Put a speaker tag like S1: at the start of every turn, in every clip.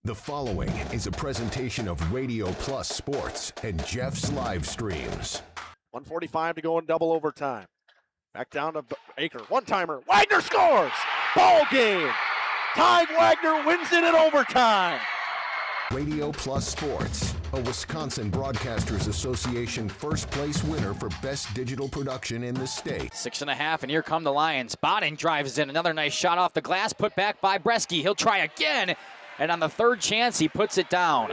S1: The following is a presentation of Radio Plus Sports and Jeff's Livestreams.
S2: 1:45 to go in double overtime. Back down to Baker. One-timer. Wagner scores! Ball game! Ty Wagner wins it in overtime.
S1: Radio Plus Sports, a Wisconsin Broadcasters Association first place winner for best digital production in the state.
S3: 6.5, and here come the Lions. Botting drives in. Another nice shot off the glass, put back by Bresky. He'll try again, and on the third chance, he puts it down.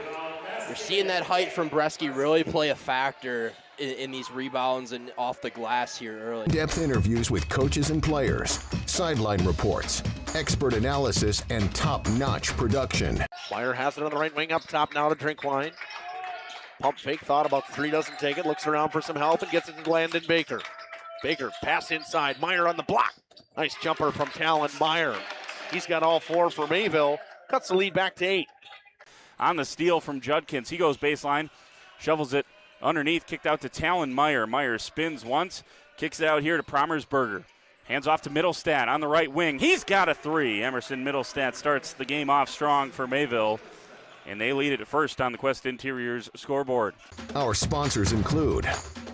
S4: You're seeing that height from Bresky really play a factor in these rebounds and off the glass here early.
S1: Depth interviews with coaches and players, sideline reports, expert analysis, and top-notch production.
S2: Meyer has it on the right wing up top now to Drinkwine. Pump fake, thought about three, doesn't take it, looks around for some help and gets it to Landon Baker. Baker, pass inside, Meyer on the block. Nice jumper from Talon Meyer. He's got all four for Mayville, cuts the lead back to 8.
S5: On the steal from Judkins, he goes baseline, shovels it underneath, kicked out to Talon Meyer. Meyer spins once, kicks it out here to Promersberger. Hands off to Middlestat on the right wing. He's got a three. Emerson Middlestat starts the game off strong for Mayville, and they lead it first on the Quest Interiors scoreboard.
S1: Our sponsors include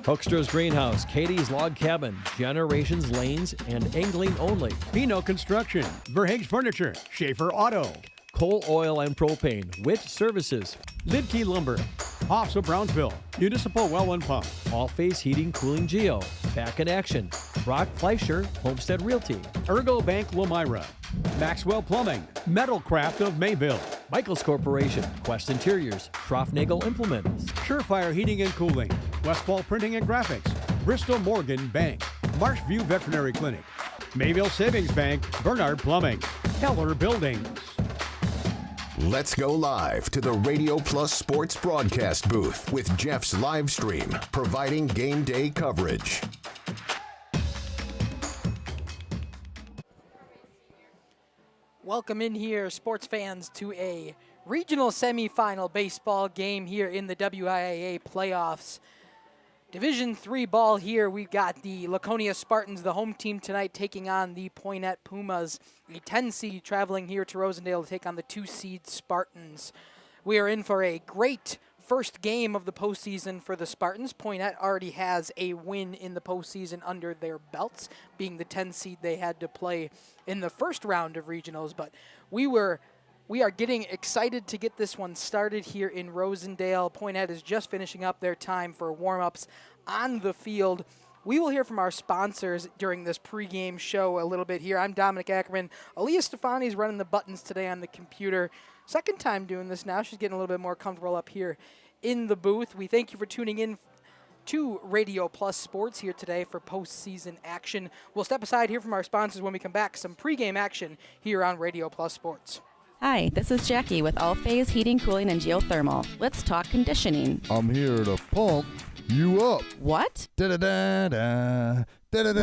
S6: Hoekstra's Greenhouse, Katie's Log Cabin, Generations Lanes, and Angling Only.
S7: Pino Construction, Verhaeg's Furniture, Schaefer Auto,
S6: Coal, Oil, and Propane, Witt Services,
S7: Lidkey Lumber, Hoffs of Brownsville, Municipal Well and Pump,
S6: All Phase Heating, Cooling Geo, Back in Action, Brock Fleischer, Homestead Realty,
S7: Ergo Bank Lomira, Maxwell Plumbing, Metalcraft of Mayville,
S6: Michaels Corporation, Quest Interiors, Schroffnagel Implements,
S7: Surefire Heating and Cooling, Westfall Printing and Graphics, Bristol Morgan Bank, Marshview Veterinary Clinic, Mayville Savings Bank, Bernard Plumbing, Keller Buildings.
S1: Let's go live to the Radio Plus Sports broadcast booth with Jeff's Livestream, providing game day coverage.
S8: Welcome in here, sports fans, to a regional semifinal baseball game here in the WIAA playoffs. Division III ball here. We've got the Laconia Spartans, the home team tonight, taking on the Poynette Pumas, a 10-seed traveling here to Rosendale to take on the 2-seed Spartans. We are in for a great first game of the postseason for the Spartans. Poynette already has a win in the postseason under their belts, being the 10-seed they had to play in the first round of regionals. But we are getting excited to get this one started here in Rosendale. Poynette is just finishing up their time for warm-ups on the field. We will hear from our sponsors during this pregame show a little bit here. I'm Dominic Ackerman. Aaliyah Stefani's running the buttons today on the computer. Second time doing this now. She's getting a little bit more comfortable up here in the booth. We thank you for tuning in to Radio Plus Sports here today for postseason action. We'll step aside here from our sponsors when we come back. Some pregame action here on Radio Plus Sports.
S9: Hi, this is Jackie with All Phase Heating, Cooling, and Geothermal. Let's talk conditioning.
S10: I'm here to pump you up.
S9: What?
S10: Da-da-da-da.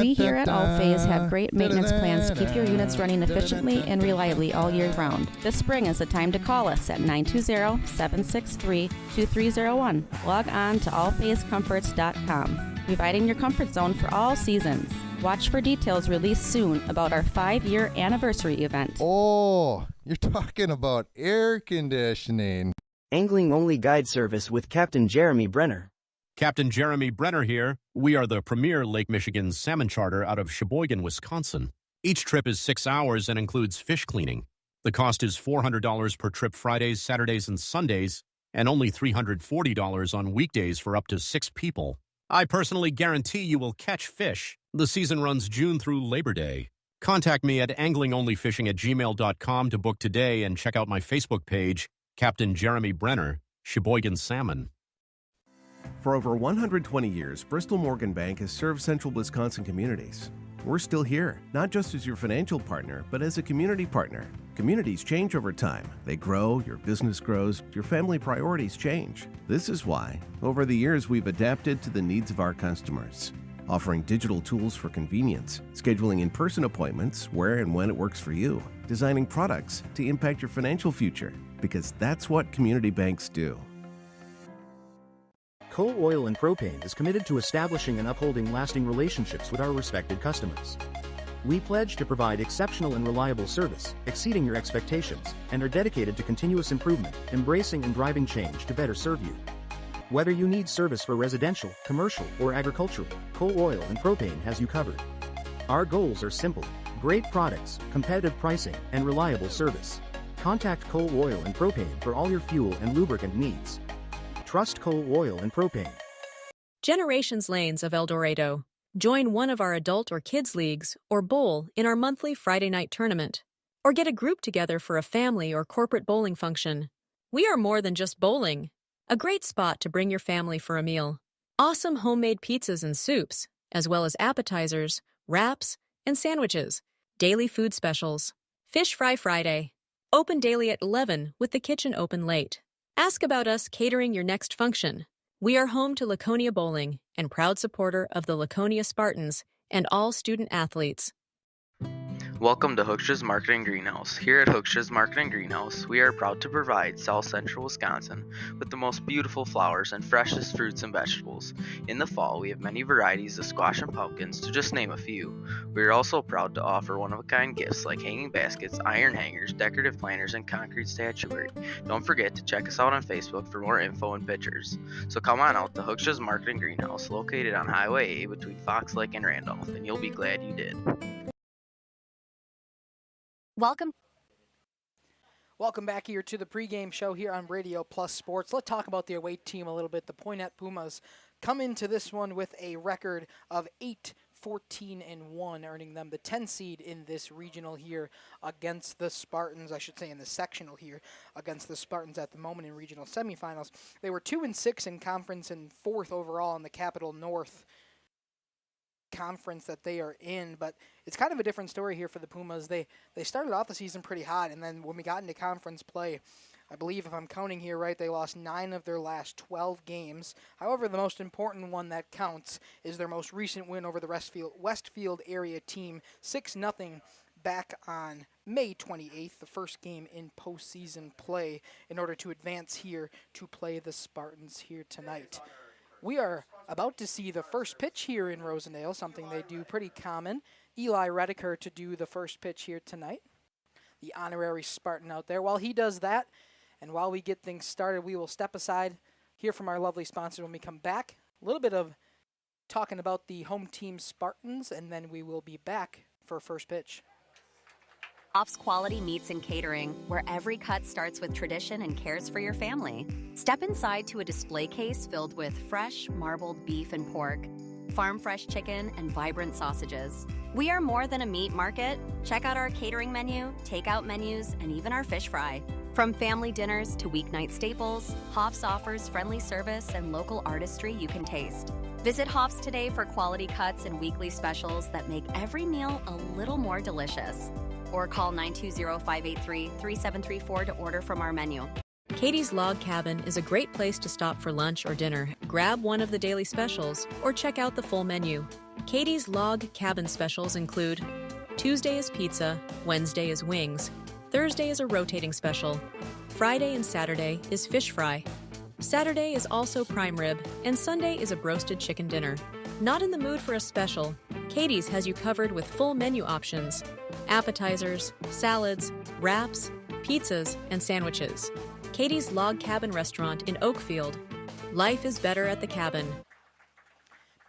S9: We here at All Phase have great maintenance plans to keep your units running efficiently and reliably all year round. This spring is the time to call us at 920-763-2301. Log on to allphasecomforts.com, providing your comfort zone for all seasons. Watch for details released soon about our 5-year anniversary event.
S10: Oh, you're talking about air conditioning.
S11: Angling Only Guide Service with Captain Jeremy Brenner.
S12: Captain Jeremy Brenner here. We are the premier Lake Michigan salmon charter out of Sheboygan, Wisconsin. Each trip is 6 hours and includes fish cleaning. The cost is $400 per trip Fridays, Saturdays, and Sundays, and only $340 on weekdays for up to 6 people. I personally guarantee you will catch fish. The season runs June through Labor Day. Contact me at anglingonlyfishing@gmail.com to book today and check out my Facebook page, Captain Jeremy Brenner, Sheboygan Salmon.
S13: For over 120 years, Bristol Morgan Bank has served central Wisconsin communities. We're still here, not just as your financial partner, but as a community partner. Communities change over time. They grow, your business grows, your family priorities change. This is why, over the years, we've adapted to the needs of our customers, offering digital tools for convenience, scheduling in-person appointments where and when it works for you, designing products to impact your financial future, because that's what community banks do.
S14: Coal, Oil, and Propane is committed to establishing and upholding lasting relationships with our respected customers.
S11: We pledge to provide exceptional and reliable service, exceeding your expectations, and are dedicated to continuous improvement, embracing and driving change to better serve you. Whether you need service for residential, commercial, or agricultural, Coal Oil and Propane has you covered. Our goals are simple: great products, competitive pricing, and reliable service. Contact Coal Oil and Propane for all your fuel and lubricant needs. Trust Coal Oil and Propane.
S14: Generations Lanes of El Dorado. Join one of our adult or kids leagues or bowl in our monthly Friday night tournament. Or get a group together for a family or corporate bowling function. We are more than just bowling. A great spot to bring your family for a meal. Awesome homemade pizzas and soups, as well as appetizers, wraps, and sandwiches. Daily food specials. Fish Fry Friday. Open daily at 11 with the kitchen open late. Ask about us catering your next function. We are home to Laconia Bowling and proud supporter of the Laconia Spartans and all student athletes.
S15: Welcome to Hookstra's Marketing Greenhouse. Here at Hookstra's Marketing Greenhouse, we are proud to provide South Central Wisconsin with the most beautiful flowers and freshest fruits and vegetables. In the fall, we have many varieties of squash and pumpkins, to just name a few. We are also proud to offer one-of-a-kind gifts like hanging baskets, iron hangers, decorative planters, and concrete statuary. Don't forget to check us out on Facebook for more info and pictures. So come on out to Hookstra's Marketing Greenhouse, located on Highway A between Fox Lake and Randolph, and you'll be glad you did.
S8: Welcome back here to the pregame show here on Radio Plus Sports. Let's talk about the away team a little bit. The Poynette Pumas come into this one with a record of 8-14-1, earning them the 10 seed in this regional here against the Spartans. I should say in the sectional here against the Spartans at the moment in regional semifinals. They were 2-6 in conference and 4th overall in the Capital North conference that they are in, but it's kind of a different story here for the Pumas. They started off the season pretty hot, and then when we got into conference play, I believe if I'm counting here right, they lost 9 of their last 12 games. However, the most important one that counts is their most recent win over the Westfield area team, 6-0 back on May 28th, the first game in postseason play in order to advance here to play the Spartans here tonight. We are about to see the first pitch here in Rosendale, something they do pretty common. Eli Redeker to do the first pitch here tonight, the honorary Spartan out there. While he does that, and while we get things started, we will step aside, hear from our lovely sponsors when we come back. A little bit of talking about the home team Spartans, and then we will be back for first pitch.
S16: Hoff's Quality Meats and Catering, where every cut starts with tradition and cares for your family. Step inside to a display case filled with fresh, marbled beef and pork, farm-fresh chicken, and vibrant sausages. We are more than a meat market. Check out our catering menu, takeout menus, and even our fish fry. From family dinners to weeknight staples, Hoff's offers friendly service and local artistry you can taste. Visit Hoff's today for quality cuts and weekly specials that make every meal a little more delicious. Or call 920-583-3734 to order from our menu.
S14: Katie's Log Cabin is a great place to stop for lunch or dinner. Grab one of the daily specials or check out the full menu. Katie's Log Cabin specials include Tuesday is pizza, Wednesday is wings, Thursday is a rotating special, Friday and Saturday is fish fry, Saturday is also prime rib, and Sunday is a broasted chicken dinner. Not in the mood for a special? Katie's has you covered with full menu options, appetizers, salads, wraps, pizzas, and sandwiches. Katie's Log Cabin Restaurant in Oakfield. Life is better at the cabin.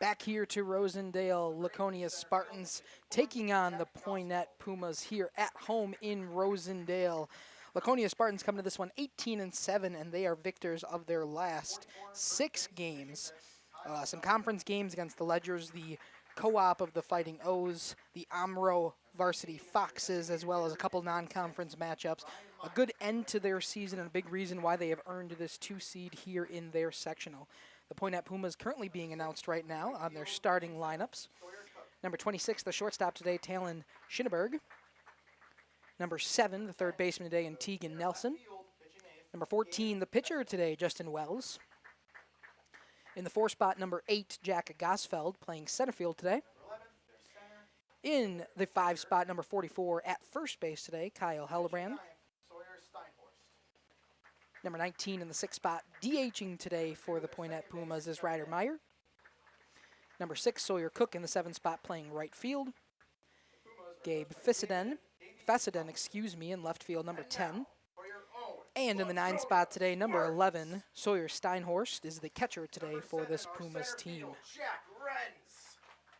S8: Back here to Rosendale, Laconia Spartans taking on the Poynette Pumas here at home in Rosendale. Laconia Spartans come to this one 18-7, and they are victors of their last 6 games. Some conference games against the Ledgers, the Co-op of the Fighting O's, the Amro Varsity Foxes, as well as a couple non-conference matchups. A good end to their season and a big reason why they have earned this 2 seed here in their sectional. The Poynette Pumas currently being announced right now on their starting lineups. Number 26, the shortstop today, Talon Schinneberg. Number 7, the third baseman today, and Tegan Nelson. Number 14, the pitcher today, Justin Wells. In the 4 spot, number 8, Jack Gosfeld, playing center field today. In the 5 spot, number 44, at first base today, Kyle Hellebrand. Number 19 in the 6th spot, DHing today for the Poynette Pumas is Ryder Meyer. Number 6, Sawyer Cook in the 7th spot, playing right field. Gabe Fessenden, in left field, number 10. And in the 9 spot today, number 11, Sawyer Steinhorst is the catcher today for this Pumas team.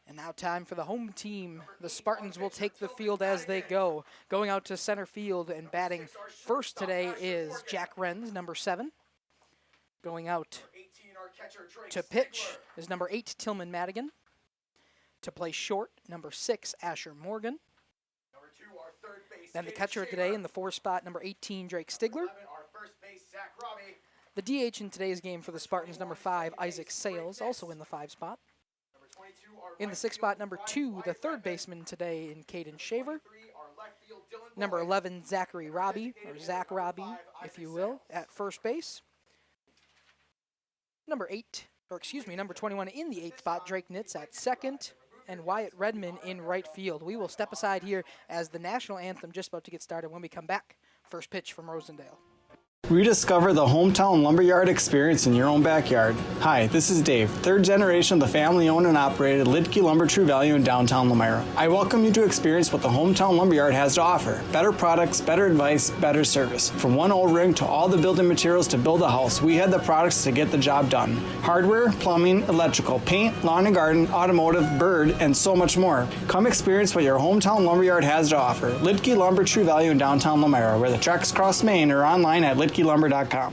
S8: And now time for the home team. The Spartans will take the field as they go. Going out to center field and batting first today is Jack Renz, number 7. Going out to pitch is number 8, Tillman Madigan. To play short, number 6, Asher Morgan. Then the catcher today in the 4 spot, number 18, Drake Stigler. The DH in today's game for the Spartans, number 5, Isaac Sales, also in the 5 spot. In the 6 spot, number 2, the third baseman today in Caden Shaver. Number 11, Zachary Robbie, or Zach Robbie, if you will, at first base. Number 21 in the 8th spot, Drake Nitz at second. And Wyatt Redman in right field. We will step aside here as the national anthem just about to get started when we come back. First pitch from Rosendale.
S17: Rediscover the hometown lumberyard experience in your own backyard. Hi, this is Dave, third generation of the family-owned and operated Lidke Lumber True Value in downtown Lamira. I welcome you to experience what the hometown lumberyard has to offer. Better products, better advice, better service. From one O-ring to all the building materials to build a house, we have the products to get the job done. Hardware, plumbing, electrical, paint, lawn and garden, automotive, bird, and so much more. Come experience what your hometown lumberyard has to offer. Lidke Lumber True Value in downtown Lamira, where the tracks cross Main, or online at lidkelumber.com.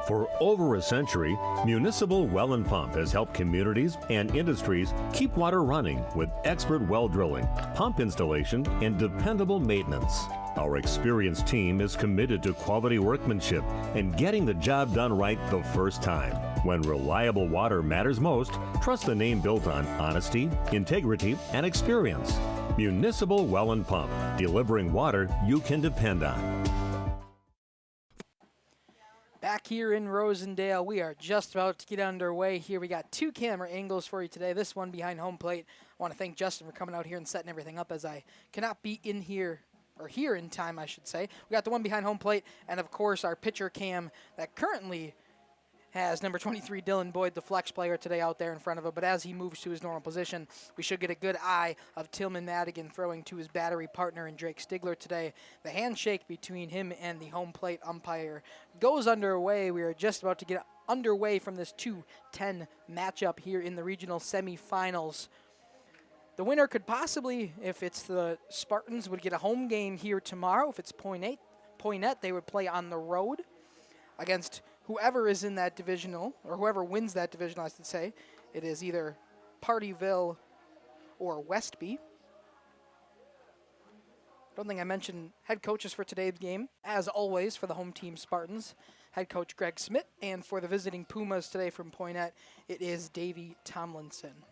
S18: For over a century, Municipal Well and Pump has helped communities and industries keep water running with expert well drilling, pump installation, and dependable maintenance. Our experienced team is committed to quality workmanship and getting the job done right the first time. When reliable water matters most, trust the name built on honesty, integrity, and experience. Municipal Well and Pump, delivering water you can depend on.
S8: Back here in Rosendale, we are just about to get underway here. We got 2 camera angles for you today. This one behind home plate. I want to thank Justin for coming out here and setting everything up, as I cannot be in here, or here in time, I should say. We got the one behind home plate, and of course our pitcher cam that currently has number 23, Dylan Boyd, the flex player today, out there in front of him. But as he moves to his normal position, we should get a good eye of Tillman Madigan throwing to his battery partner in Drake Stigler today. The handshake between him and the home plate umpire goes underway. We are just about to get underway from this 2-10 matchup here in the regional semifinals. The winner could possibly, if it's the Spartans, would get a home game here tomorrow. If it's Poynette, they would play on the road against whoever is in that divisional, or whoever wins that divisional, I should say. It is either Partyville or Westby. Don't think I mentioned head coaches for today's game. As always, for the home team Spartans, head coach Greg Smith, and for the visiting Pumas today from Poynette, it is Davey Tomlinson.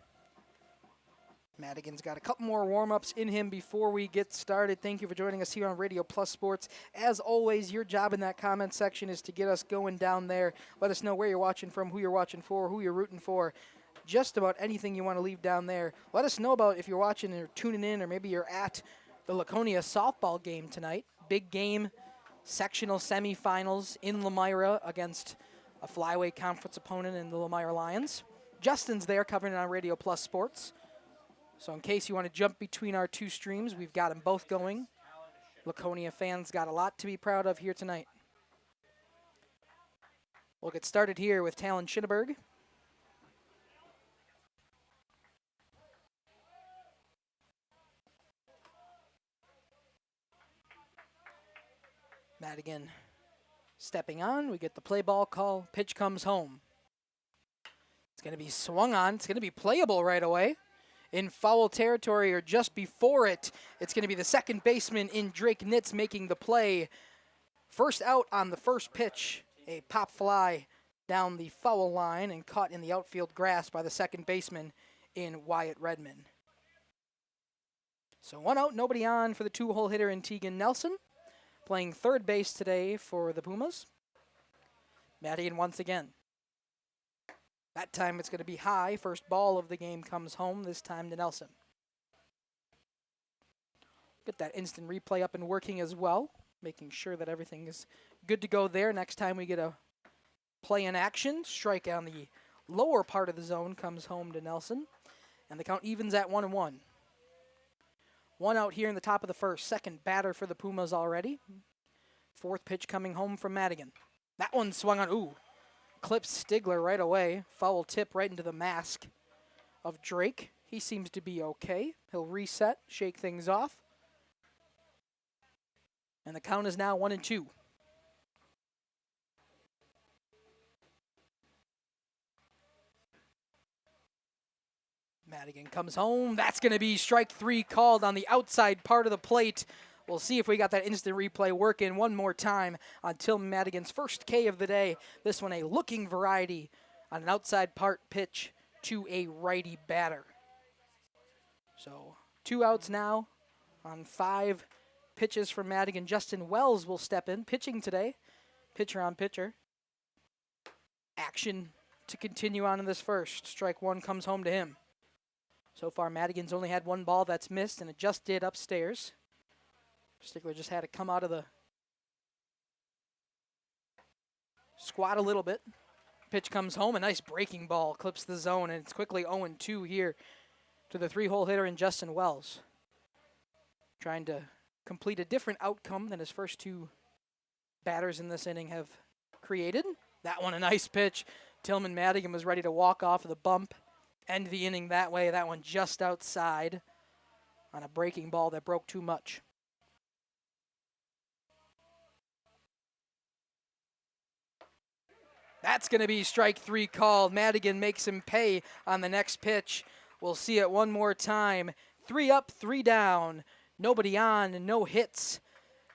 S8: Madigan's got a couple more warm-ups in him before we get started. Thank you for joining us here on Radio Plus Sports. As always, your job in that comment section is to get us going down there. Let us know where you're watching from, who you're watching for, who you're rooting for. Just about anything you want to leave down there. Let us know about if you're watching or tuning in, or maybe you're at the Laconia softball game tonight. Big game, sectional semifinals in Lamira against a flyweight conference opponent in the Lamira Lions. Justin's there covering it on Radio Plus Sports. So in case you want to jump between our 2 streams, we've got them both going. Laconia fans got a lot to be proud of here tonight. We'll get started here with Talon Schinneberg. Madigan stepping on. We get the play ball call. Pitch comes home. It's going to be swung on. It's going to be playable right away. In foul territory, or just before it, it's going to be the second baseman in Drake Nitz making the play. First out on the first pitch, a pop fly down the foul line and caught in the outfield grass by the second baseman in Wyatt Redmond. So 1 out, nobody on for the 2-hole hitter in Tegan Nelson. Playing third base today for the Pumas. Madigan once again. That time it's going to be high. First ball of the game comes home, this time to Nelson. Get that instant replay up and working as well, making sure that everything is good to go there. Next time we get a play in action, strike on the lower part of the zone comes home to Nelson. And the count evens at 1-1. 1 out here in the top of the first. Second batter for the Pumas already. Fourth pitch coming home from Madigan. That one swung on, clips Stigler right away. Foul tip right into the mask of Drake. He seems to be okay. He'll reset, shake things off. And the count is now 1-2. Madigan comes home. That's going to be strike 3 called on the outside part of the plate. We'll see if we got that instant replay working one more time on Tillman Madigan's first K of the day. This one a looking variety on an outside part pitch to a righty batter. So 2 outs now on 5 pitches from Madigan. Justin Wells will step in, pitching today. Pitcher on pitcher. Action to continue on in this first. Strike 1 comes home to him. So far, Madigan's only had 1 ball that's missed, and it just did upstairs. Stigler just had to come out of the squat a little bit. Pitch comes home, a nice breaking ball, clips the zone, and it's quickly 0-2 here to the 3-hole hitter in Justin Wells. Trying to complete a different outcome than his first 2 batters in this inning have created. That one a nice pitch. Tillman Madigan was ready to walk off of the bump. End the inning that way. That one just outside on a breaking ball that broke too much. That's going to be strike 3 called. Madigan makes him pay on the next pitch. We'll see it one more time. 3 up, 3 down. Nobody on and no hits.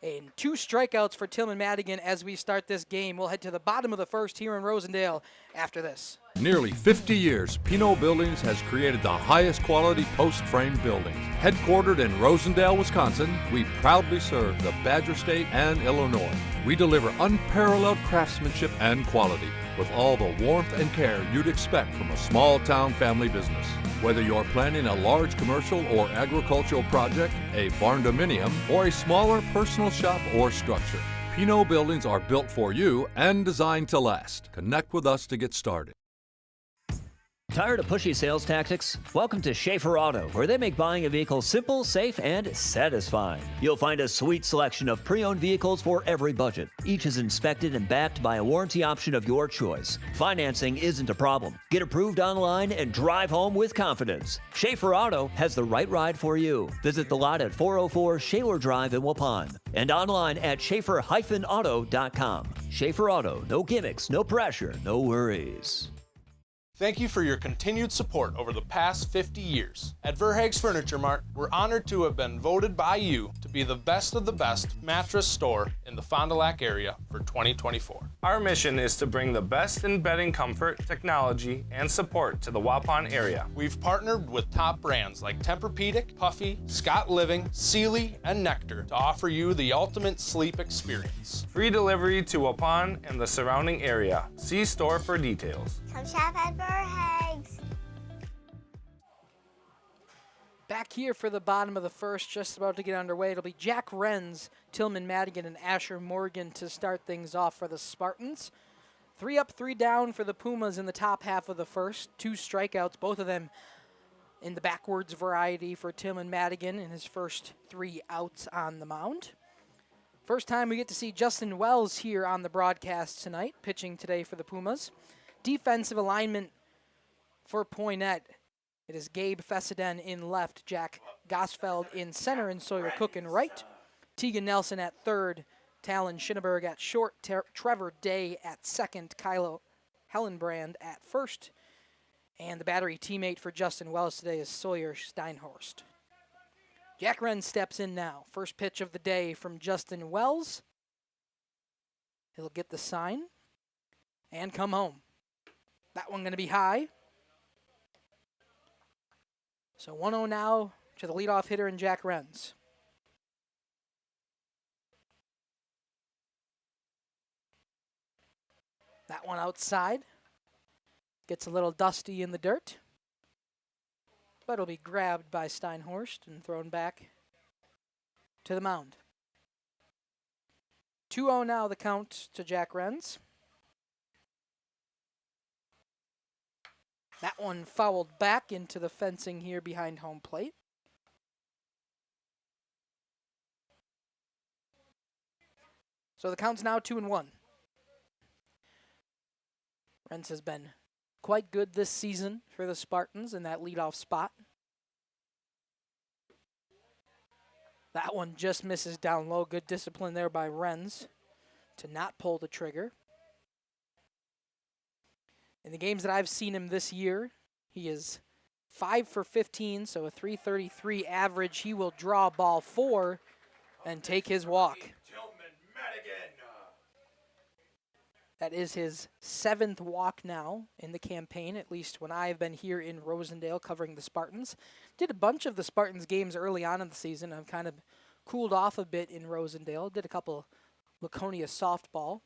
S8: And 2 strikeouts for Tillman Madigan as we start this game. We'll head to the bottom of the first here in Rosendale after this.
S19: Nearly 50 years, Pinot Buildings has created the highest quality post-frame buildings. Headquartered in Rosendale, Wisconsin, we proudly serve the Badger State and Illinois. We deliver unparalleled craftsmanship and quality with all the warmth and care you'd expect from a small-town family business. Whether you're planning a large commercial or agricultural project, a barn-dominium, or a smaller personal shop or structure, Pinot Buildings are built for you and designed to last. Connect with us to get started.
S20: Tired of pushy sales tactics? Welcome to Schaefer Auto, where they make buying a vehicle simple, safe, and satisfying. You'll find a sweet selection of pre-owned vehicles for every budget. Each is inspected and backed by a warranty option of your choice. Financing isn't a problem. Get approved online and drive home with confidence. Schaefer Auto has the right ride for you. Visit the lot at 404 Shaler Drive in Waupun and online at schaefer-auto.com. Schaefer Auto, no gimmicks, no pressure, no worries.
S21: Thank you for your continued support over the past 50 years. At Verhaeg's Furniture Mart, we're honored to have been voted by you to be the best of the best mattress store in the Fond du Lac area for 2024.
S22: Our mission is to bring the best in bedding comfort, technology, and support to the Waupun area.
S21: We've partnered with top brands like Tempur-Pedic, Puffy, Scott Living, Sealy, and Nectar to offer you the ultimate sleep experience.
S22: Free delivery to Waupun and the surrounding area. See store for details.
S23: Come shop at Verhaeg's.
S8: Back here for the bottom of the first, just about to get underway. It'll be Jack Renz, Tillman Madigan, and Asher Morgan to start things off for the Spartans. 3 up, 3 down for the Pumas in the top half of the first. 2 strikeouts, both of them in the backwards variety for Tillman Madigan in his first 3 outs on the mound. First time we get to see Justin Wells here on the broadcast tonight, pitching today for the Pumas. Defensive alignment for Poynette. It is Gabe Fessenden in left, Jack Gosfeld in center, and Sawyer Cook in right. Tegan Nelson at third, Talon Schinneberg at short, Trevor Day at second, Kylo Hellenbrand at first. And the battery teammate for Justin Wells today is Sawyer Steinhorst. Jack Wren steps in now. First pitch of the day from Justin Wells. He'll get the sign and come home. That one going to be high. So 1-0 now to the leadoff hitter in Jack Renz. That one outside. Gets a little dusty in the dirt. But it'll be grabbed by Steinhorst and thrown back to the mound. 2-0 now the count to Jack Renz. That one fouled back into the fencing here behind home plate. So the count's now 2-1. Renz has been quite good this season for the Spartans in that leadoff spot. That one just misses down low. Good discipline there by Renz to not pull the trigger. In the games that I've seen him this year, he is 5 for 15, so a .333 average. He will draw ball 4 and take his walk. That is his 7th walk now in the campaign, at least when I've been here in Rosendale covering the Spartans. Did a bunch of the Spartans games early on in the season. I've kind of cooled off a bit in Rosendale. Did a couple Laconia softball.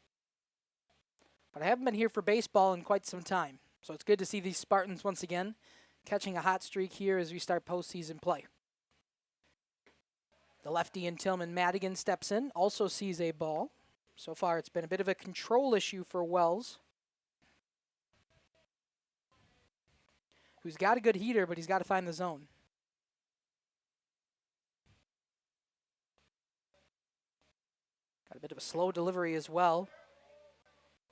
S8: But I haven't been here for baseball in quite some time. So it's good to see these Spartans once again catching a hot streak here as we start postseason play. The lefty in Tillman Madigan steps in, also sees a ball. So far, it's been a bit of a control issue for Wells, who's got a good heater, but he's got to find the zone. Got a bit of a slow delivery as well.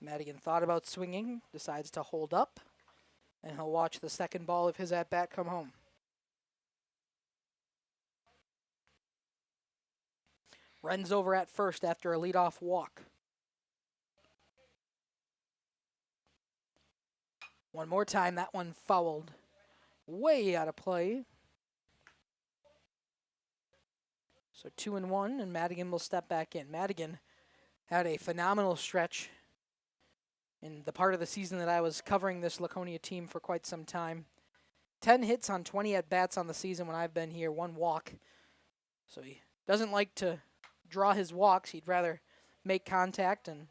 S8: Madigan thought about swinging, decides to hold up, and he'll watch the second ball of his at-bat come home. Renz over at first after a leadoff walk. One more time, that one fouled way out of play. So 2-1, and Madigan will step back in. Madigan had a phenomenal stretch in the part of the season that I was covering this Laconia team for quite some time. 10 hits on 20 at-bats on the season when I've been here, 1 walk. So he doesn't like to draw his walks. He'd rather make contact and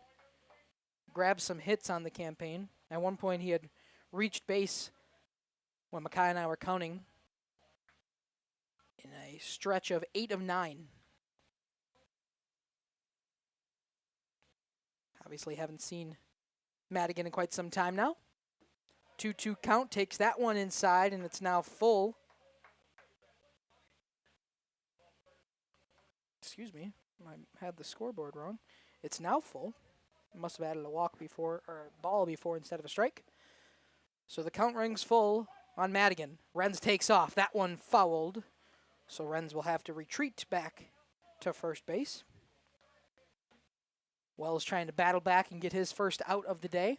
S8: grab some hits on the campaign. At one point, he had reached base when Mackay and I were counting in a stretch of 8 of 9. Obviously haven't seen Madigan in quite some time now. 2-2 count, takes that one inside, and it's now full. Excuse me. I had the scoreboard wrong. It's now full. Must have added a walk before, or a ball before instead of a strike. So the count rings full on Madigan. Renz takes off. That one fouled. So Renz will have to retreat back to first base. Wells trying to battle back and get his first out of the day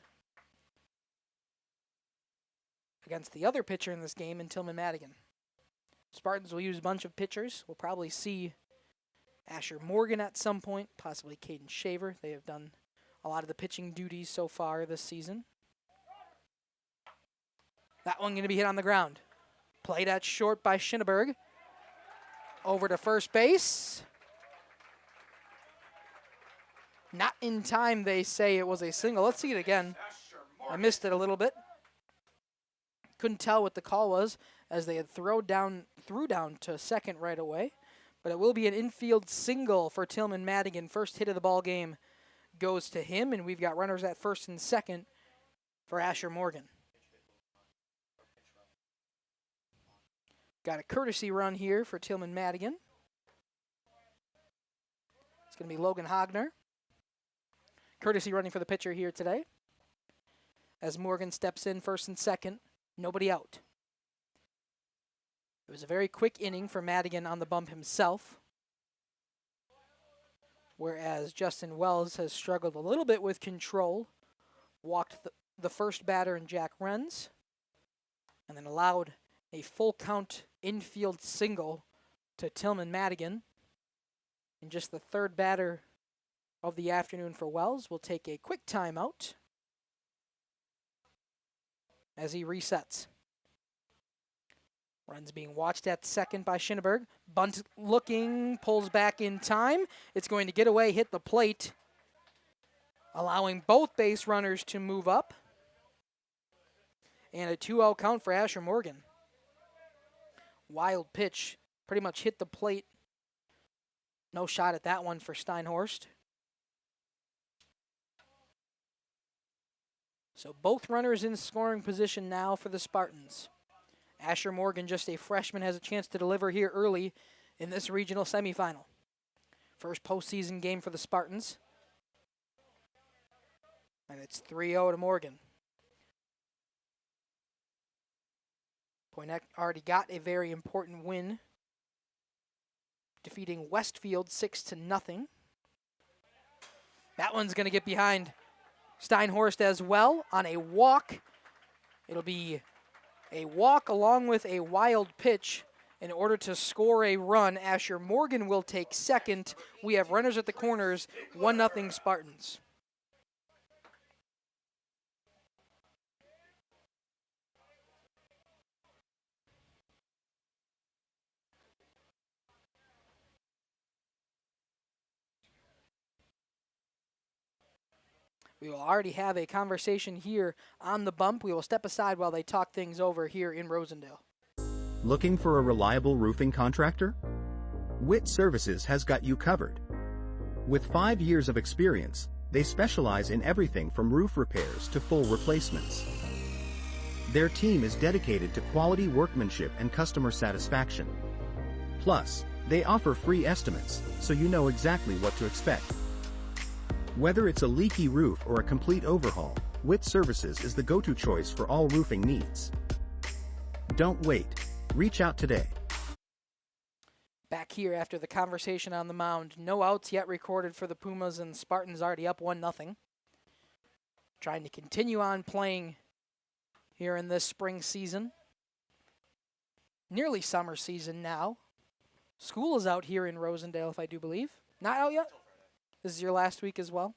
S8: against the other pitcher in this game in Tillman Madigan. Spartans will use a bunch of pitchers. We'll probably see Asher Morgan at some point, possibly Caden Shaver. They have done a lot of the pitching duties so far this season. That one going to be hit on the ground. Played at short by Schinneberg. Over to first base. Not in time, they say it was a single. Let's see it again. I missed it a little bit. Couldn't tell what the call was as they had threw down to second right away. But it will be an infield single for Tillman Madigan. First hit of the ball game goes to him, and we've got runners at first and second for Asher Morgan. Got a courtesy run here for Tillman Madigan. It's going to be Logan Hogner. Courtesy running for the pitcher here today. As Morgan steps in first and second, nobody out. It was a very quick inning for Madigan on the bump himself, whereas Justin Wells has struggled a little bit with control, walked the first batter in Jack Renz, and then allowed a full count infield single to Tillman Madigan. And just the third batter of the afternoon for Wells will take a quick timeout as he resets. Runs being watched at second by Schinneberg. Bunt looking, pulls back in time. It's going to get away, hit the plate, allowing both base runners to move up. And a 2-0 count for Asher Morgan. Wild pitch, pretty much hit the plate. No shot at that one for Steinhorst. So both runners in scoring position now for the Spartans. Asher Morgan, just a freshman, has a chance to deliver here early in this regional semifinal. First postseason game for the Spartans. And it's 3-0 to Morgan. Poynette already got a very important win, defeating Westfield 6-0. That one's going to get behind Steinhorst as well on a walk. It'll be a walk along with a wild pitch in order to score a run. Asher Morgan will take second. We have runners at the corners, 1-0 Spartans. We will already have a conversation here on the bump. We will step aside while they talk things over here in Rosendale.
S11: Looking for a reliable roofing contractor? Witt Services has got you covered. With 5 years of experience, they specialize in everything from roof repairs to full replacements. Their team is dedicated to quality workmanship and customer satisfaction. Plus, they offer free estimates, so you know exactly what to expect. Whether it's a leaky roof or a complete overhaul, Witt Services is the go-to choice for all roofing needs. Don't wait. Reach out today.
S8: Back here after the conversation on the mound. No outs yet recorded for the Pumas, and Spartans already up 1-0. Trying to continue on playing here in this spring season. Nearly summer season now. School is out here in Rosendale, if I do believe. Not out yet? This is your last week as well?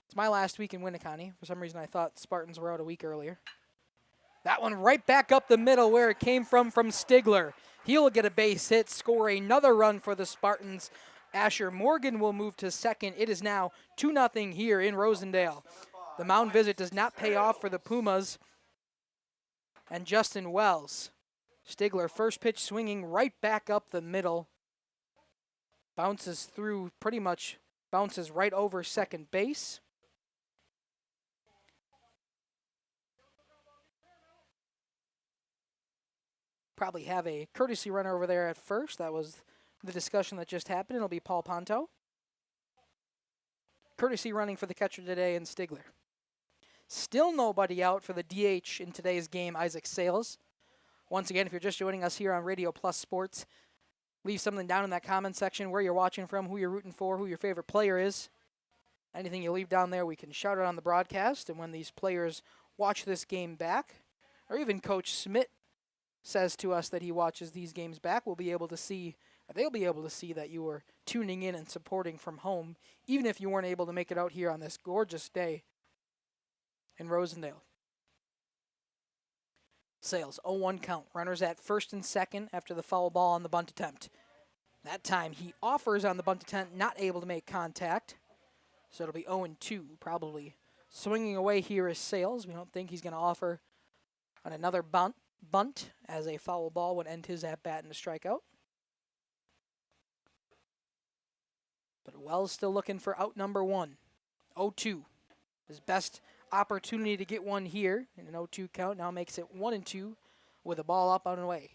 S8: It's my last week in Winneconne. For some reason, I thought Spartans were out a week earlier. That one right back up the middle where it came from Stigler. He'll get a base hit, score another run for the Spartans. Asher Morgan will move to second. It is now 2-0 here in Rosendale. The mound visit does not pay off for the Pumas. And Justin Wells. Stigler, first pitch swinging right back up the middle. Bounces through pretty much. Bounces right over second base. Probably have a courtesy runner over there at first. That was the discussion that just happened. It'll be Paul Ponto. Courtesy running for the catcher today and Stigler. Still nobody out for the DH in today's game, Isaac Sales. Once again, if you're just joining us here on Radio Plus Sports, leave something down in that comment section where you're watching from, who you're rooting for, who your favorite player is. Anything you leave down there, we can shout it on the broadcast. And when these players watch this game back, or even Coach Smith says to us that he watches these games back, we'll be able to see, or they'll be able to see that you were tuning in and supporting from home, even if you weren't able to make it out here on this gorgeous day in Rosendale. Sales, 0-1 count. Runners at first and second after the foul ball on the bunt attempt. That time he offers on the bunt attempt, not able to make contact. So it'll be 0-2, probably swinging away here is Sales. We don't think he's going to offer on another bunt, as a foul ball would end his at-bat in a strikeout. But Wells still looking for out number 1. 0-2. His best opportunity to get one here in an 0-2 count now makes it 1-2 with a ball up and away.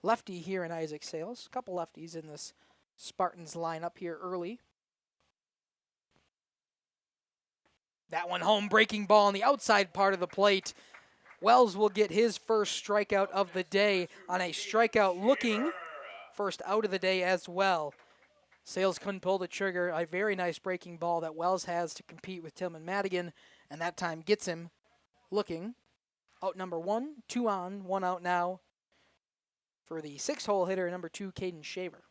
S8: Lefty here in Isaac Sales. A couple lefties in this Spartans lineup here early. That one home, breaking ball on the outside part of the plate. Wells will get his first strikeout of the day on a strikeout looking first out of the day as well. Sales couldn't pull the trigger. A very nice breaking ball that Wells has to compete with Tillman Madigan, and that time gets him looking. Out number 1, 2 on, 1 out now for the 6-hole hitter, number 2, Caden Shaver.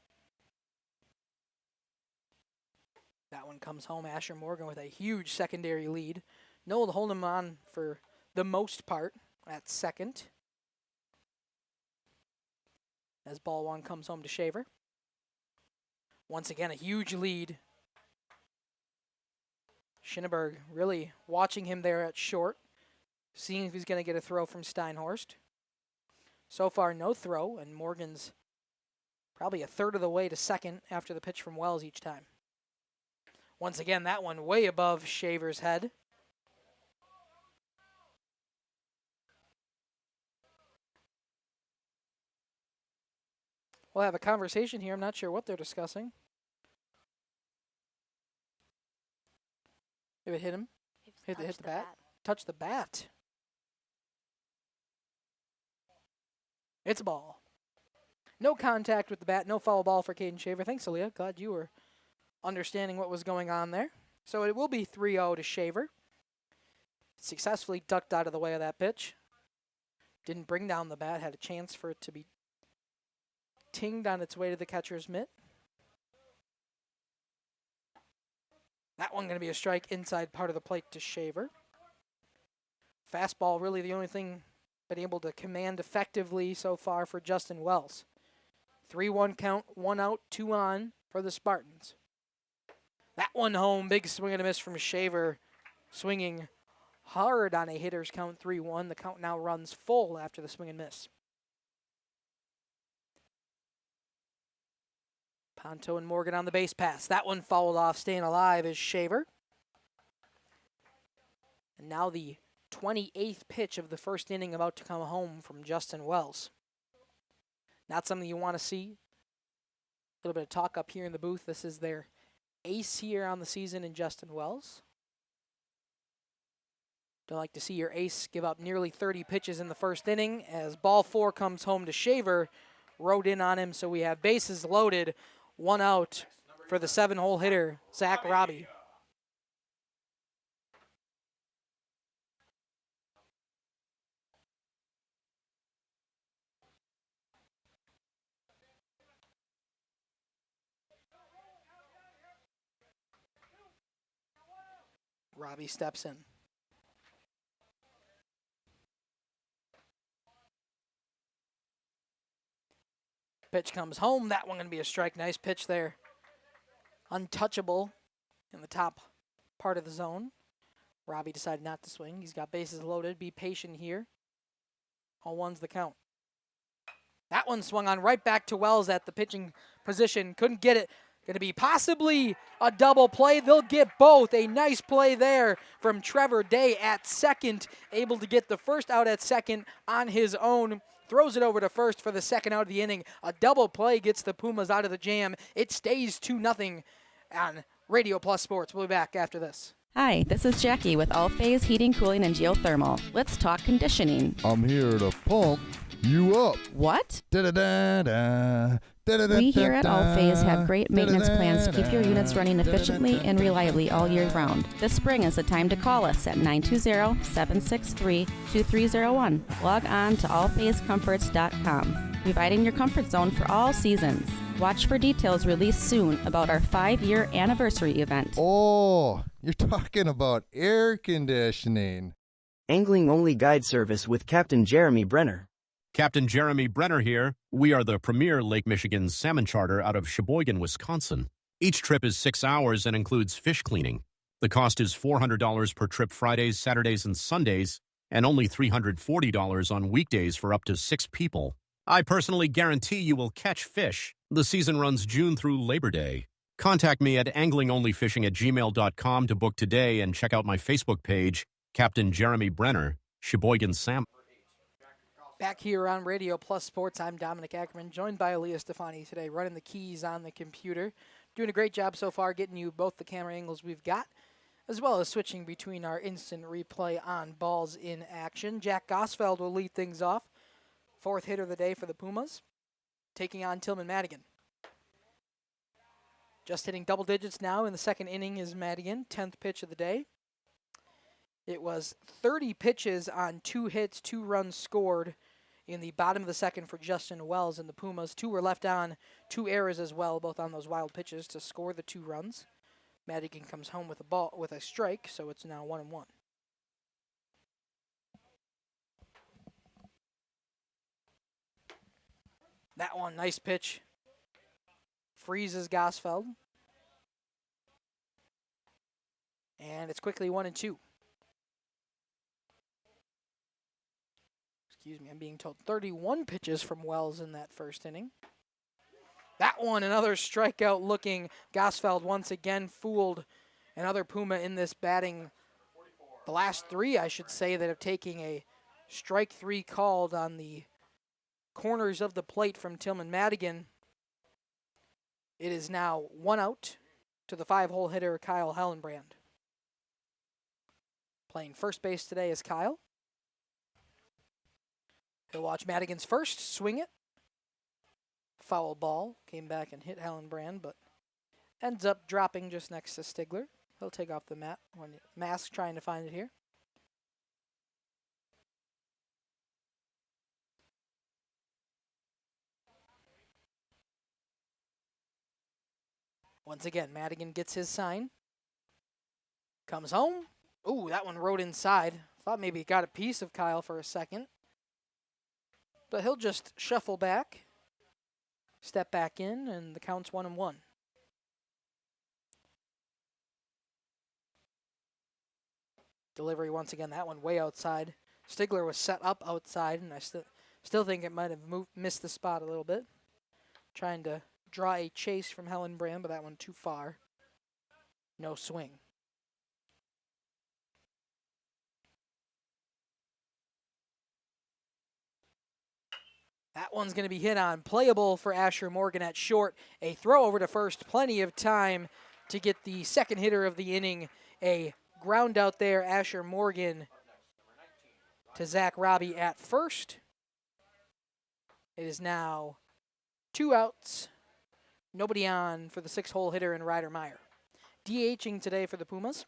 S8: That one comes home. Asher Morgan with a huge secondary lead. Noel to hold him on for the most part at second. as ball one comes home to Shaver. Once again, a huge lead. Schinneberg really watching him there at short, seeing if he's going to get a throw from Steinhorst. So far, no throw, and Morgan's probably a third of the way to second after the pitch from Wells each time. Once again, that one way above Shaver's head. We'll have a conversation here. I'm not sure what they're discussing. If it hit him, hit the bat. Touch the bat. It's a ball. No contact with the bat. No foul ball for Caden Shaver. Thanks, Aaliyah. Glad you were understanding what was going on there. So it will be 3-0 to Shaver. Successfully ducked out of the way of that pitch. Didn't bring down the bat. Had a chance for it to be tinged on its way to the catcher's mitt. That one going to be a strike inside part of the plate to Shaver. Fastball really the only thing been able to command effectively so far for Justin Wells. 3-1 count, 1 out, 2 on for the Spartans. That one home, big swing and a miss from Shaver, swinging hard on a hitter's count 3-1. The count now runs full after the swing and miss. Ponto and Morgan on the base pass. That one fouled off, staying alive is Shaver. And now the 28th pitch of the first inning about to come home from Justin Wells. Not something you want to see. A little bit of talk up here in the booth. This is their ace here on the season in Justin Wells. Don't like to see your ace give up nearly 30 pitches in the first inning as ball 4 comes home to Shaver. Rode in on him, so we have bases loaded. 1 out for the 7-hole hitter, Zach Robbie. Robbie steps in. Pitch comes home. That one going to be a strike. Nice pitch there. Untouchable in the top part of the zone. Robbie decided not to swing. He's got bases loaded. Be patient here. 0-1's the count. That one swung on right back to Wells at the pitching position. Couldn't get it. Going to be possibly a double play. They'll get both. A nice play there from Trevor Day at second. Able to get the first out at second on his own. Throws it over to first for the second out of the inning. A double play gets the Pumas out of the jam. It stays 2-0 on Radio Plus Sports. We'll be back after this.
S9: Hi, this is Jackie with All Phase Heating, Cooling, and Geothermal. Let's talk conditioning.
S10: I'm here to pump you up.
S9: What?
S10: Da-da-da-da.
S9: We here at All Phase have great maintenance plans to keep your units running efficiently and reliably all year round. This spring is the time to call us at 920-763-2301. Log on to allphasecomforts.com, providing your comfort zone for all seasons. Watch for details released soon about our 5-year anniversary event.
S10: Oh, you're talking about air conditioning.
S11: Angling-only guide service with Captain Jeremy Brenner.
S12: Captain Jeremy Brenner here. We are the premier Lake Michigan salmon charter out of Sheboygan, Wisconsin. Each trip is 6 hours and includes fish cleaning. The cost is $400 per trip Fridays, Saturdays, and Sundays, and only $340 on weekdays for up to 6 people. I personally guarantee you will catch fish. The season runs June through Labor Day. Contact me at anglingonlyfishing@gmail.com to book today and check out my Facebook page, Captain Jeremy Brenner, Sheboygan Salmon.
S8: Back here on Radio Plus Sports, I'm Dominic Ackerman, joined by Aaliyah Stefani today, running the keys on the computer. Doing a great job so far getting you both the camera angles we've got, as well as switching between our instant replay on balls in action. Jack Gosfeld will lead things off. 4th hitter of the day for the Pumas, taking on Tillman Madigan. Just hitting double digits now in the second inning is Madigan, 10th pitch of the day. It was 30 pitches on 2 hits, 2 runs scored in the bottom of the second for Justin Wells and the Pumas. 2 were left on, 2 errors as well, both on those wild pitches to score the 2 runs. Madigan comes home with a strike, so it's now 1-1. That one, nice pitch. Freezes Gosfeld. And it's quickly 1-2. Excuse me, I'm being told 31 pitches from Wells in that first inning. That one, another strikeout looking. Gosfeld once again fooled another Puma in this batting. The last three, I should say, that have taken a strike three called on the corners of the plate from Tillman Madigan. It is now 1 out to the 5-hole hitter, Kyle Hellenbrand. Playing first base today is Kyle. He'll watch Madigan's first, swing it. Foul ball, came back and hit Hellenbrand, but ends up dropping just next to Stigler. He'll take off the mat when Mask trying to find it here. Once again, Madigan gets his sign. Comes home. Ooh, that one rode inside. Thought maybe he got a piece of Kyle for a second. But he'll just shuffle back, step back in, and the count's 1-1. Delivery once again, that one way outside. Stigler was set up outside, and I still think it might have missed the spot a little bit. Trying to draw a chase from Hellenbrand, but that one too far. No swing. That one's going to be hit on. Playable for Asher Morgan at short. A throw over to first. Plenty of time to get the second hitter of the inning. A ground out there. Asher Morgan to Zach Robbie at first. It is now 2 outs. Nobody on for the 6-hole hitter in Ryder Meyer. DHing today for the Pumas.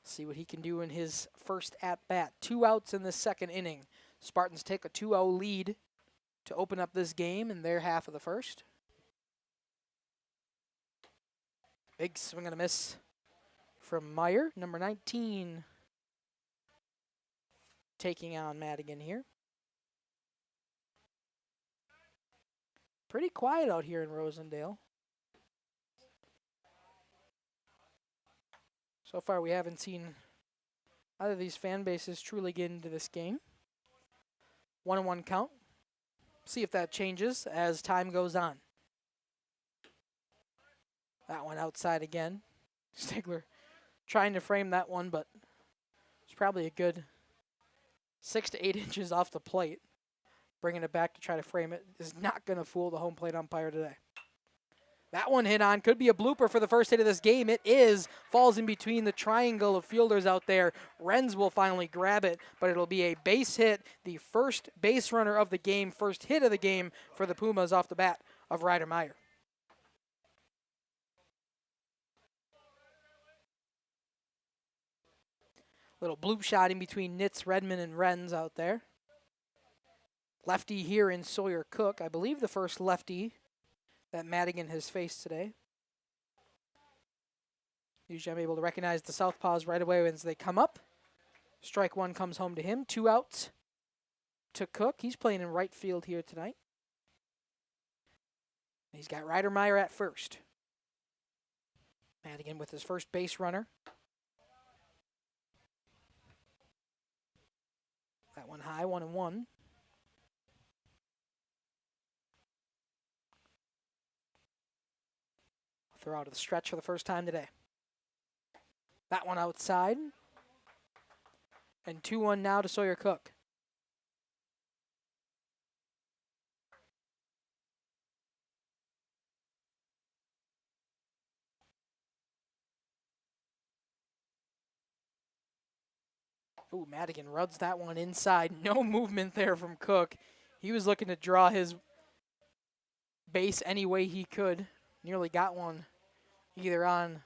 S8: See what he can do in his first at-bat. 2 outs in the second inning. Spartans take a 2-0 lead to open up this game in their half of the first. Big swing and a miss from Meyer, number 19, taking on Madigan here. Pretty quiet out here in Rosendale. So far we haven't seen either of these fan bases truly get into this game. 1-1 count. See if that changes as time goes on. That one outside again. Stigler trying to frame that one, but it's probably a good 6 to 8 inches off the plate. Bringing it back to try to frame it is not going to fool the home plate umpire today. That one hit on. Could be a blooper for the first hit of this game. It is. Falls in between the triangle of fielders out there. Renz will finally grab it, but it'll be a base hit. The first base runner of the game, first hit of the game for the Pumas off the bat of Ryder Meyer. Little bloop shot in between Nitz, Redmond, and Renz out there. Lefty here in Sawyer Cook. I believe the first lefty that Madigan has faced today. Usually I'm able to recognize the southpaws right away as they come up. Strike one comes home to him. 2 outs to Cook. He's playing in right field here tonight. He's got Ryder Meyer at first. Madigan with his first base runner. That one high, 1-1. Throw out of the stretch for the first time today. That one outside. And 2-1 now to Sawyer Cook. Ooh, Madigan runs that one inside. No movement there from Cook. He was looking to draw his base any way he could. Nearly got one either on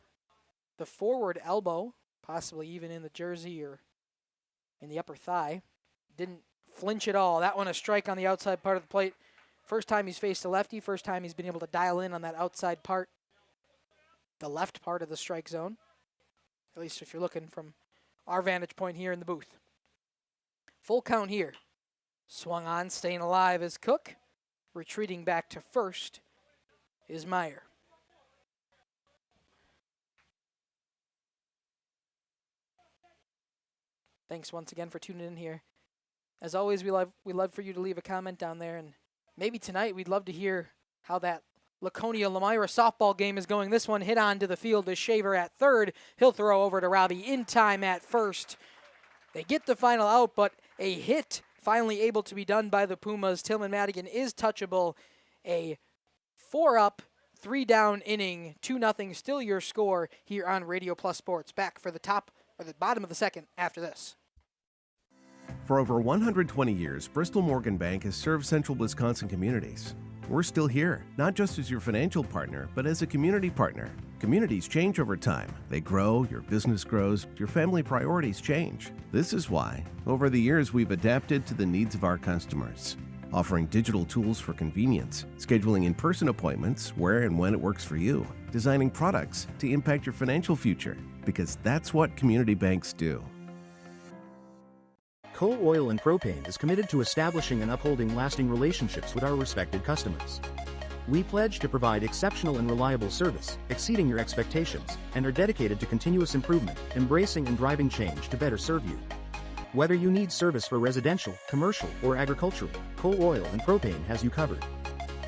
S8: the forward elbow, possibly even in the jersey or in the upper thigh. Didn't flinch at all. That one a strike on the outside part of the plate. First time he's faced a lefty. First time he's been able to dial in on that outside part, the left part of the strike zone. At least if you're looking from our vantage point here in the booth. Full count here. Swung on, staying alive is Cook. Retreating back to first is Meyer. Thanks once again for tuning in here. As always, we love for you to leave a comment down there, and maybe tonight we'd love to hear how that Laconia-Lamira softball game is going. This one hit onto the field is Shaver at third. He'll throw over to Robbie in time at first. They get the final out, but a hit finally able to be done by the Pumas. Tillman Madigan is touchable. A 4-up, 3-down inning, 2-0 still your score here on Radio Plus Sports. Back for the bottom of the second after this.
S13: For over 120 years, Bristol Morgan Bank has served central Wisconsin communities. We're still here, not just as your financial partner, but as a community partner. Communities change over time. They grow, your business grows, your family priorities change. This is why, over the years, we've adapted to the needs of our customers, offering digital tools for convenience, scheduling in-person appointments where and when it works for you, designing products to impact your financial future, because that's what community banks do.
S11: Coal Oil and Propane is committed to establishing and upholding lasting relationships with our respected customers. We pledge to provide exceptional and reliable service, exceeding your expectations, and are dedicated to continuous improvement, embracing and driving change to better serve you. Whether you need service for residential, commercial, or agricultural, Coal Oil and Propane has you covered.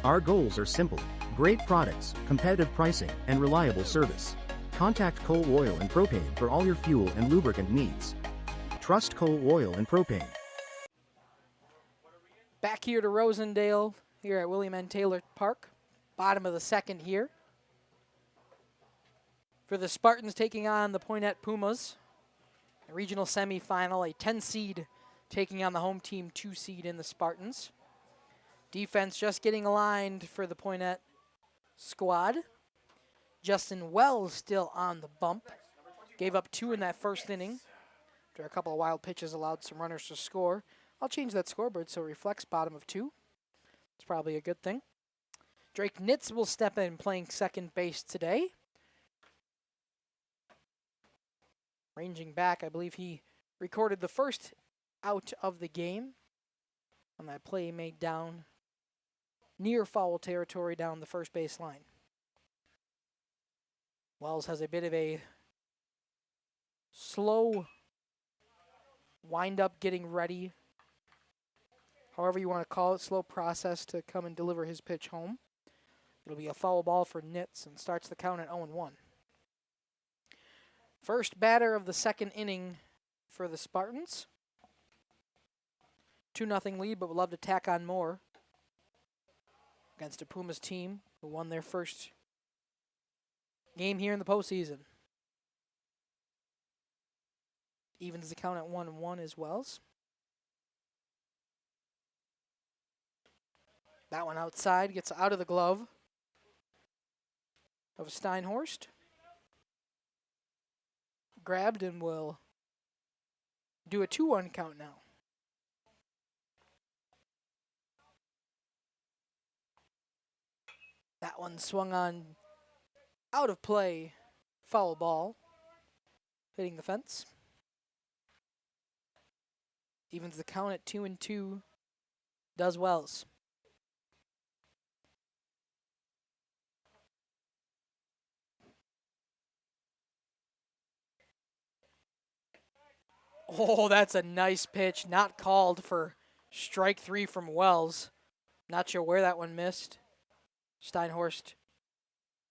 S11: Our goals are simple: great products, competitive pricing, and reliable service. Contact Coal Oil and Propane for all your fuel and lubricant needs. Trust Coal Oil and Propane.
S8: Back here to Rosendale, here at William N. Taylor Park. Bottom of the second here. For the Spartans taking on the Poynette Pumas. A regional semifinal, a 10 seed taking on the home team 2 seed in the Spartans. Defense just getting aligned for the Poynette squad. Justin Wells still on the bump. Gave up 2 in that first inning. After a couple of wild pitches allowed some runners to score. I'll change that scoreboard so it reflects bottom of 2. It's probably a good thing. Drake Nitz will step in playing second base today. Ranging back, I believe he recorded the first out of the game on that play made down near foul territory down the first base line. Wells has a bit of a slow wind up getting ready, however you want to call it, slow process to come and deliver his pitch home. It'll be a foul ball for Nitz and starts the count at 0-1. First batter of the second inning for the Spartans. 2-0 lead, but would love to tack on more against a Pumas team who won their first game here in the postseason. Evens the count at 1-1 as Wells. That one outside, gets out of the glove of Steinhorst. Grabbed and will do a 2-1 count now. That one swung on out of play, foul ball, hitting the fence. Evens the count at 2-2, does Wells. Oh, that's a nice pitch. Not called for strike 3 from Wells. Not sure where that one missed. Steinhorst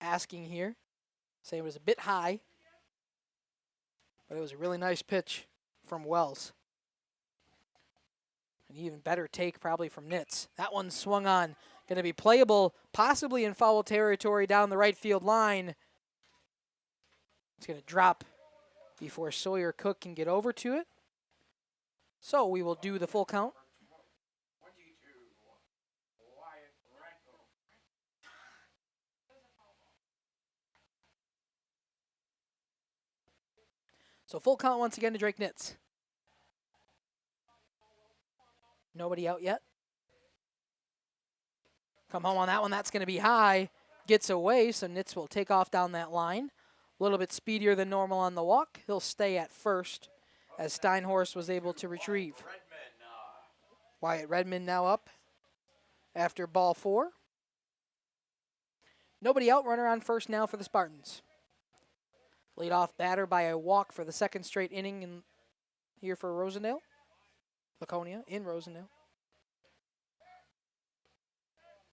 S8: asking here. Saying it was a bit high. But it was a really nice pitch from Wells. An even better take probably from Nitz. That one swung on. Going to be playable, possibly in foul territory down the right field line. It's going to drop before Sawyer Cook can get over to it. So we will do the full count. So full count once again to Drake Nitz. Nobody out yet. Come home on that one. That's going to be high. Gets away, so Nitz will take off down that line. A little bit speedier than normal on the walk. He'll stay at first as Steinhorst was able to retrieve. Wyatt Redmond now up after ball 4. Nobody out, runner on first now for the Spartans. Lead-off batter by a walk for the second straight inning here for Rosendale. Laconia in Rosendale.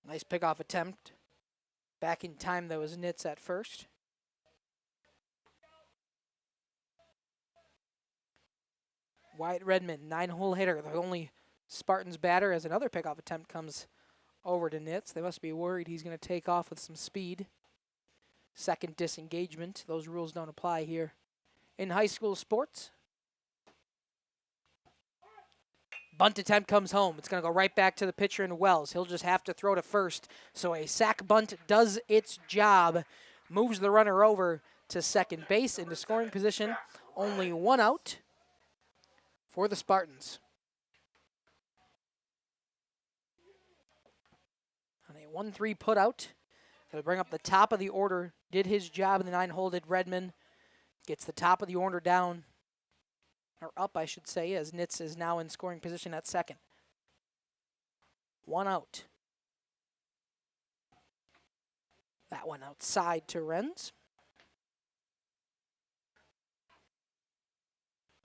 S8: Nice pickoff attempt. Back in time, though, was Nitz at first. Wyatt Redmond, 9-hole hitter, the only Spartans batter, as another pickoff attempt comes over to Nitz. They must be worried he's going to take off with some speed. Second disengagement. Those rules don't apply here in high school sports. Bunt attempt comes home. It's going to go right back to the pitcher in Wells. He'll just have to throw to first. So a sac bunt does its job. Moves the runner over to second base into scoring position. Only one out for the Spartans. On a 1-3 put out. They'll bring up the top of the order. Did his job in the 9-hole, did Redmond. Gets the top of the order down. Or up, I should say, as Nitz is now in scoring position at second. One out. That one outside to Renz.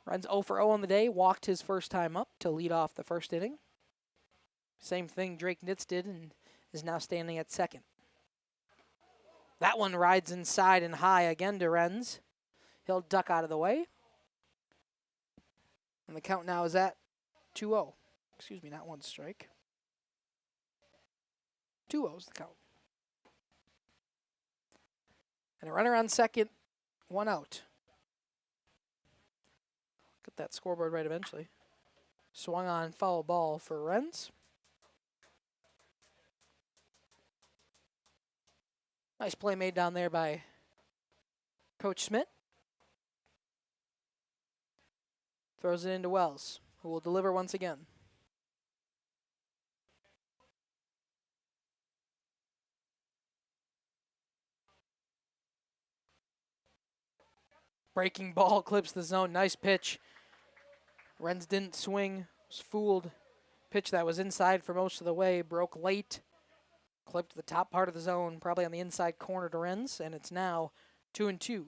S8: Renz 0 for 0 on the day. Walked his first time up to lead off the first inning. Same thing Drake Nitz did and is now standing at second. That one rides inside and high again to Renz. He'll duck out of the way. And the count now is at 2-0. Excuse me, not one strike. 2-0's the count. And a runner on second, one out. Get that scoreboard right eventually. Swung on foul ball for Renz. Nice play made down there by Coach Schmidt. Throws it into Wells, who will deliver once again. Breaking ball clips the zone. Nice pitch. Renz didn't swing. Was fooled. Pitch that was inside for most of the way. Broke late. Clipped the top part of the zone, probably on the inside corner to Renz, and it's now 2-2.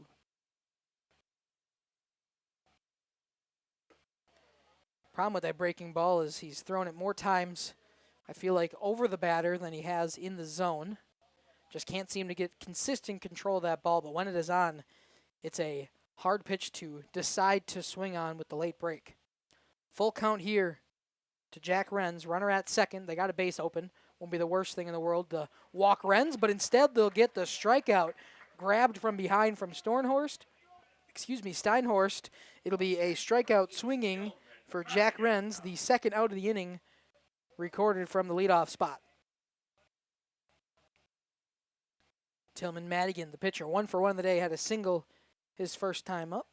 S8: Problem with that breaking ball is he's thrown it more times, I feel like, over the batter than he has in the zone. Just can't seem to get consistent control of that ball, but when it is on, it's a hard pitch to decide to swing on with the late break. Full count here to Jack Renz. Runner at second. They got a base open. Won't be the worst thing in the world to walk Renz, but instead they'll get the strikeout grabbed from behind from Steinhorst. It'll be a strikeout swinging for Jack Renz, the second out of the inning, recorded from the leadoff spot. Tillman Madigan, the pitcher, 1 for 1 of the day, had a single his first time up.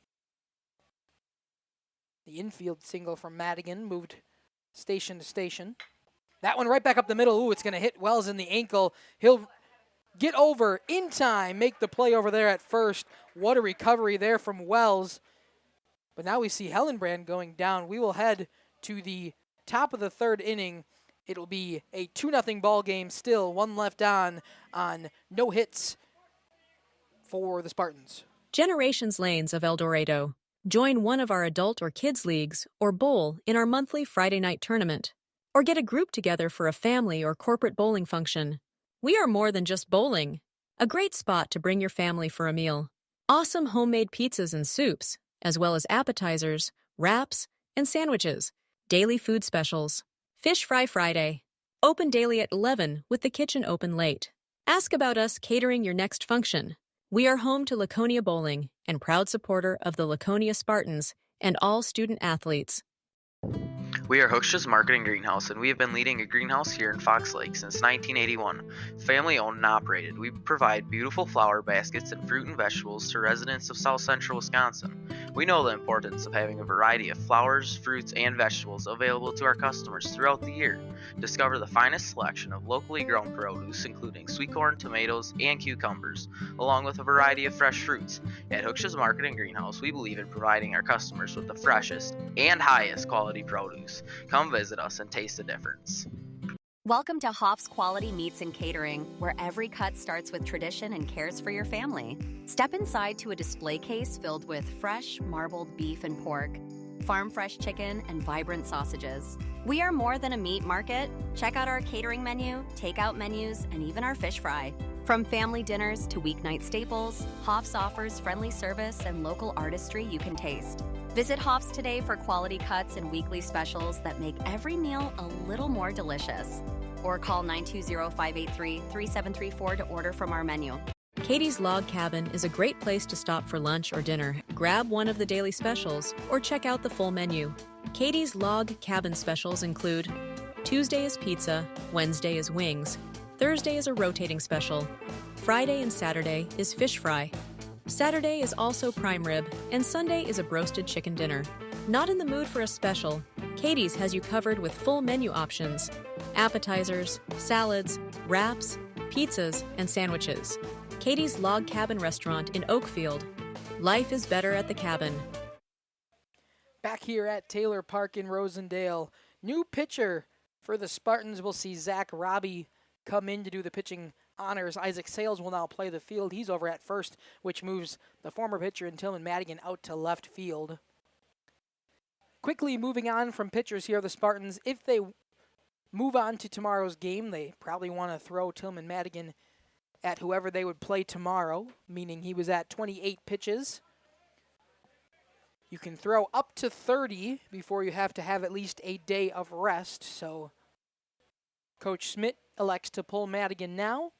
S8: The infield single from Madigan moved station to station. That one right back up the middle. Ooh, it's going to hit Wells in the ankle. He'll get over in time, make the play over there at first. What a recovery there from Wells. But now we see Hellenbrand going down. We will head to the top of the third inning. It'll be a 2-0 ball game still. One left on no hits for the Spartans.
S14: Generations Lanes of El Dorado. Join one of our adult or kids leagues or bowl in our monthly Friday night tournament. Or get a group together for a family or corporate bowling function. We are more than just bowling. A great spot to bring your family for a meal. Awesome homemade pizzas and soups, as well as appetizers, wraps, and sandwiches. Daily food specials. Fish Fry Friday. Open daily at 11 with the kitchen open late. Ask about us catering your next function. We are home to Laconia Bowling and proud supporter of the Laconia Spartans and all student athletes.
S15: We are Hooksha's Marketing Greenhouse, and we have been leading a greenhouse here in Fox Lake since 1981. Family owned and operated, we provide beautiful flower baskets and fruit and vegetables to residents of South Central Wisconsin. We know the importance of having a variety of flowers, fruits, and vegetables available to our customers throughout the year. Discover the finest selection of locally grown produce, including sweet corn, tomatoes, and cucumbers, along with a variety of fresh fruits. At Hooksha's Market and Greenhouse, we believe in providing our customers with the freshest and highest quality produce. Come visit us and taste the difference.
S16: Welcome to Hoff's Quality Meats and Catering, where every cut starts with tradition and cares for your family. Step inside to a display case filled with fresh, marbled beef and pork, farm-fresh chicken, and vibrant sausages. We are more than a meat market. Check out our catering menu, takeout menus, and even our fish fry. From family dinners to weeknight staples, Hoff's offers friendly service and local artistry you can taste. Visit Hoff's today for quality cuts and weekly specials that make every meal a little more delicious. Or call 920-583-3734 to order from our menu.
S14: Katie's Log Cabin is a great place to stop for lunch or dinner. Grab one of the daily specials or check out the full menu. Katie's Log Cabin specials include Tuesday is pizza, Wednesday is wings, Thursday is a rotating special, Friday and Saturday is fish fry, Saturday is also prime rib, and Sunday is a broasted chicken dinner. Not in the mood for a special? Katie's has you covered with full menu options, appetizers, salads, wraps, pizzas, and sandwiches. Katie's Log Cabin Restaurant in Oakfield. Life is better at the cabin.
S8: Back here at Taylor Park in Rosendale, new pitcher for the Spartans. We'll see Zach Robbie come in to do the pitching honors. Isaac Sales will now play the field. He's over at first, which moves the former pitcher and Tillman Madigan out to left field. Quickly moving on from pitchers here, the Spartans, if they move on to tomorrow's game, they probably want to throw Tillman Madigan at whoever they would play tomorrow, meaning he was at 28 pitches. You can throw up to 30 before you have to have at least a day of rest, so Coach Schmidt elects to pull Madigan now.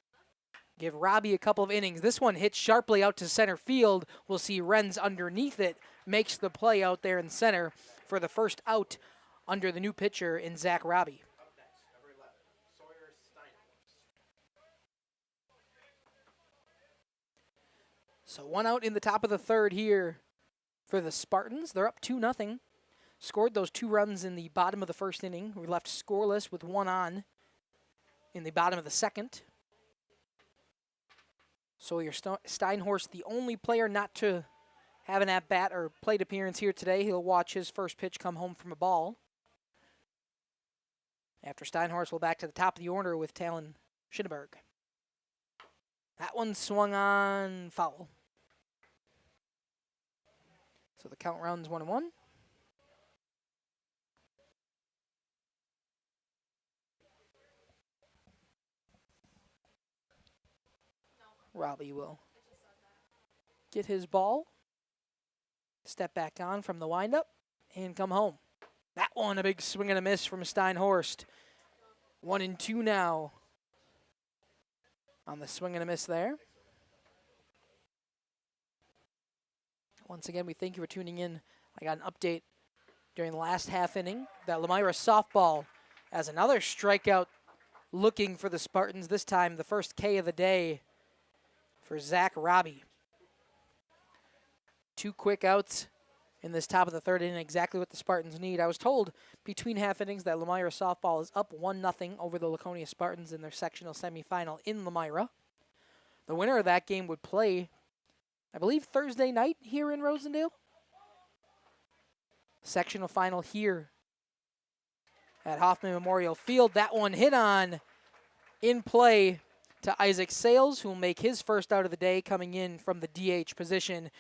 S8: Give Robbie a couple of innings. This one hits sharply out to center field. We'll see Renz underneath it, makes the play out there in center for the first out under the new pitcher in Zach Robbie. So one out in the top of the third here for the Spartans. They're up 2-0. Scored those 2 runs in the bottom of the first inning. We left scoreless with 1 on in the bottom of the second. Sawyer Steinhorst, the only player not to have an at-bat or plate appearance here today. He'll watch his first pitch come home from a ball. After Steinhorst, we'll back to the top of the order with Talon Schinneberg. That one swung on foul. So the count runs 1-1. Robbie will get his ball, step back on from the windup, and come home. That one, a big swing and a miss from Steinhorst. 1-2 now on the swing and a miss there. Once again, we thank you for tuning in. I got an update during the last half inning that Lemira softball has another strikeout looking for the Spartans, this time the first K of the day for Zach Robbie. 2 quick outs in this top of the third inning, exactly what the Spartans need. I was told between half innings that Lemira softball is up 1-0 over the Laconia Spartans in their sectional semifinal in Lemira. The winner of that game would play, I believe, Thursday night here in Rosendale. Sectional final here at Hoffman Memorial Field. That one hit on in play to Isaac Sales, who will make his first out of the day coming in from the DH position.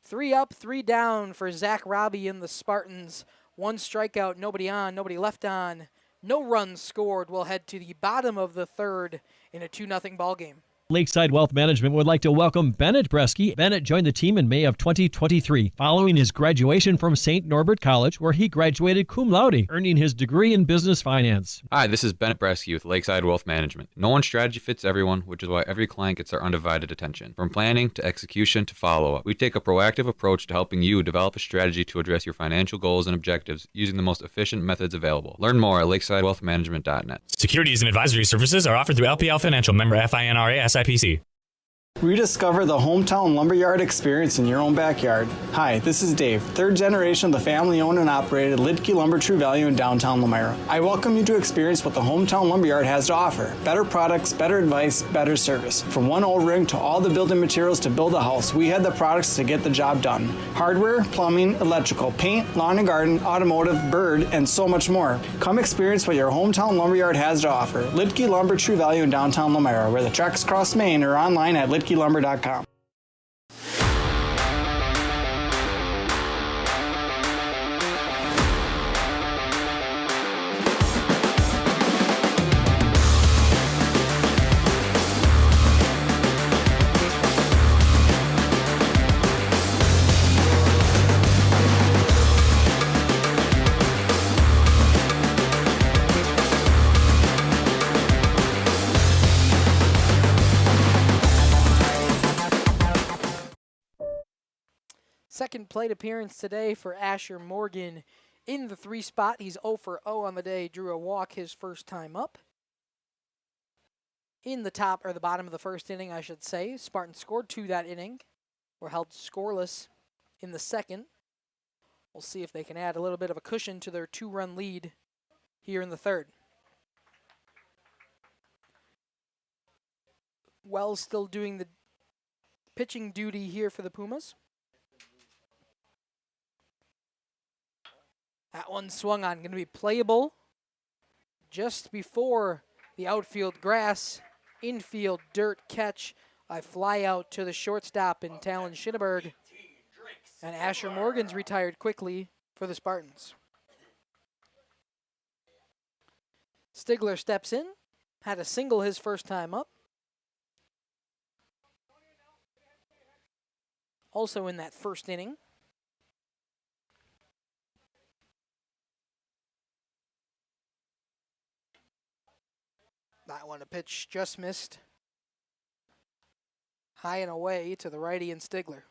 S8: 3 up, 3 down for Zach Robbie and the Spartans. 1 strikeout, nobody on, nobody left on. No runs scored. We'll head to the bottom of the third in a 2-0 ball game.
S6: Lakeside Wealth Management would like to welcome Bennett Bresky. Bennett joined the team in May of 2023 following his graduation from St. Norbert College, where he graduated cum laude, earning his degree in business finance.
S2: Hi, this is Bennett Bresky with Lakeside Wealth Management. No one strategy fits everyone, which is why every client gets our undivided attention. From planning to execution to follow-up, we take a proactive approach to helping you develop a strategy to address your financial goals and objectives using the most efficient methods available. Learn more at lakesidewealthmanagement.net.
S3: Securities and advisory services are offered through LPL Financial, member FINRA SIPC.
S17: Rediscover the hometown lumberyard experience in your own backyard. Hi, this is Dave, third generation of the family-owned and operated Lidke Lumber True Value in downtown Lamira. I welcome you to experience what the hometown lumberyard has to offer. Better products, better advice, better service. From one O-ring to all the building materials to build a house, we had the products to get the job done. Hardware, plumbing, electrical, paint, lawn and garden, automotive, bird, and so much more. Come experience what your hometown lumberyard has to offer. Lidke Lumber True Value in downtown Lamira, where the tracks cross Main, or online at lidkelumber.com.
S8: Second plate appearance today for Asher Morgan in the 3 spot. He's 0 for 0 on the day. Drew a walk his first time up. In the top, or the bottom of the first inning, I should say, Spartans scored 2 that inning. Were held scoreless in the second. We'll see if they can add a little bit of a cushion to their 2-run lead here in the third. Wells still doing the pitching duty here for the Pumas. That one swung on, going to be playable just before the outfield grass. Infield dirt catch. A fly out to the shortstop in Talon Schinneberg. And Asher Morgan's retired quickly for the Spartans. Stigler steps in. Had a single his first time up. Also in that first inning. That one, a pitch just missed. High and away to the righty and Stigler.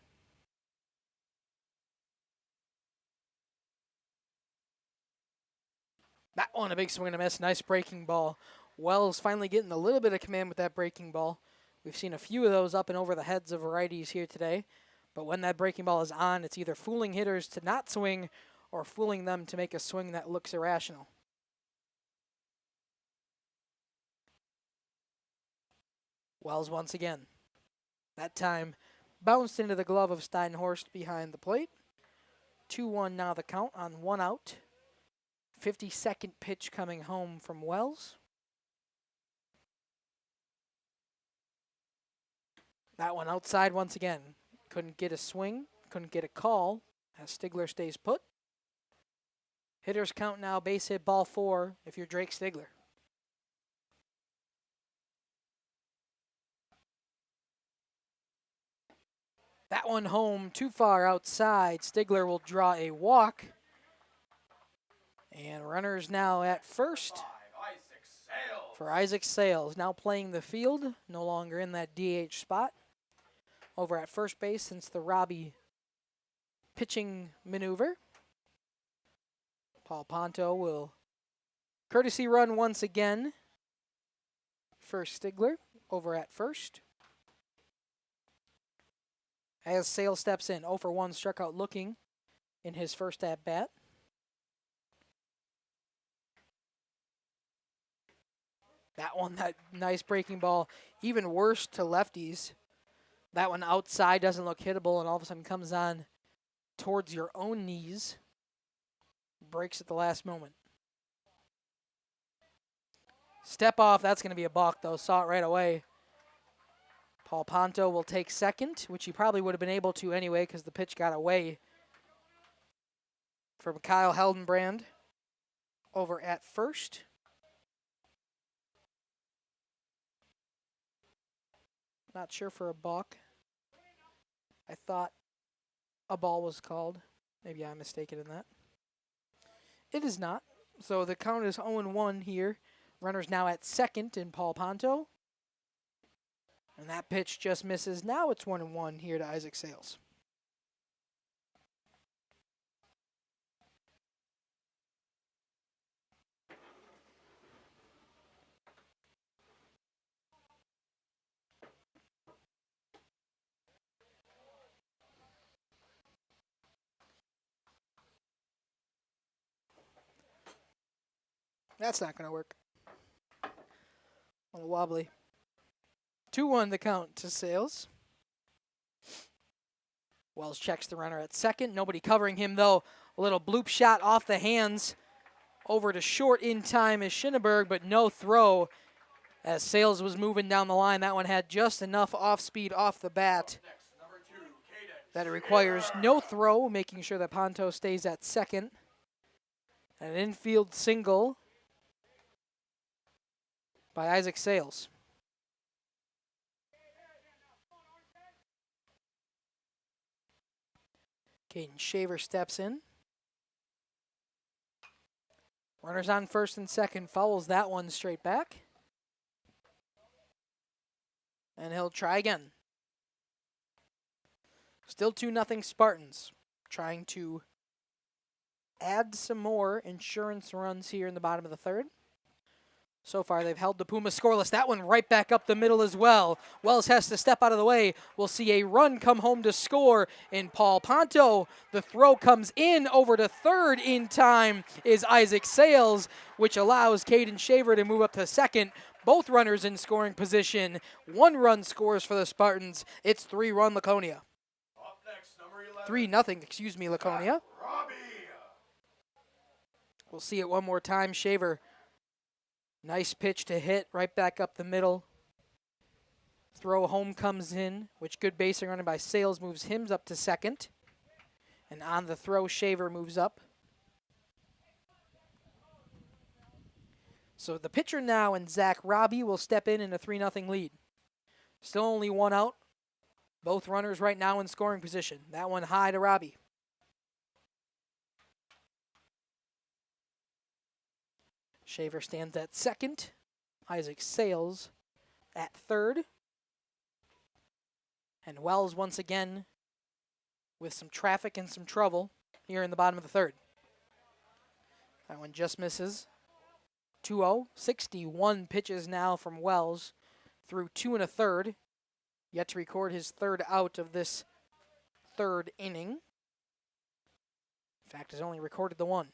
S8: That one, a big swing and a miss. Nice breaking ball. Wells finally getting a little bit of command with that breaking ball. We've seen a few of those up and over the heads of righties here today. But when that breaking ball is on, it's either fooling hitters to not swing or fooling them to make a swing that looks irrational. Wells once again. That time bounced into the glove of Steinhorst behind the plate. 2-1 now the count on 1 out. 52nd pitch coming home from Wells. That one outside once again. Couldn't get a swing, couldn't get a call as Stigler stays put. Hitters count now, base hit, ball 4 if you're Drake Stigler. That one home, too far outside. Stigler will draw a walk. And runners now at first for Isaac Sales. Now playing the field, no longer in that DH spot. Over at first base since the Robbie pitching maneuver. Paul Ponto will courtesy run once again for Stigler over at first. As Sale steps in, 0 for 1, struck out looking in his first at-bat. That one, that nice breaking ball, even worse to lefties. That one outside doesn't look hittable and all of a sudden comes on towards your own knees. Breaks at the last moment. Step off, that's going to be a balk though, saw it right away. Paul Ponto will take second, which he probably would have been able to anyway because the pitch got away from Kyle Heldenbrand over at first. Not sure for a balk. I thought a ball was called. Maybe I'm mistaken in that. It is not. So the count is 0-1 here. Runners now at second in Paul Ponto. And that pitch just misses. Now it's 1-1 here to Isaac Sales. That's not going to work. A little wobbly. 2-1 the count to Sales. Wells checks the runner at second. Nobody covering him, though. A little bloop shot off the hands. Over to short in time is Schinneberg, but no throw. As Sales was moving down the line, that one had just enough off-speed off the bat that it requires no throw, making sure that Ponto stays at second. An infield single by Isaac Sales. Caden Shaver steps in. Runners on first and second, fouls that one straight back. And he'll try again. Still 2-0 Spartans. Trying to add some more insurance runs here in the bottom of the third. So far, they've held the Pumas scoreless. That one right back up the middle as well. Wells has to step out of the way. We'll see a run come home to score in Paul Ponto. The throw comes in over to third in time is Isaac Sales, which allows Caden Shaver to move up to second. Both runners in scoring position. 1 run scores for the Spartans. It's 3-run Laconia. 3-0, Laconia. We'll see it one more time. Shaver. Nice pitch to hit, right back up the middle. Throw home comes in, which good basing running by Sales moves him up to second. And on the throw, Shaver moves up. So the pitcher now and Zach Robbie will step in a 3-0 lead. Still only 1 out. Both runners right now in scoring position. That one high to Robbie. Shaver stands at second. Isaac Sales at third. And Wells once again with some traffic and some trouble here in the bottom of the third. That one just misses. 2-0. 61 pitches now from Wells through 2 1/3. Yet to record his third out of this third inning. In fact, has only recorded the one.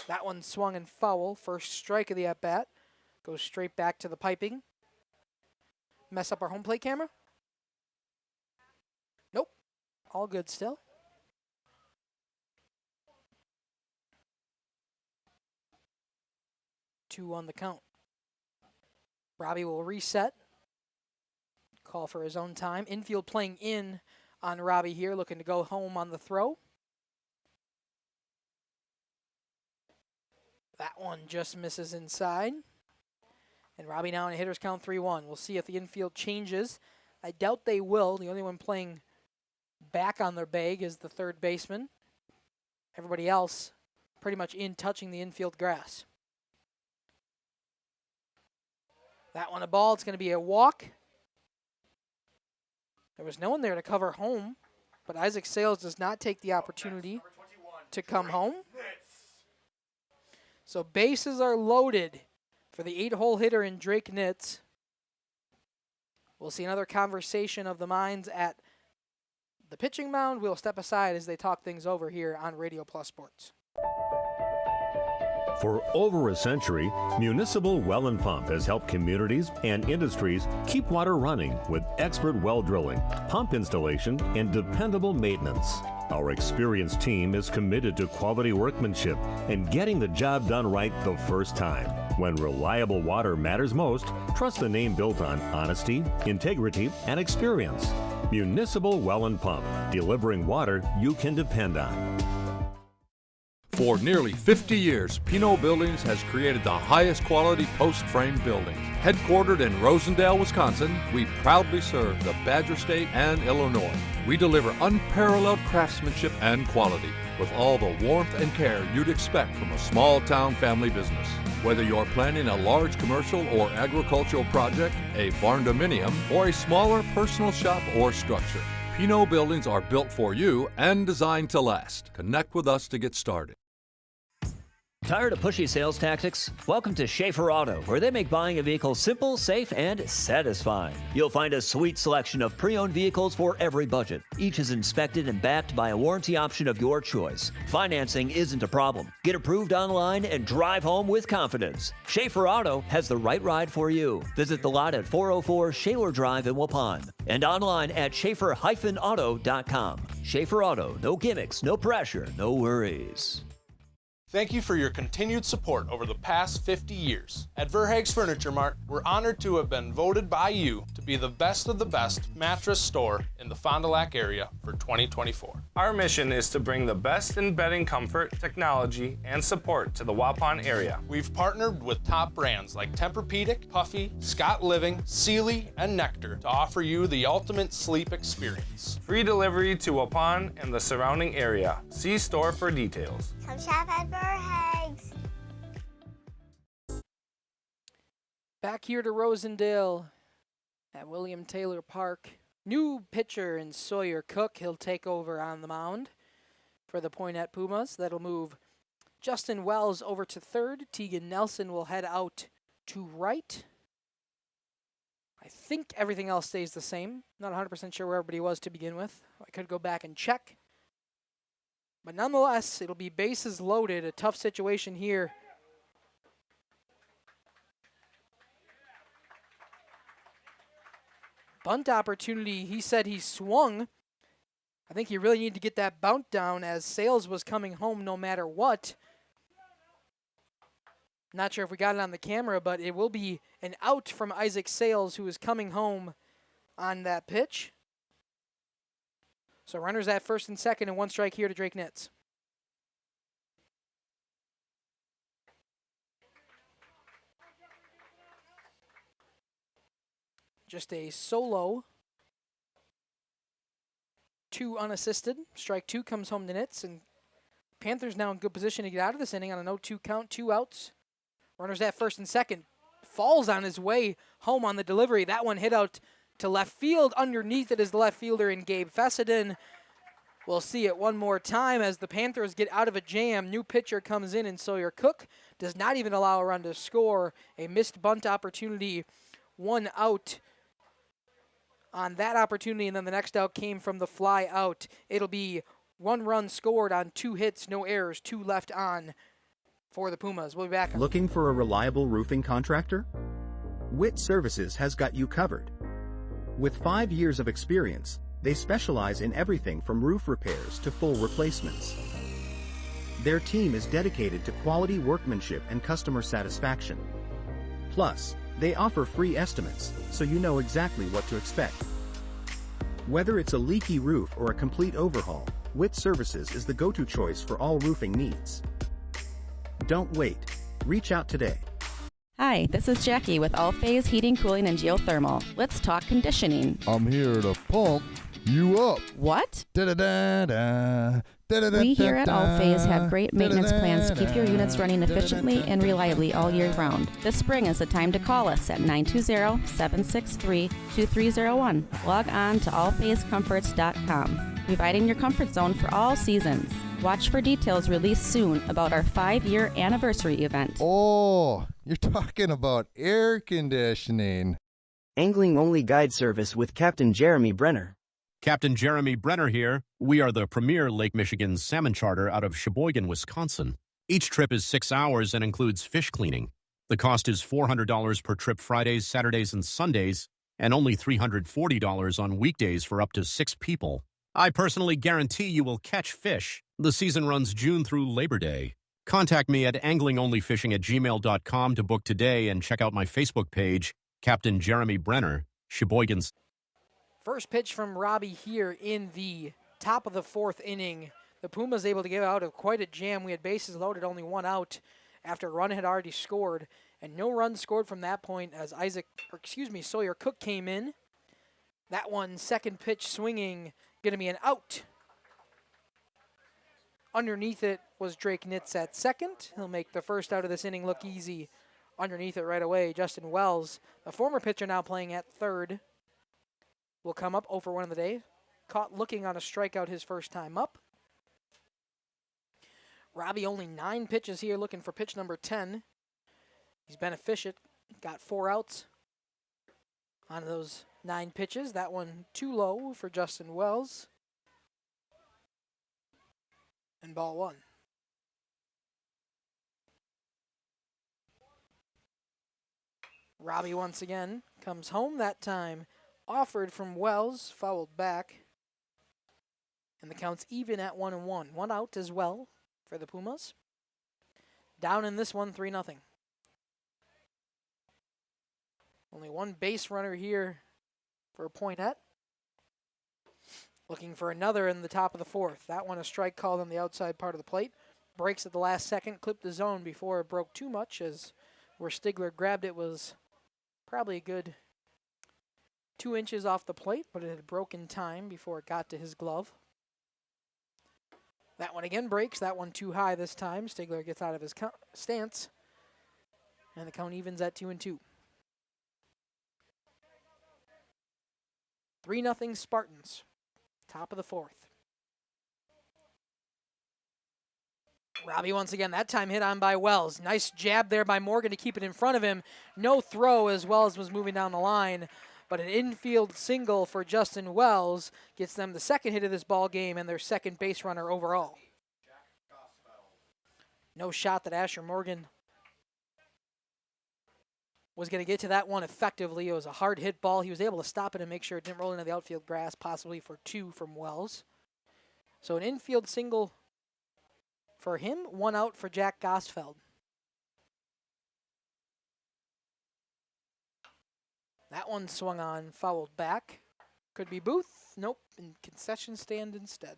S8: That one swung and foul. First strike of the at-bat. Goes straight back to the piping. Mess up our home plate camera? Nope. All good still. Two on the count. Robbie will reset. Call for his own time. Infield playing in on Robbie here, looking to go home on the throw. That one just misses inside. And Robbie now in a hitter's count 3-1. We'll see if the infield changes. I doubt they will. The only one playing back on their bag is the third baseman. Everybody else pretty much in touching the infield grass. That one a ball. It's going to be a walk. There was no one there to cover home, but Isaac Sales does not take the opportunity to come home. So bases are loaded for the 8-hole hitter in Drake Nitz. We'll see another conversation of the minds at the pitching mound. We'll step aside as they talk things over here on Radio Plus Sports.
S18: For over a century, Municipal Well and Pump has helped communities and industries keep water running with expert well drilling, pump installation, and dependable maintenance. Our experienced team is committed to quality workmanship and getting the job done right the first time. When reliable water matters most, trust the name built on honesty, integrity, and experience. Municipal Well and Pump, delivering water you can depend on.
S19: For nearly 50 years, Pinot Buildings has created the highest quality post-frame buildings. Headquartered in Rosendale, Wisconsin, we proudly serve the Badger State and Illinois. We deliver unparalleled craftsmanship and quality with all the warmth and care you'd expect from a small-town family business. Whether you're planning a large commercial or agricultural project, a barn-dominium, or a smaller personal shop or structure, Pinot Buildings are built for you and designed to last. Connect with us to get started.
S20: Tired of pushy sales tactics? Welcome to Schaefer Auto, where they make buying a vehicle simple, safe, and satisfying. You'll find a sweet selection of pre-owned vehicles for every budget. Each is inspected and backed by a warranty option of your choice. Financing isn't a problem. Get approved online and drive home with confidence. Schaefer Auto has the right ride for you. Visit the lot at 404 Shaler Drive in Waupun and online at schaefer-auto.com. Schaefer Auto, no gimmicks, no pressure, no worries.
S21: Thank you for your continued support over the past 50 years. At Verhaeg's Furniture Mart, we're honored to have been voted by you to be the best of the best mattress store in the Fond du Lac area for 2024.
S22: Our mission is to bring the best in bedding comfort, technology, and support to the Waupun area.
S21: We've partnered with top brands like Tempur-Pedic, Puffy, Scott Living, Sealy, and Nectar to offer you the ultimate sleep experience.
S22: Free delivery to Waupun and the surrounding area. See store for details.
S23: Come shop at Verhaeg's.
S8: Back here to Rosendale at William Taylor Park. New pitcher in Sawyer Cook. He'll take over on the mound for the Poynette Pumas. That'll move Justin Wells over to third. Tegan Nelson will head out to right. I think everything else stays the same. Not 100% sure where everybody was to begin with. I could go back and check. But nonetheless, it'll be bases loaded. A tough situation here. Bunt opportunity. He said he swung. I think you really need to get that bunt down as Sales was coming home no matter what. Not sure if we got it on the camera, but it will be an out from Isaac Sales, who is coming home on that pitch. So runners at first and second, and one strike here to Drake Nitz. Just a solo. 2 unassisted. Strike 2 comes home to Nitz, and Panthers now in good position to get out of this inning on an 0-2 count, 2 outs. Runners at first and second. Falls on his way home on the delivery. That one hit out to left field. Underneath it is the left fielder in Gabe Fessenden. We'll see it one more time as the Panthers get out of a jam. New pitcher comes in, and Sawyer Cook does not even allow a run to score. A missed bunt opportunity, 1 out on that opportunity, and then the next out came from the fly out. It'll be 1 run scored on 2 hits, no errors, 2 left on for the Pumas. We'll be back.
S11: Looking for a reliable roofing contractor? Witt Services has got you covered. With 5 years of experience, they specialize in everything from roof repairs to full replacements. Their team is dedicated to quality workmanship and customer satisfaction. Plus, they offer free estimates, so you know exactly what to expect. Whether it's a leaky roof or a complete overhaul, Witt Services is the go-to choice for all roofing needs. Don't wait. Reach out today.
S9: Hi, this is Jackie with All Phase Heating, Cooling, and Geothermal. Let's talk conditioning.
S10: I'm here to pump you up.
S9: What?
S10: Da-da-da-da.
S9: We here at All Phase have great maintenance plans to keep your units running efficiently and reliably all year round. This spring is the time to call us at 920-763-2301. Log on to allphasecomforts.com, providing your comfort zone for all seasons. Watch for details released soon about our 5-year anniversary event.
S10: Oh, you're talking about air conditioning.
S11: Angling-only guide service with Captain Jeremy Brenner.
S12: Captain Jeremy Brenner here. We are the premier Lake Michigan salmon charter out of Sheboygan, Wisconsin. Each trip is 6 hours and includes fish cleaning. The cost is $400 per trip Fridays, Saturdays, and Sundays, and only $340 on weekdays for up to 6 people. I personally guarantee you will catch fish. The season runs June through Labor Day. Contact me at anglingonlyfishing@gmail.com to book today and check out my Facebook page, Captain Jeremy Brenner, Sheboygan's.
S8: First pitch from Robbie here in the top of the 4th inning. The Pumas able to get out of quite a jam. We had bases loaded, only 1 out after a run had already scored, and no runs scored from that point as Sawyer Cook came in. That one, second pitch swinging, going to be an out. Underneath it was Drake Nitz at second. He'll make the first out of this inning look easy. Underneath it right away, Justin Wells, the former pitcher now playing at third, will come up 0 for 1 of the day. Caught looking on a strikeout his first time up. Robbie only 9 pitches here, looking for pitch number 10. He's been efficient, got 4 outs on those 9 pitches. That one too low for Justin Wells. And ball 1. Robbie once again comes home, that time offered from Wells, fouled back. And the count's even at 1-1. 1 out as well for the Pumas. Down in this one, 3-0. Only 1 base runner here for Poynette. Looking for another in the top of the 4th. That one a strike called on the outside part of the plate. Breaks at the last second, clipped the zone before it broke too much, as where Stigler grabbed it was probably a good 2 inches off the plate, but it had broken time before it got to his glove. That one again breaks. That one too high this time. Stigler gets out of his stance. And the count evens at 2-2. 3-0 Spartans. Top of the 4th. Robbie once again, that time hit on by Wells. Nice jab there by Morgan to keep it in front of him. No throw as Wells was moving down the line. But an infield single for Justin Wells gets them the second hit of this ball game and their second base runner overall. No shot that Asher Morgan was going to get to that one effectively. It was a hard hit ball. He was able to stop it and make sure it didn't roll into the outfield grass, possibly for 2 from Wells. So an infield single for him, 1 out for Jack Gosfeld. That one swung on, fouled back. Could be Booth. Nope, in concession stand instead. I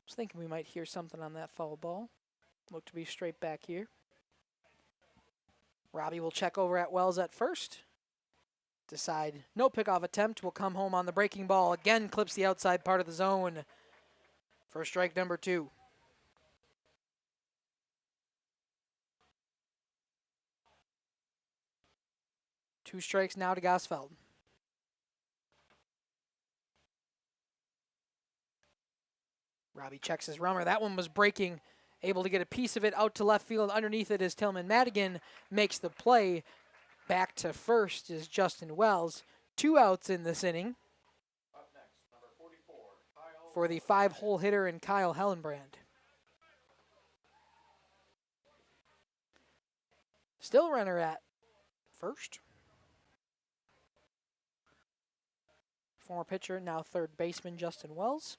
S8: was thinking we might hear something on that foul ball. Look to be straight back here. Robbie will check over at Wells at first. Decide no pickoff attempt. Will come home on the breaking ball. Again clips the outside part of the zone for strike number 2. Two strikes now to Gosfeld. Robbie checks his rummer. That one was breaking. Able to get a piece of it out to left field. Underneath it is Tillman Madigan. Makes the play. Back to first is Justin Wells. 2 outs in this inning. Up next, number 44, for the 5-hole hitter and Kyle Hellenbrand. Still runner at first. Former pitcher, now third baseman, Justin Wells.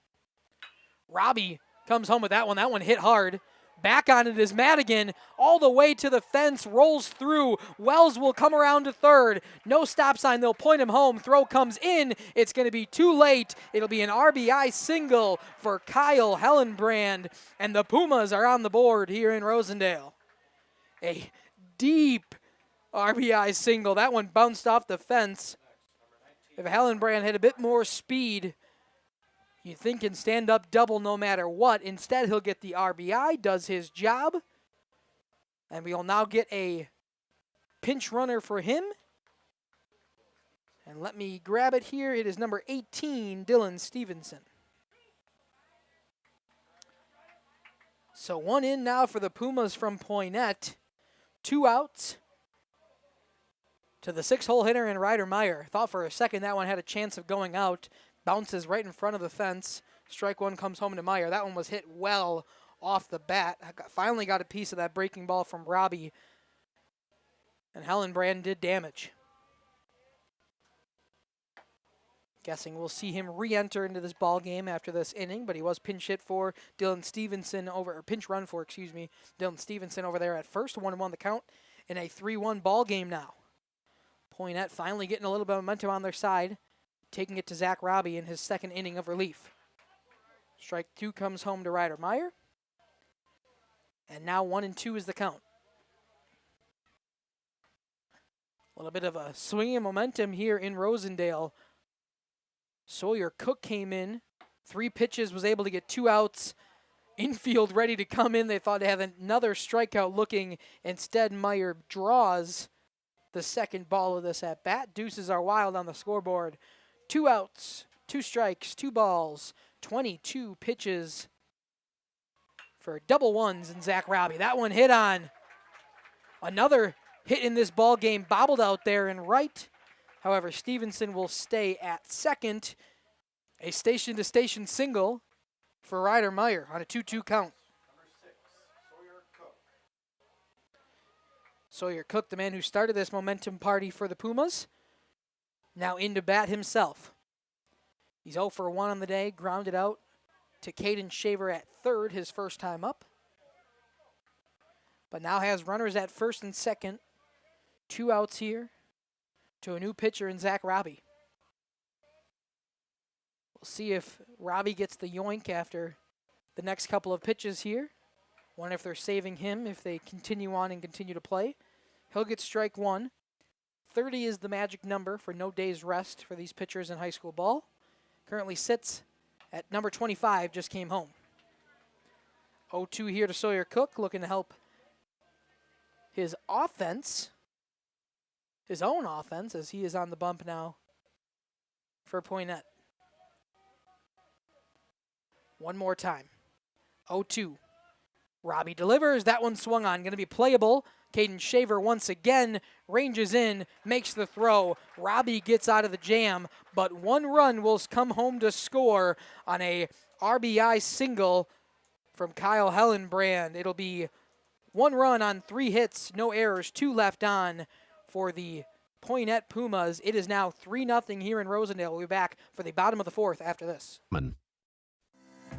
S8: Robbie comes home with that one. That one hit hard. Back on it is Madigan, all the way to the fence, rolls through. Wells will come around to third. No stop sign. They'll point him home. Throw comes in. It's going to be too late. It'll be an RBI single for Kyle Hellenbrand, and the Pumas are on the board here in Rosendale. A deep RBI single. That one bounced off the fence. If Hellenbrand had a bit more speed, you think can stand up double no matter what. Instead, he'll get the RBI, does his job. And we'll now get a pinch runner for him. And let me grab it here. It is number 18, Dylan Stevenson. So 1 in now for the Pumas from Poynette. 2 outs to the 6-hole hitter and Ryder Meyer. Thought for a second that one had a chance of going out. Bounces right in front of the fence. Strike 1 comes home to Meyer. That one was hit well off the bat. Finally got a piece of that breaking ball from Robbie. And Hellenbrand did damage. Guessing we'll see him re-enter into this ball game after this inning, but he was pinch hit for Dylan Stevenson pinch run for, Dylan Stevenson over there at first. 1-1 the count in a 3-1 ball game now. Poynette finally getting a little bit of momentum on their side, taking it to Zach Robbie in his second inning of relief. Strike 2 comes home to Ryder Meyer. And now 1-2 is the count. A little bit of a swinging momentum here in Rosendale. Sawyer Cook came in. 3 pitches, was able to get 2 outs. Infield ready to come in. They thought they had another strikeout looking. Instead, Meyer draws the second ball of this at bat. Deuces are wild on the scoreboard. 2 outs, 2 strikes, 2 balls, 22 pitches for double ones in Zach Robbie. That one hit on. Another hit in this ball game, bobbled out there in right. However, Stevenson will stay at second. A station-to-station single for Ryder Meyer on a 2-2 count. Sawyer Cook, the man who started this momentum party for the Pumas, now into bat himself. He's 0 for 1 on the day, grounded out to Caden Shaver at third, his first time up. But now has runners at first and second. 2 outs here to a new pitcher in Zach Robbie. We'll see if Robbie gets the yoink after the next couple of pitches here. Wonder if they're saving him if they continue on and continue to play. He'll get strike one. 30 is the magic number for no days rest for these pitchers in high school ball. Currently sits at number 25, just came home. 0-2 here to Sawyer Cook, looking to help his offense, his own offense, as he is on the bump now for Poynette. One more time. 0-2. Robbie delivers. That one swung on. Going to be playable. Caden Shaver once again ranges in, makes the throw. Robbie gets out of the jam, but one run will come home to score on a RBI single from Kyle Hellenbrand. It'll be 1 run on 3 hits, no errors, 2 left on for the Poynette Pumas. It is now 3-0 here in Rosendale. We'll be back for the bottom of the 4th after this.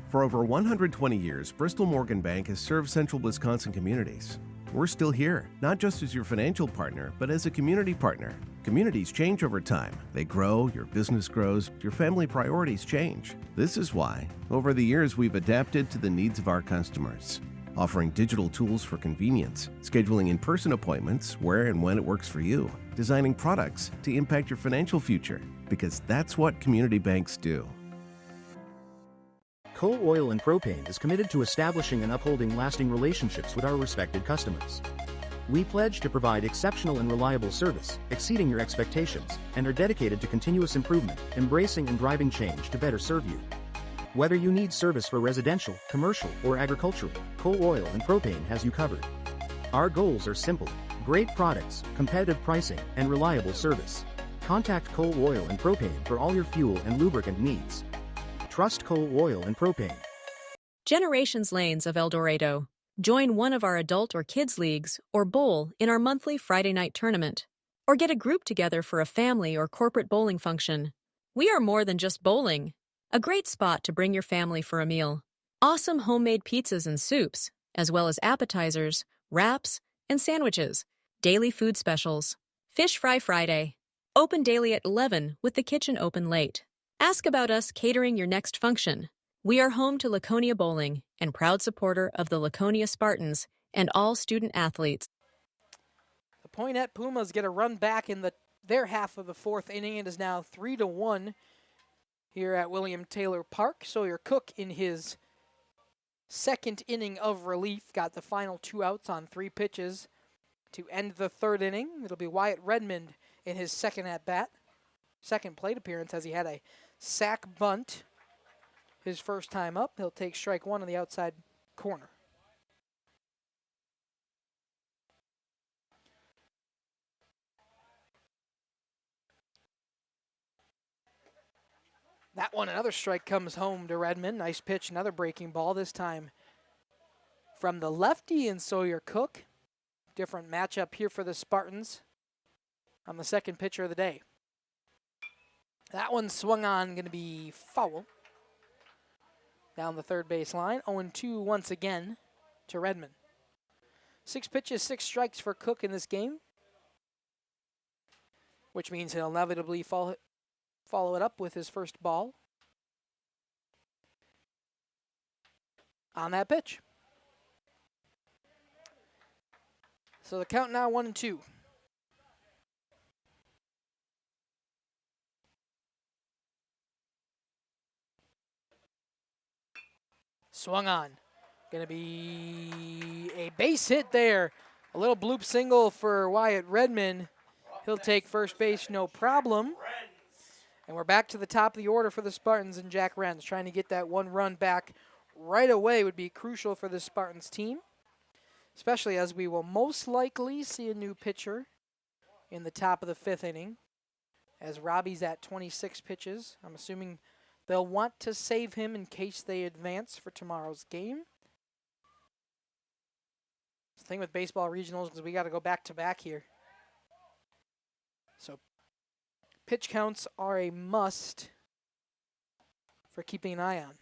S13: For over 120 years, Bristol Morgan Bank has served central Wisconsin communities. We're still here, not just as your financial partner, but as a community partner. Communities change over time. They grow, your business grows, your family priorities change. This is why, over the years, we've adapted to the needs of our customers, offering digital tools for convenience, scheduling in-person appointments where and when it works for you, designing products to impact your financial future, because that's what community banks do.
S11: Coal Oil and Propane is committed to establishing and upholding lasting relationships with our respected customers. We pledge to provide exceptional and reliable service, exceeding your expectations, and are dedicated to continuous improvement, embracing and driving change to better serve you. Whether you need service for residential, commercial, or agricultural, Coal Oil and Propane has you covered. Our goals are simple: great products, competitive pricing, and reliable service. Contact Coal Oil and Propane for all your fuel and lubricant needs. Trust Coal Oil and Propane.
S14: Generations Lanes of El Dorado. Join one of our adult or kids leagues or bowl in our monthly Friday night tournament. Or get a group together for a family or corporate bowling function. We are more than just bowling. A great spot to bring your family for a meal. Awesome homemade pizzas and soups, as well as appetizers, wraps, and sandwiches. Daily food specials. Fish Fry Friday. Open daily at 11 with the kitchen open late. Ask about us catering your next function. We are home to Laconia Bowling and proud supporter of the Laconia Spartans and all student athletes.
S8: The Poynette Pumas get a run back in their half of the 4th inning. It is now 3-1 here at William Taylor Park. Sawyer Cook in his 2nd inning of relief got the final 2 outs on 3 pitches to end the 3rd inning. It'll be Wyatt Redmond in his 2nd at-bat. 2nd plate appearance as he had a sack bunt his first time up. He'll take strike 1 on the outside corner. That one, another strike comes home to Redmond. Nice pitch, another breaking ball, this time from the lefty in Sawyer Cook. Different matchup here for the Spartans on the 2nd pitcher of the day. That one swung on, going to be foul. Down the 3rd base line. 0-2 once again to Redmond. 6 pitches, 6 strikes for Cook in this game, which means he'll inevitably follow it up with his first ball on that pitch. So the count now 1-2. Swung on. Going to be a base hit there. A little bloop single for Wyatt Redmond. He'll take first base, no problem. And we're back to the top of the order for the Spartans and Jack Renz. Trying to get that one run back right away would be crucial for the Spartans team, especially as we will most likely see a new pitcher in the top of the 5th inning, as Robbie's at 26 pitches. I'm assuming they'll want to save him in case they advance for tomorrow's game. The thing with baseball regionals is we got to go back-to-back here. So pitch counts are a must for keeping an eye on.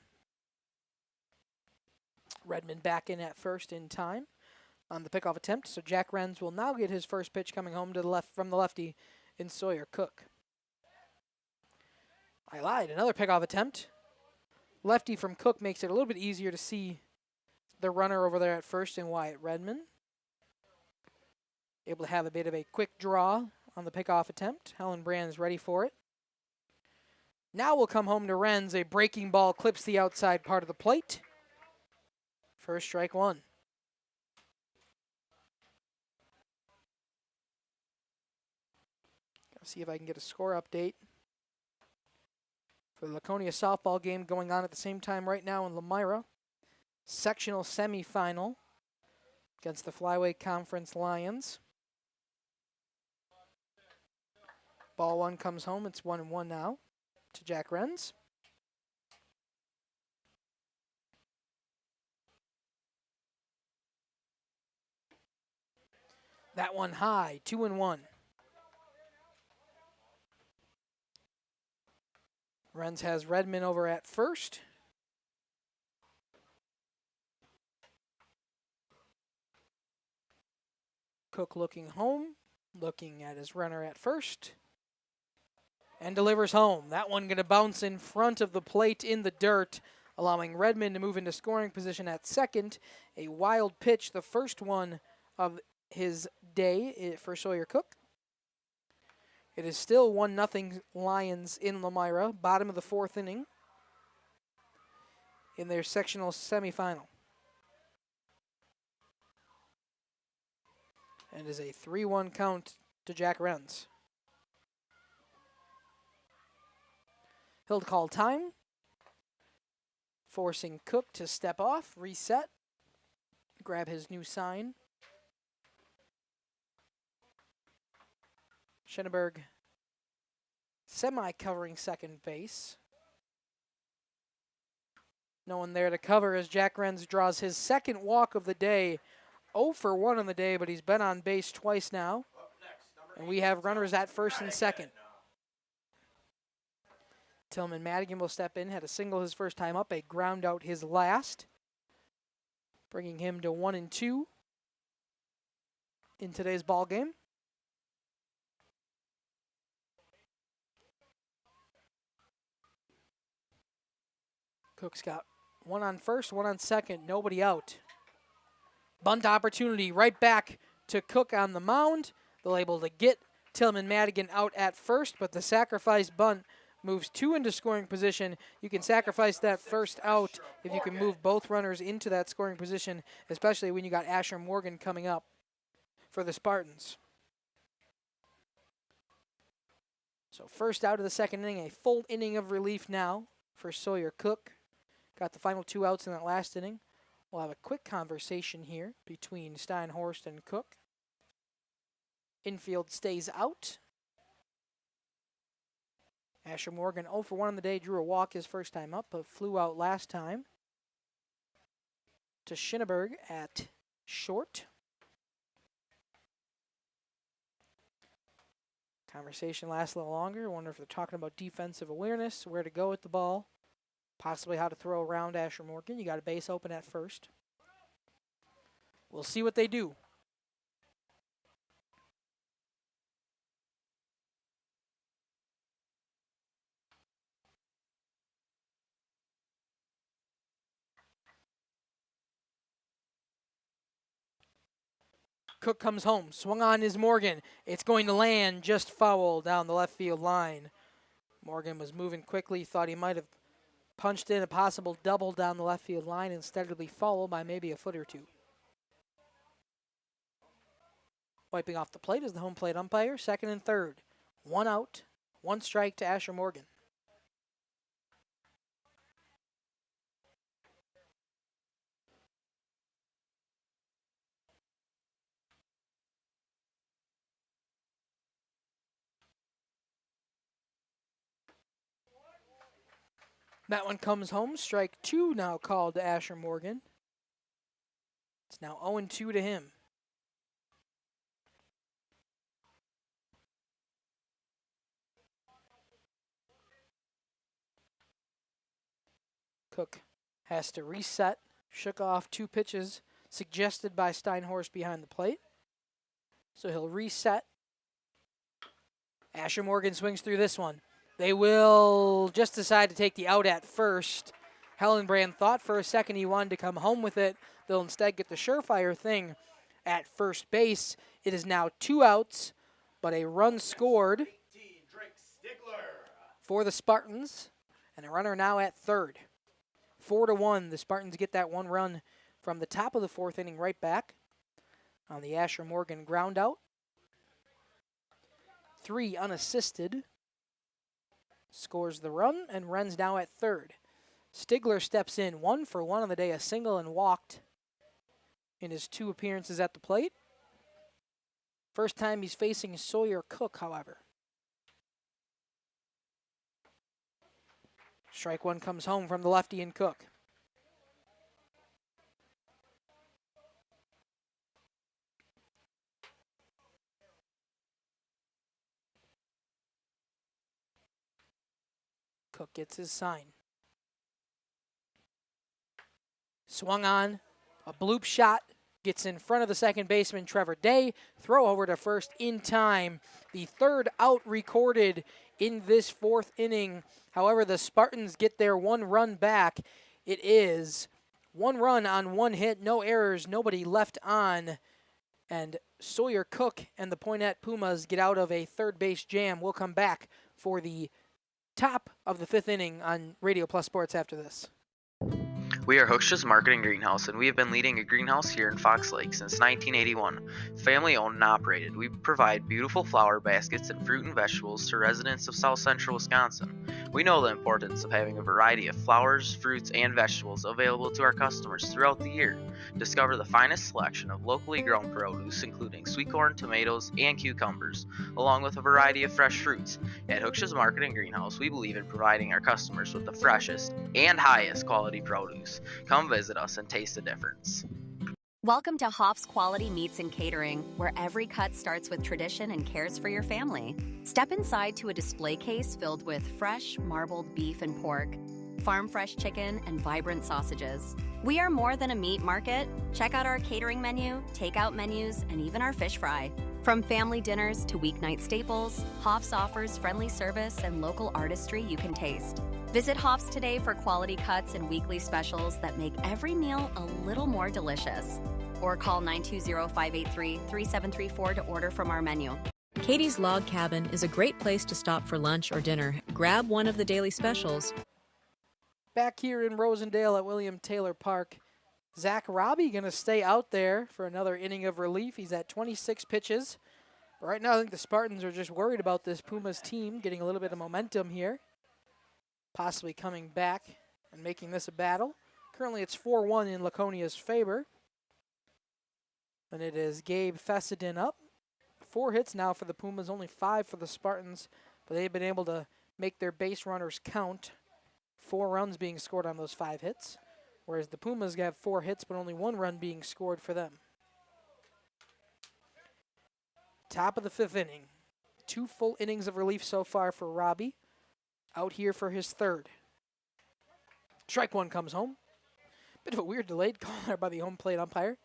S8: Redmond back in at first in time on the pickoff attempt. So Jack Renz will now get his first pitch coming home to the left from the lefty in Sawyer Cook. I lied. Another pickoff attempt. Lefty from Cook makes it a little bit easier to see the runner over there at first in Wyatt Redmond. Able to have a bit of a quick draw on the pickoff attempt. Helen Brand's ready for it. Now we'll come home to Renz. A breaking ball clips the outside part of the plate. First strike one. Gotta see if I can get a score update for the Laconia softball game going on at the same time right now in Lamira. Sectional semifinal against the Flyweight Conference Lions. Ball one comes home. It's 1-1 now to Jack Renz. That one high, 2-1. Renz has Redmond over at first. Cook looking home, looking at his runner at first, and delivers home. That one going to bounce in front of the plate in the dirt, allowing Redmond to move into scoring position at second. A wild pitch, the first one of his day for Sawyer Cook. It is still 1-0 Lions in Lamira, bottom of the 4th inning in their sectional semifinal. And is a 3-1 count to Jack Renz. He'll call time, forcing Cook to step off, reset, grab his new sign. Schenneberg semi-covering second base. No one there to cover as Jack Renz draws his second walk of the day. 0 for 1 on the day, but he's been on base twice now. And we have runners at first and second. Tillman Madigan will step in, had a single his first time up, a ground out his last, bringing him to 1-2 in today's ball game. Cook's got one on first, one on second, nobody out. Bunt opportunity right back to Cook on the mound. They'll able to get Tillman Madigan out at first, but the sacrifice bunt moves 2 into scoring position. You can sacrifice that first out if you can move both runners into that scoring position, especially when you got Asher Morgan coming up for the Spartans. So first out of the second inning, a full inning of relief now for Sawyer Cook. Got the final 2 outs in that last inning. We'll have a quick conversation here between Steinhorst and Cook. Infield stays out. Asher Morgan 0 for 1 on the day, drew a walk his first time up, but flew out last time. To Schinneberg at short. Conversation lasts a little longer. I wonder if they're talking about defensive awareness, where to go with the ball, possibly how to throw around Asher Morgan. You got a base open at first. We'll see what they do. Cook comes home. Swung on is Morgan. It's going to land just foul down the left field line. Morgan was moving quickly. Thought he might have punched in a possible double down the left field line. Instead, it'll be fouled by maybe a foot or two. Wiping off the plate is the home plate umpire. Second and third. 1 out, 1 strike to Asher Morgan. That one comes home. Strike 2 now called to Asher Morgan. It's now 0-2 to him. Cook has to reset. Shook off 2 pitches suggested by Steinhorst behind the plate. So he'll reset. Asher Morgan swings through this one. They will just decide to take the out at first. Hellenbrand thought for a second he wanted to come home with it. They'll instead get the surefire thing at first base. It is now 2 outs, but a run scored for the Spartans, and a runner now at third. 4-1, the Spartans get that 1 run from the top of the 4th inning right back on the Asher Morgan ground out. 3 unassisted. Scores the run, and Wren's now at third. Stigler steps in 1 for 1 on the day, a single and walked in his 2 appearances at the plate. First time he's facing Sawyer Cook, however. Strike 1 comes home from the lefty and Cook. Cook gets his sign. Swung on, a bloop shot, gets in front of the second baseman, Trevor Day. Throw over to first in time. The 3rd out recorded in this 4th inning. However, the Spartans get their 1 run back. It is 1 run on 1 hit, no errors, nobody left on. And Sawyer Cook and the Poynette Pumas get out of a third base jam. We'll come back for the top of the 5th inning on Radio Plus Sports after this.
S15: We are Hooksha's Marketing Greenhouse, and we have been leading a greenhouse here in Fox Lake since 1981. Family owned and operated, we provide beautiful flower baskets and fruit and vegetables to residents of South Central Wisconsin. We know the importance of having a variety of flowers, fruits, and vegetables available to our customers throughout the year. Discover the finest selection of locally grown produce, including sweet corn, tomatoes, and cucumbers, along with a variety of fresh fruits. At Hooksha's Marketing Greenhouse, we believe in providing our customers with the freshest and highest quality produce. Come visit us and taste the difference.
S16: Welcome to Hoff's Quality Meats and Catering, where every cut starts with tradition and cares for your family. Step inside to a display case filled with fresh, marbled beef and pork, farm-fresh chicken, and vibrant sausages. We are more than a meat market. Check out our catering menu, takeout menus, and even our fish fry. From family dinners to weeknight staples, Hoff's offers friendly service and local artistry you can taste. Visit Hoff's today for quality cuts and weekly specials that make every meal a little more delicious. Or call 920-583-3734 to order from our menu.
S14: Katie's Log Cabin is a great place to stop for lunch or dinner. Grab one of the daily specials.
S8: Back here in Rosendale at William Taylor Park, Zach Robbie going to stay out there for another inning of relief. He's at 26 pitches. Right now, I think the Spartans are just worried about this Pumas team getting a little bit of momentum here, possibly coming back and making this a battle. Currently, it's 4-1 in Laconia's favor. And it is Gabe Fessidin up. 4 hits now for the Pumas, only 5 for the Spartans, but they've been able to make their base runners count. 4 runs being scored on those 5 hits, whereas the Pumas have 4 hits, but only 1 run being scored for them. Top of the 5th inning. 2 full innings of relief so far for Robbie. Out here for his 3rd. Strike 1 comes home. Bit of a weird delayed call there by the home plate umpire.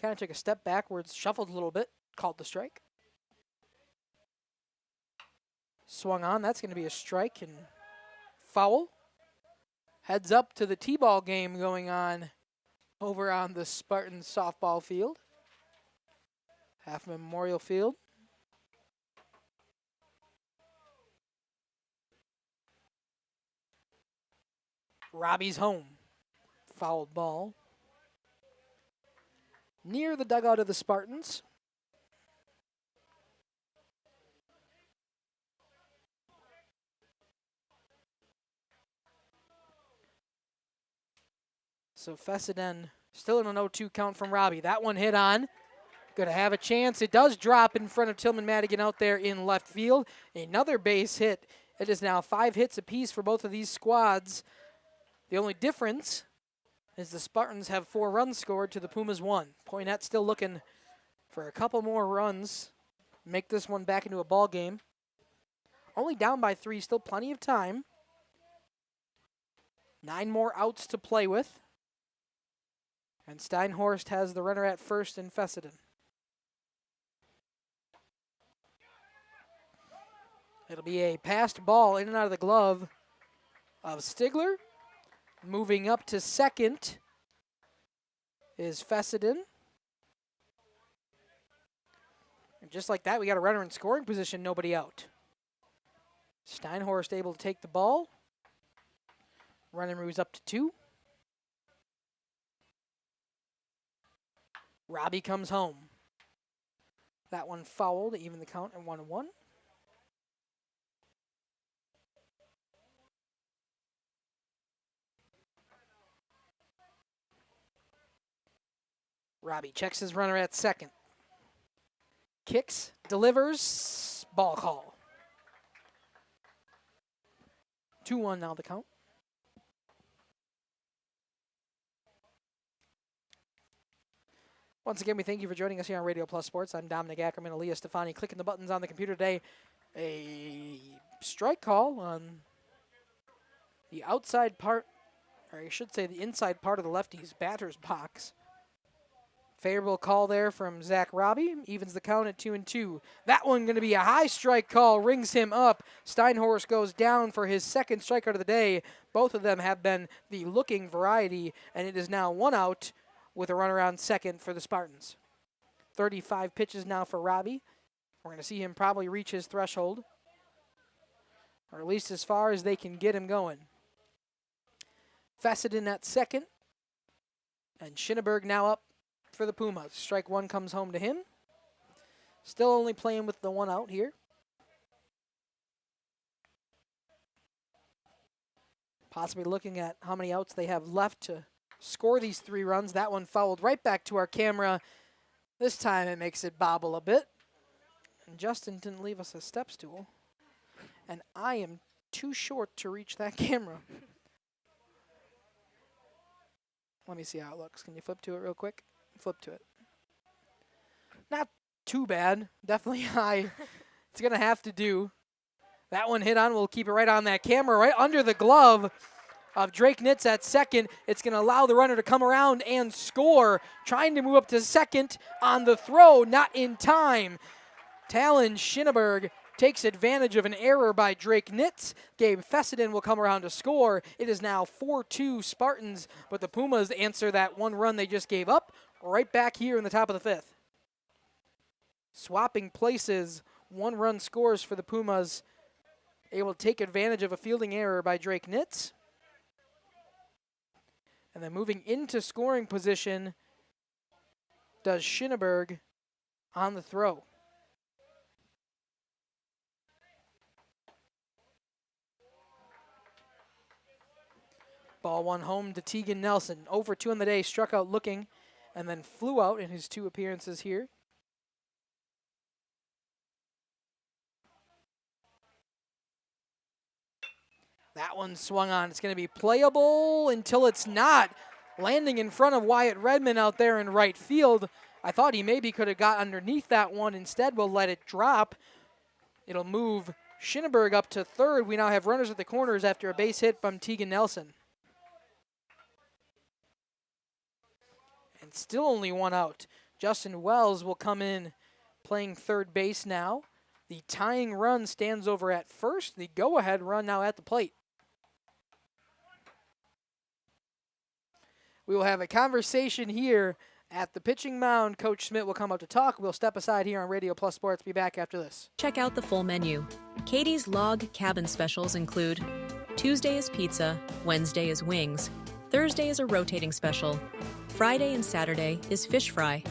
S8: Kind of took a step backwards, shuffled a little bit, called the strike. Swung on, that's going to be a strike and foul. Heads up to the T-ball game going on over on the Spartans softball field. Half Memorial Field. Robbie's home. Fouled ball. Near the dugout of the Spartans. So Fessidin still in an 0-2 count from Robbie. That one hit on. Going to have a chance. It does drop in front of Tillman Madigan out there in left field. Another base hit. It is now 5 hits apiece for both of these squads. The only difference is the Spartans have 4 runs scored to the Pumas 1. Poynette still looking for a couple more runs, make this one back into a ball game. Only down by 3, still plenty of time. 9 more outs to play with. And Steinhorst has the runner at first in Fessenden. It'll be a passed ball in and out of the glove of Stigler. Moving up to second is Fessenden. And just like that, we got a runner in scoring position, nobody out. Steinhorst able to take the ball. Runner moves up to 2. Robbie comes home. That one fouled, even the count at 1-1. Robbie checks his runner at second. Kicks, delivers, ball call. 2-1 now the count. Once again, we thank you for joining us here on Radio Plus Sports. I'm Dominic Ackerman, Aaliyah Stefani, clicking the buttons on the computer today. A strike call on the outside part, or I should say the inside part of the lefty's batter's box. Favorable call there from Zach Robbie. Evens the count at 2-2. That one going to be a high strike call. Rings him up. Steinhorst goes down for his second strikeout of the day. Both of them have been the looking variety, and it is now 1 out with a runner on second for the Spartans. 35 pitches now for Robbie. We're going to see him probably reach his threshold, or at least as far as they can get him going. Fessenden at second, and Schinneberg now up for the Pumas. Strike 1 comes home to him. Still only playing with the 1 out here. Possibly looking at how many outs they have left to score these 3 runs. That one fouled right back to our camera. This time it makes it bobble a bit. And Justin didn't leave us a step stool. And I am too short to reach that camera. Let me see how it looks. Can you flip to it real quick? Flip to it. Not too bad. Definitely high. It's going to have to do. That one hit on. We'll keep it right on that camera, right under the glove of Drake Nitz at second. It's going to allow the runner to come around and score. Trying to move up to second on the throw. Not in time. Talon Schinneberg takes advantage of an error by Drake Nitz. Gabe Fessenden will come around to score. It is now 4-2 Spartans, but the Pumas answer that 1 run they just gave up right back here in the top of the 5th. Swapping places, 1 run scores for the Pumas. Able to take advantage of a fielding error by Drake Nitz. And then moving into scoring position does Schinneberg on the throw. Ball 1 home to Tegan Nelson. Over 2 on the day, struck out looking, and then flew out in his 2 appearances here. That one swung on. It's going to be playable until it's not. Landing in front of Wyatt Redmond out there in right field. I thought he maybe could have got underneath that one. Instead, we'll let it drop. It'll move Schinneberg up to third. We now have runners at the corners after a base hit from Tegan Nelson. And still only 1 out. Justin Wells will come in playing third base now. The tying run stands over at first. The go-ahead run now at the plate. We will have a conversation here at the pitching mound. Coach Schmidt will come up to talk. We'll step aside here on Radio Plus Sports. Be back after this.
S14: Check out the full menu. Katie's Log Cabin specials include Tuesday is pizza, Wednesday is wings, Thursday is a rotating special, Friday and Saturday is fish fry,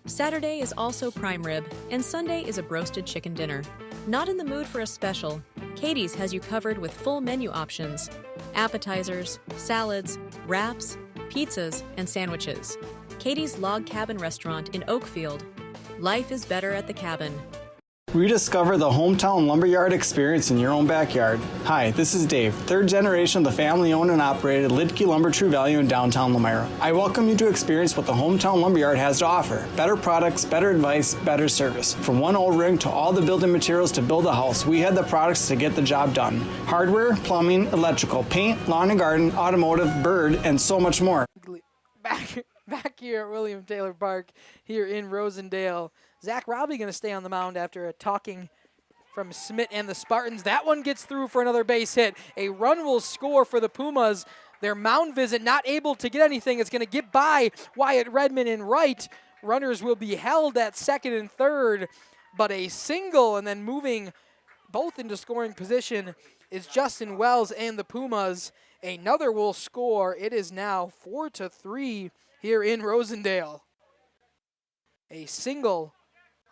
S14: Saturday is also prime rib, and Sunday is a broasted chicken dinner. Not in the mood for a special? Katie's has you covered with full menu options, appetizers, salads, wraps, pizzas, and sandwiches. Katie's Log Cabin Restaurant in Oakfield. Life is better at the cabin.
S17: Rediscover the hometown lumberyard experience in your own backyard. Hi, this is Dave, third generation of the family-owned and operated Lidke Lumber True Value in downtown Lamira. I welcome you to experience what the hometown lumberyard has to offer. Better products, better advice, better service. From one O-ring to all the building materials to build a house, we had the products to get the job done. Hardware, plumbing, electrical, paint, lawn and garden, automotive, bird, and so much more.
S8: Back here at William Taylor Park here in Rosendale. Zach Robbie going to stay on the mound after a talking from Smith and the Spartans. That one gets through for another base hit. A run will score for the Pumas. Their mound visit not able to get anything. It's going to get by Wyatt Redmond in right. Runners will be held at second and third, but a single and then moving both into scoring position is Justin Wells and the Pumas. Another will score. It is now 4-3 here in Rosendale. A single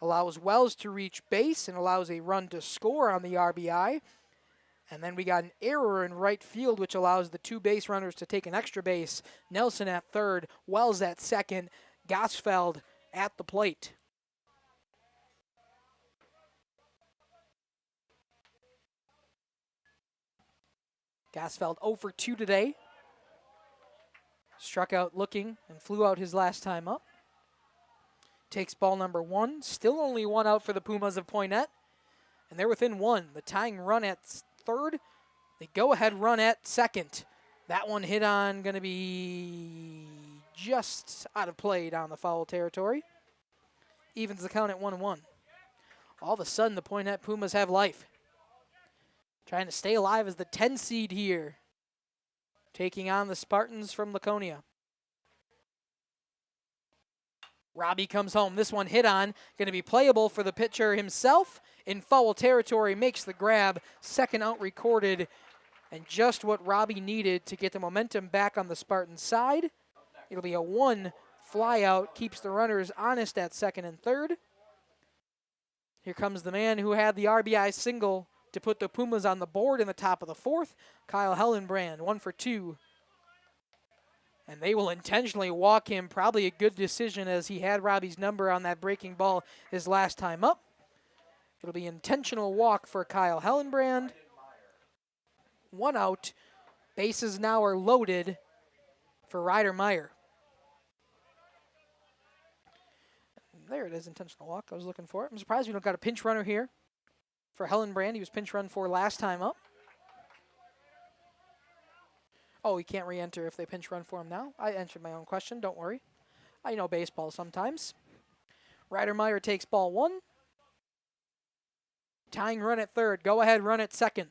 S8: allows Wells to reach base and allows a run to score on the RBI. And then we got an error in right field, which allows the two base runners to take an extra base. Nelson at third, Wells at second, Gosfeld at the plate. Gosfeld 0 for 2 today. Struck out looking and flew out his last time up. Takes ball number 1. Still only 1 out for the Pumas of Poynette. And they're within 1. The tying run at third. The go-ahead run at second. That one hit on, going to be just out of play down the foul territory. Evens the count at 1-1. All of a sudden, the Poynette Pumas have life. Trying to stay alive as the 10 seed here. Taking on the Spartans from Laconia. Robbie comes home. This one hit on. Going to be playable for the pitcher himself. In foul territory, makes the grab. Second out recorded. And just what Robbie needed to get the momentum back on the Spartan side. It'll be a 1 fly out. Keeps the runners honest at second and third. Here comes the man who had the RBI single to put the Pumas on the board in the top of the fourth. Kyle Hellenbrand, 1 for 2. And they will intentionally walk him. Probably a good decision as he had Robbie's number on that breaking ball his last time up. It'll be intentional walk for Kyle Hellenbrand. 1 out. Bases now are loaded for Ryder Meyer. There it is, intentional walk. I was looking for it. I'm surprised we don't got a pinch runner here for Hellenbrand. He was pinch run for last time up. Oh, he can't re-enter if they pinch run for him now. I answered my own question, don't worry. I know baseball sometimes. Ryder Meyer takes ball 1. Tying run at third, go ahead run at second.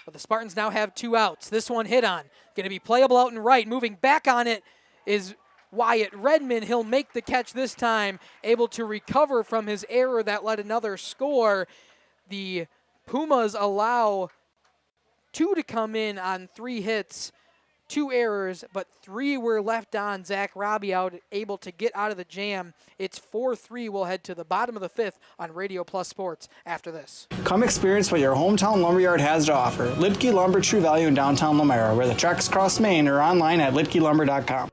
S8: But the Spartans now have 2 outs. This one hit on. Going to be playable out and right. Moving back on it is Wyatt Redmond. He'll make the catch this time, able to recover from his error that led another score. The Pumas allow 2 to come in on 3 hits. 2 errors, but 3 were left on. Zach Robbie out, able to get out of the jam. It's 4-3. We'll head to the bottom of the 5th on Radio Plus Sports after this.
S17: Come experience what your hometown lumberyard has to offer. Lidke Lumber True Value in downtown Lamira, where the tracks cross Maine, or online at lidkelumber.com.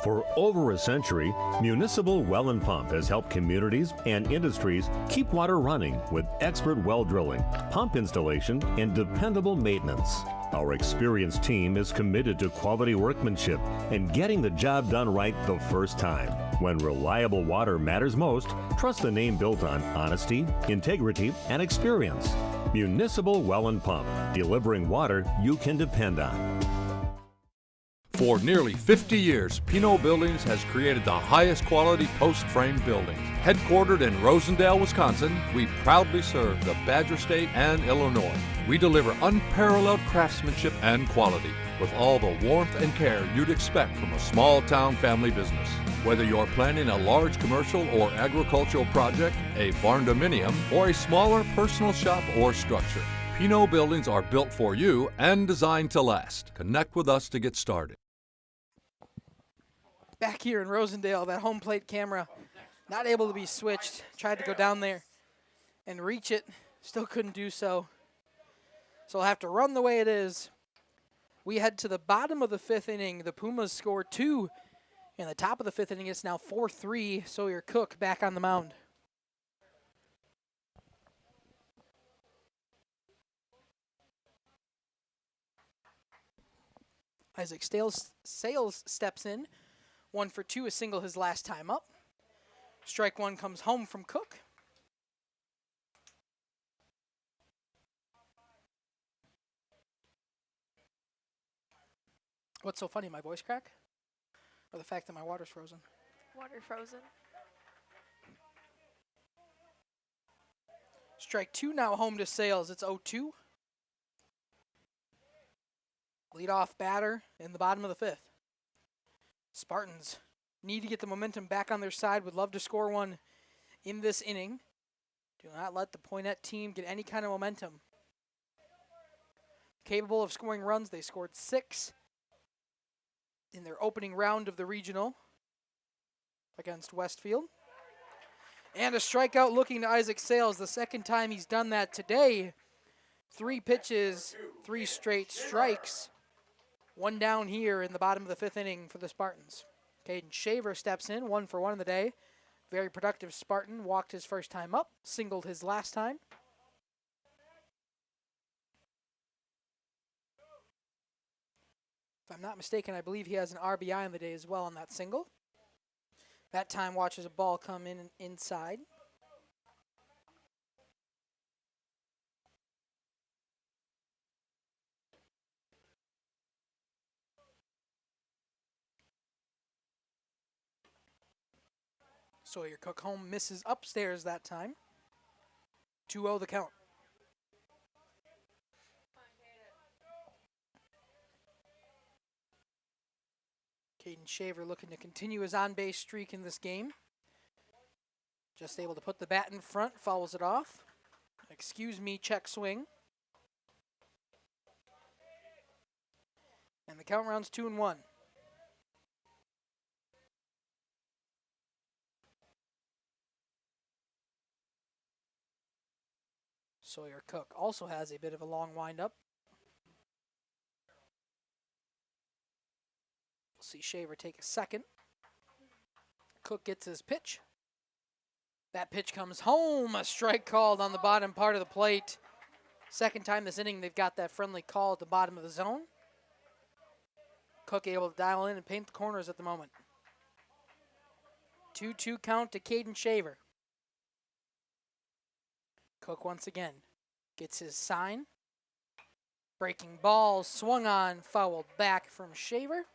S18: For over a century, Municipal Well and Pump has helped communities and industries keep water running with expert well drilling, pump installation, and dependable maintenance. Our experienced team is committed to quality workmanship and getting the job done right the first time. When reliable water matters most, trust the name built on honesty, integrity, and experience. Municipal Well and Pump, delivering water you can depend on.
S19: For nearly 50 years, Pinot Buildings has created the highest quality post-frame buildings. Headquartered in Rosendale, Wisconsin, we proudly serve the Badger State and Illinois. We deliver unparalleled craftsmanship and quality. with all the warmth and care you'd expect from a small-town family business. Whether you're planning a large commercial or agricultural project, a barn-dominium, or a smaller personal shop or structure, Pinot Buildings are built for you and designed to last. Connect with us to get started.
S8: Back here in Rosendale, that home plate camera not able to be switched. Tried to go down there and reach it. Still couldn't do so. So I'll have to run the way it is. We head to the bottom of the 5th inning. The Pumas score 2. In the top of the 5th inning, it's now 4-3. Sawyer Cook back on the mound. Isaac Sales steps in. 1 for 2, a single his last time up. Strike 1 comes home from Cook. What's so funny, my voice crack? Or the fact that my water's frozen?
S3: Water frozen.
S8: Strike 2 now home to Sales. It's 0-2. Leadoff batter in the bottom of the 5th. Spartans need to get the momentum back on their side. Would love to score one in this inning. Do not let the Poynette team get any kind of momentum. Capable of scoring runs. They scored 6 in their opening round of the regional against Westfield. And a strikeout looking to Isaac Sales. The second time he's done that today. 3 pitches, 3 straight strikes. 1 down here in the bottom of the 5th inning for the Spartans. Caden Shaver steps in, 1 for 1 of the day. Very productive Spartan. Walked his first time up, singled his last time. If I'm not mistaken, I believe he has an RBI on the day as well on that single. That time watches a ball come in inside. Sawyer Cook home misses upstairs that time. 2-0 the count. Caden Shaver looking to continue his on-base streak in this game. Just able to put the bat in front, fouls it off. Excuse me, check swing. And the count rounds 2-1. Sawyer Cook also has a bit of a long windup. We'll see Shaver take a second. Cook gets his pitch. That pitch comes home. A strike called on the bottom part of the plate. Second time this inning they've got that friendly call at the bottom of the zone. Cook able to dial in and paint the corners at the moment. 2-2 count to Caden Shaver. Cook once again gets his sign. Breaking ball, swung on, fouled back from Shaver.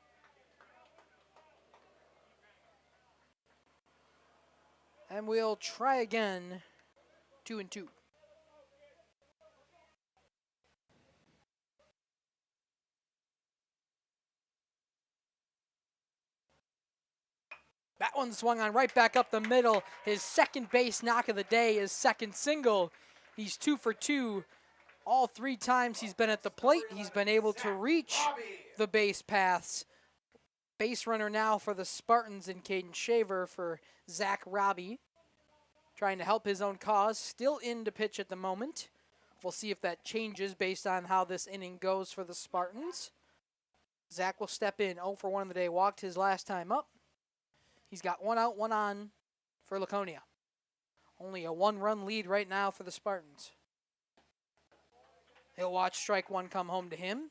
S8: And we'll try again, 2-2. That one swung on right back up the middle. His second base knock of the day, his second single. He's 2 for 2. All 3 times he's been at the plate, he's been able to reach the base paths. Base runner now for the Spartans and Caden Shaver for Zach Robbie. Trying to help his own cause. Still in to pitch at the moment. We'll see if that changes based on how this inning goes for the Spartans. Zach will step in. 0 for 1 of the day. Walked his last time up. He's got 1 out, 1 on for Laconia. Only a 1-run lead right now for the Spartans. He'll watch strike 1 come home to him.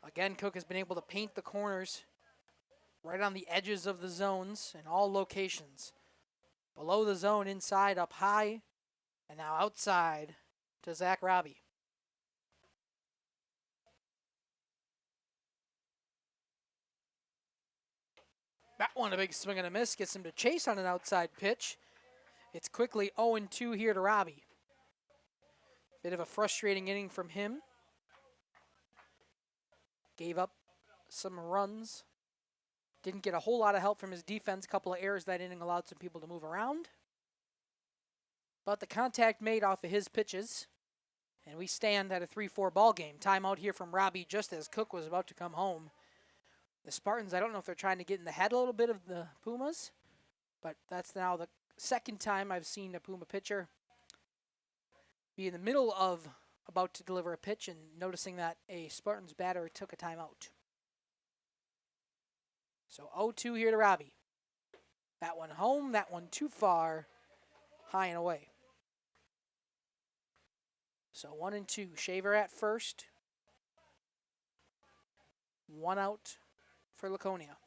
S8: Again, Cook has been able to paint the corners right on the edges of the zones in all locations. Below the zone, inside, up high, and now outside to Zach Robbie. That one a big swing and a miss. Gets him to chase on an outside pitch. It's quickly 0-2 here to Robbie. Bit of a frustrating inning from him. gave up some runs. Didn't get a whole lot of help from his defense. Couple of errors that inning allowed some people to move around. But the contact made off of his pitches. And we stand at a 3-4 ball game. Timeout here from Robbie just as Cook was about to come home. The Spartans, I don't know if they're trying to get in the head a little bit of the Pumas, but that's now the second time I've seen a Puma pitcher be in the middle of about to deliver a pitch and noticing that a Spartans batter took a timeout. So 0-2 here to Robbie. That one home, that one too far, high and away. So 1-2. Shaver at first. 1 out for Laconia.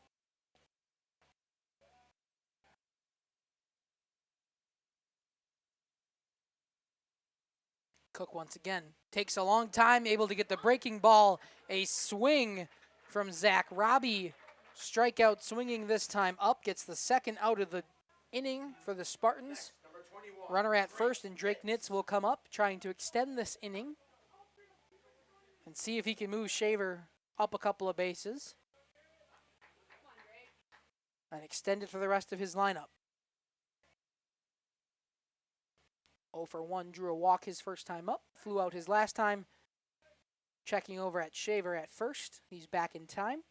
S8: Cook once again takes a long time, able to get the breaking ball. A swing from Zach. Robbie strikeout swinging this time up, gets the second out of the inning for the Spartans. Runner at first, and Drake Nitz will come up, trying to extend this inning and see if he can move Shaver up a couple of bases and extend it for the rest of his lineup. 0 for 1, drew a walk his first time up, flew out his last time. Checking over at Shaver at first. He's back in time.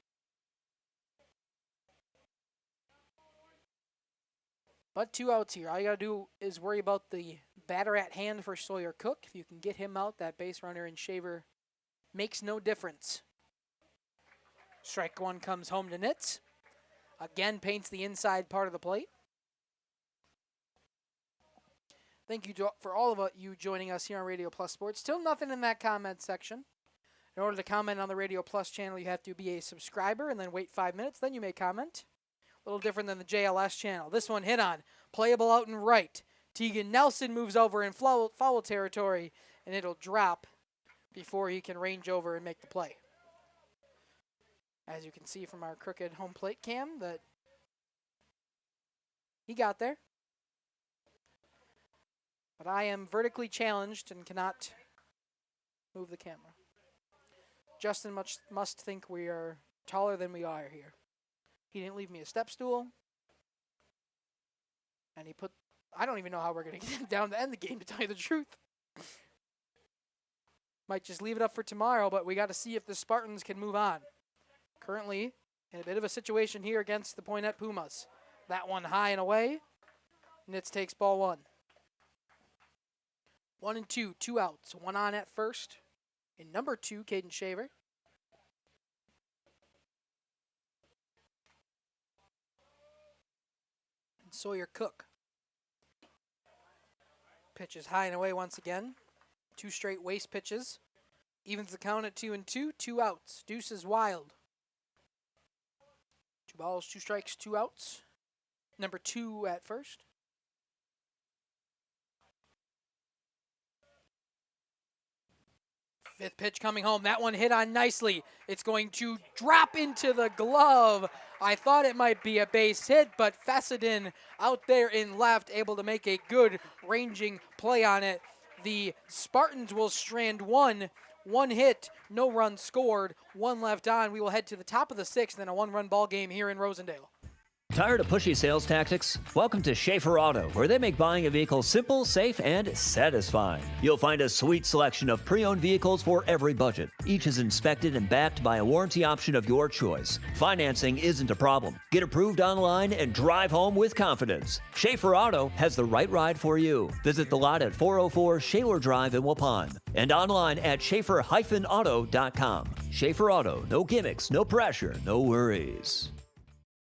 S8: But 2 outs here. All you got to do is worry about the batter at hand for Sawyer Cook. If you can get him out, that base runner in Shaver makes no difference. Strike 1 comes home to Nitz. Again, paints the inside part of the plate. Thank you for all of you joining us here on Radio Plus Sports. Still nothing in that comment section. In order to comment on the Radio Plus channel, you have to be a subscriber and then wait 5 minutes. Then you may comment. A little different than the JLS channel. This one hit on. Playable out and right. Tegan Nelson moves over in foul territory, and it'll drop before he can range over and make the play. As you can see from our crooked home plate cam, that he got there. But I am vertically challenged and cannot move the camera. Justin must think we are taller than we are here. He didn't leave me a step stool. And he put, I don't even know how we're going to get down to end the game, to tell you the truth. Might just leave it up for tomorrow, but we got to see if the Spartans can move on. Currently, in a bit of a situation here against the Poynette Pumas. That one high and away. Nitz takes ball 1. 1-2, 2 outs. 1 on at first. In number 2, Caden Shaver. And Sawyer Cook. Pitches high and away once again. 2 straight waste pitches. Evens the count at 2-2. 2 outs. Deuce is wild. 2 balls, 2 strikes, 2 outs. Number 2 at first. Fifth pitch coming home. That one hit on nicely. It's going to drop into the glove. I thought it might be a base hit, but Fessedin out there in left, able to make a good ranging play on it. The Spartans will strand 1 hit, no run scored, 1 left on. We will head to the top of the 6th in a 1-run ball game here in Rosendale.
S20: Tired of pushy sales tactics? Welcome to Schaefer Auto, where they make buying a vehicle simple, safe, and satisfying. You'll find a sweet selection of pre-owned vehicles for every budget. Each is inspected and backed by a warranty option of your choice. Financing isn't a problem. Get approved online and drive home with confidence. Schaefer Auto has the right ride for you. Visit the lot at 404 Shaler Drive in Waupun and online at schaefer-auto.com. Schaefer Auto, no gimmicks, no pressure, no worries.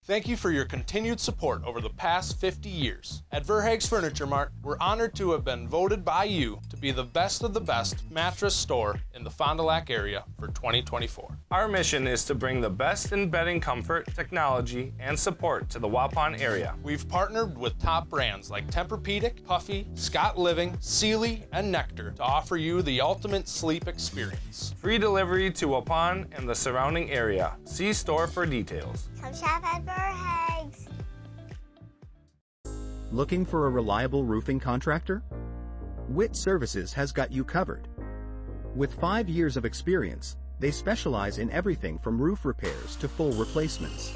S21: Thank you for your continued support over the past 50 years. At Verhaeg's Furniture Mart, we're honored to have been voted by you to be the best of the best mattress store in the Fond du Lac area for 2024.
S22: Our mission is to bring the best in bedding comfort, technology, and support to the Waupun area.
S21: We've partnered with top brands like Tempur-Pedic, Puffy, Scott Living, Sealy, and Nectar to offer you the ultimate sleep experience.
S22: Free delivery to Waupun and the surrounding area. See store for details.
S23: Come shop at Verhaeg's.
S11: Looking for a reliable roofing contractor? WIT Services has got you covered. With 5 years of experience, They specialize in everything from roof repairs to full replacements.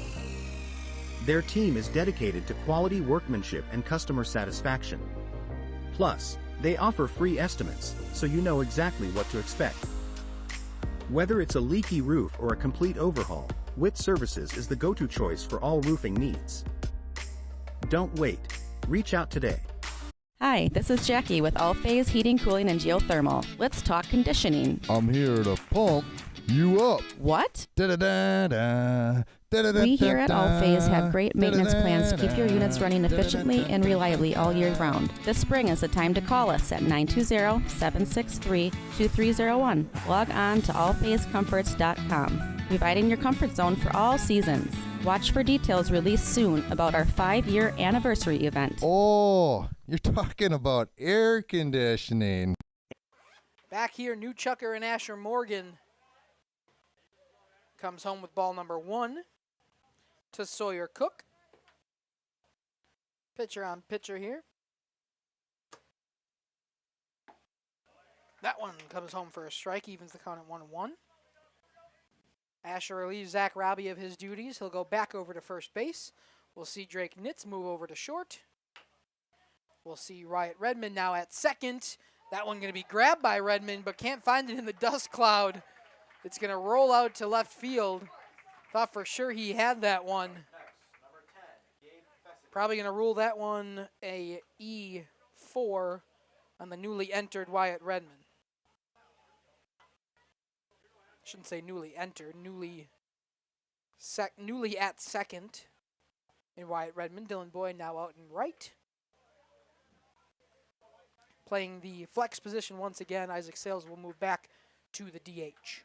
S11: Their team is dedicated to quality workmanship and customer satisfaction. Plus, they offer free estimates, so you know exactly what to expect. Whether it's a leaky roof or a complete overhaul, Witt Services is the go-to choice for all roofing needs. Don't wait. Reach out today.
S9: Hi, this is Jackie with All Phase Heating, Cooling, and Geothermal. Let's talk conditioning.
S10: I'm here to pump you up.
S9: What?
S10: Da-da-da-da.
S9: We here at All Phase have great maintenance plans to keep your units running efficiently and reliably all year round. This spring is the time to call us at 920-763-2301. Log on to allphasecomforts.com, providing your comfort zone for all seasons. Watch for details released soon about our 5-year anniversary event.
S10: Oh, you're talking about air conditioning.
S8: Back here, New Chucker and Asher Morgan comes home with ball number 1 to Sawyer Cook. Pitcher on pitcher here. That one comes home for a strike, evens the count at 1-1. Asher relieves Zach Robbie of his duties. He'll go back over to first base. We'll see Drake Nitz move over to short. We'll see Wyatt Redmond now at second. That one going to be grabbed by Redmond, but can't find it in the dust cloud. It's going to roll out to left field. Thought for sure he had that one. Probably going to rule that one a E4 on the newly entered Wyatt Redmond. Shouldn't say newly entered, newly at second in Wyatt Redmond. Dylan Boyd now out in right. Playing the flex position once again, Isaac Sales will move back to the DH.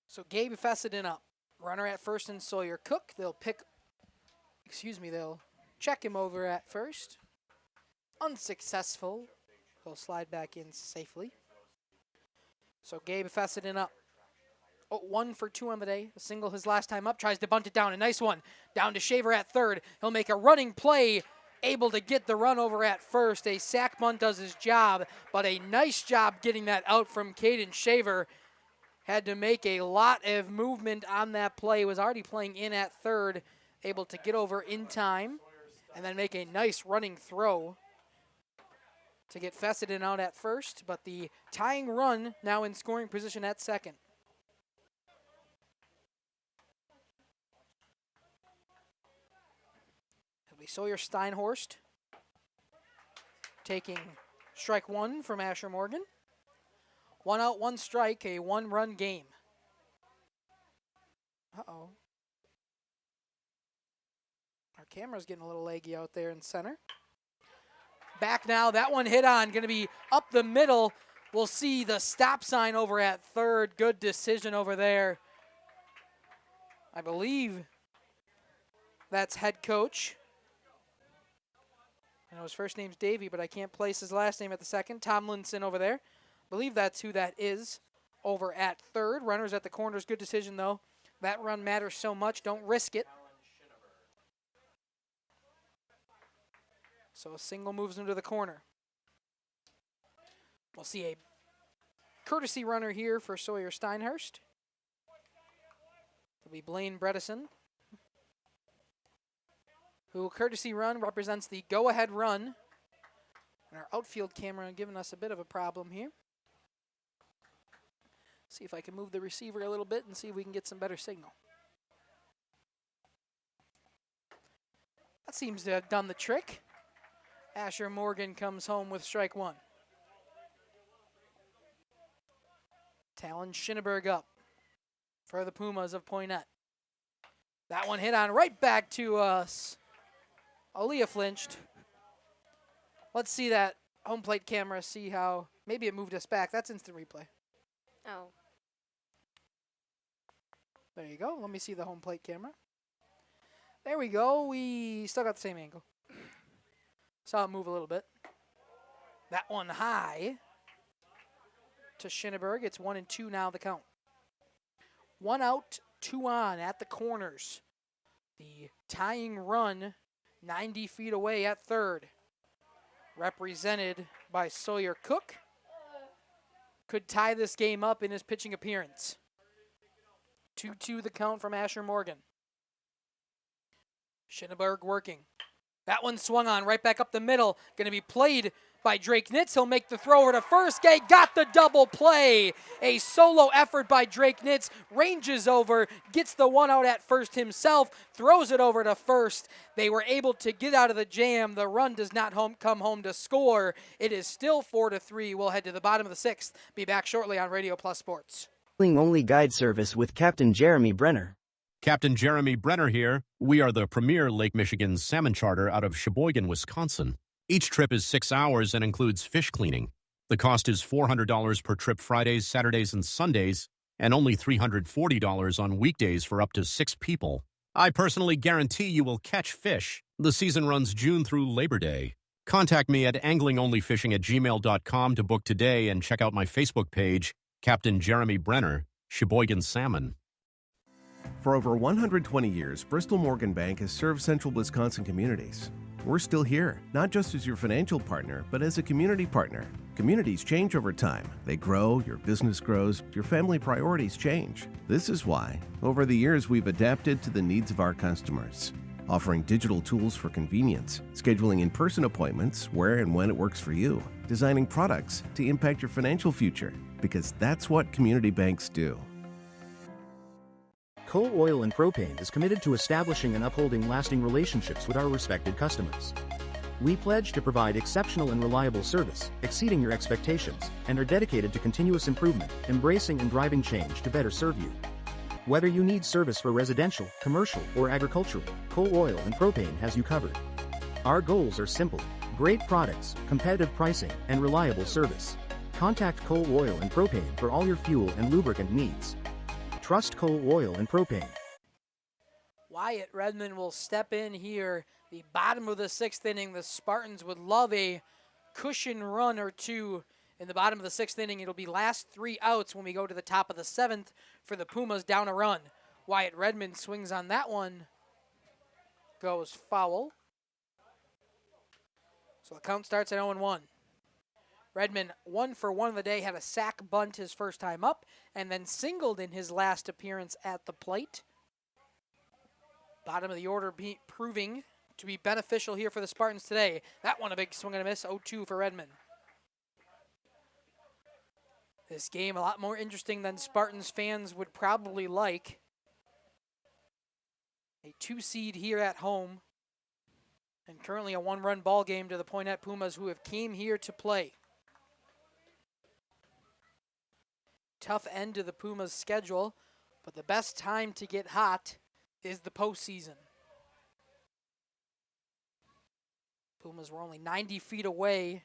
S8: So Gabe Fessenden up. Runner at first and Sawyer Cook. They'll check him over at first. Unsuccessful. He'll slide back in safely. So Gabe Fessenden up. 1 for 2 on the day. A single his last time up. Tries to bunt it down. A nice one. Down to Shaver at third. He'll make a running play. Able to get the run over at first. A sack bunt does his job, but a nice job getting that out from Caden Shaver. Had to make a lot of movement on that play. Was already playing in at third. Able to get over in time and then make a nice running throw to get Fessenden out at first, but the tying run now in scoring position at second. It'll be Sawyer Steinhorst taking strike 1 from Asher Morgan. 1 out, 1 strike, a 1-run game. Uh-oh. Our camera's getting a little leggy out there in center. Back now, that one hit on, going to be up the middle. We'll see the stop sign over at third. Good decision over there. I believe that's head coach. I know his first name's Davey, but I can't place his last name at the second. Tomlinson over there. I believe that's who that is over at third. Runners at the corners. Good decision, though. That run matters so much. Don't risk it. So a single moves him to the corner. We'll see a courtesy runner here for Sawyer Steinhurst. It'll be Blaine Bredesen, who courtesy run represents the go-ahead run. And our outfield camera giving us a bit of a problem here. See if I can move the receiver a little bit and see if we can get some better signal. That seems to have done the trick. Asher Morgan comes home with strike 1. Talon Schinneberg up for the Pumas of Poynette. That one hit on right back to us. Aaliyah flinched. Let's see that home plate camera, see how, maybe it moved us back. That's instant replay.
S3: Oh.
S8: There you go. Let me see the home plate camera. There we go. We still got the same angle. Saw it move a little bit. That one high to Schinneberg. It's 1-2 now the count. 1 out, 2 on at the corners. The tying run 90 feet away at third. Represented by Sawyer Cook. could tie this game up in his pitching appearance. 2-2 the count from Asher Morgan. Schinneberg working. That one swung on right back up the middle. Going to be played by Drake Nitz. He'll make the throw over to first. Gay got the double play. A solo effort by Drake Nitz. Ranges over, gets the one out at first himself, throws it over to first. They were able to get out of the jam. The run does not come home to score. It is still 4-3. We'll head to the bottom of the sixth. Be back shortly on Radio Plus Sports.
S11: Only guide service with Captain Jeremy Brenner.
S12: Captain Jeremy Brenner here. We are the premier Lake Michigan salmon charter out of Sheboygan, Wisconsin. Each trip is 6 hours and includes fish cleaning. The cost is $400 per trip Fridays, Saturdays, and Sundays, and only $340 on weekdays for up to 6 people. I personally guarantee you will catch fish. The season runs June through Labor Day. Contact me at anglingonlyfishing@gmail.com to book today and check out my Facebook page, Captain Jeremy Brenner, Sheboygan Salmon.
S13: For over 120 years, Bristol Morgan Bank has served central Wisconsin communities. We're still here, not just as your financial partner, but as a community partner. Communities change over time. They grow, your business grows, your family priorities change. This is why, over the years, we've adapted to the needs of our customers, offering digital tools for convenience, scheduling in-person appointments where and when it works for you, designing products to impact your financial future, because that's what community banks do.
S11: Coal Oil and Propane is committed to establishing and upholding lasting relationships with our respected customers. We pledge to provide exceptional and reliable service, exceeding your expectations, and are dedicated to continuous improvement, embracing and driving change to better serve you. Whether you need service for residential, commercial, or agricultural, Coal Oil and Propane has you covered. Our goals are simple: great products, competitive pricing, and reliable service. Contact Coal Oil and Propane for all your fuel and lubricant needs. Trust Coal Oil and Propane.
S8: Wyatt Redmond will step in here. The bottom of the sixth inning, the Spartans would love a cushion run or two in the bottom of the sixth inning. It'll be last 3 outs when we go to the top of the seventh for the Pumas down a run. Wyatt Redmond swings on that one. Goes foul. So the count starts at 0-1. Redmond, 1 for 1 of the day, had a sac bunt his first time up, and then singled in his last appearance at the plate. Bottom of the order proving to be beneficial here for the Spartans today. That one a big swing and a miss, 0-2 for Redmond. This game a lot more interesting than Spartans fans would probably like. A 2 seed here at home, and currently a 1-run ball game to the Poynette Pumas, who have came here to play. Tough end to the Pumas' schedule, but the best time to get hot is the postseason. Pumas were only 90 feet away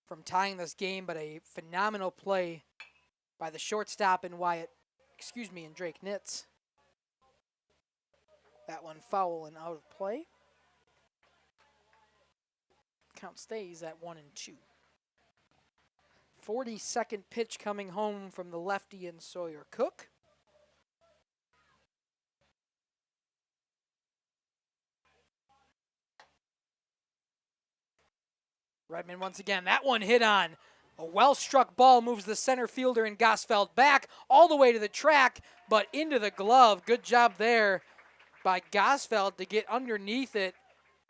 S8: from tying this game, but a phenomenal play by the shortstop in Drake Nitz. That one foul and out of play. Count stays at 1-2. 42nd pitch coming home from the lefty and Sawyer Cook. Redmond once again, that one hit on. A well-struck ball moves the center fielder in Gosfeld back all the way to the track, but into the glove. Good job there by Gosfeld to get underneath it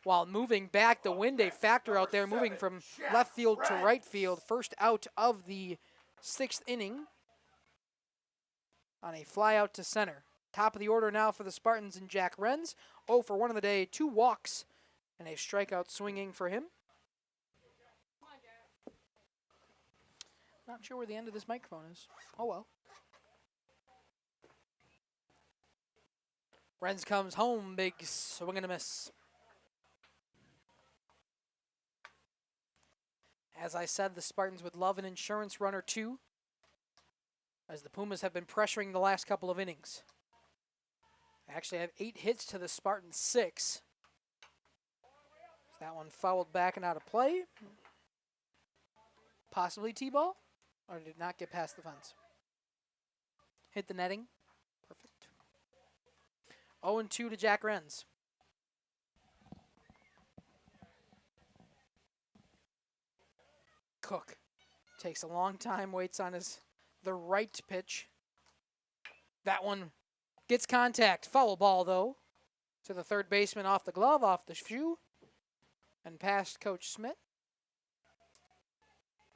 S8: while moving back. The wind a factor out there, moving from left field to right field. First out of the 6th inning on a fly out to center. Top of the order now for the Spartans and Jack Renz. 0 for 1 of the day, 2 walks and a strikeout swinging for him. Not sure where the end of this microphone is. Oh well. Renz comes home, big swing and a miss. As I said, the Spartans would love an insurance run or two, as the Pumas have been pressuring the last couple of innings. They actually have 8 hits to the Spartans' 6. That one fouled back and out of play. Possibly T-ball, or did not get past the fence. Hit the netting. Perfect. 0-2 to Jack Renz. Cook Takes a long time, waits on the right pitch. That one gets contact. Foul ball, though, to the third baseman off the glove, off the shoe, and past Coach Smith.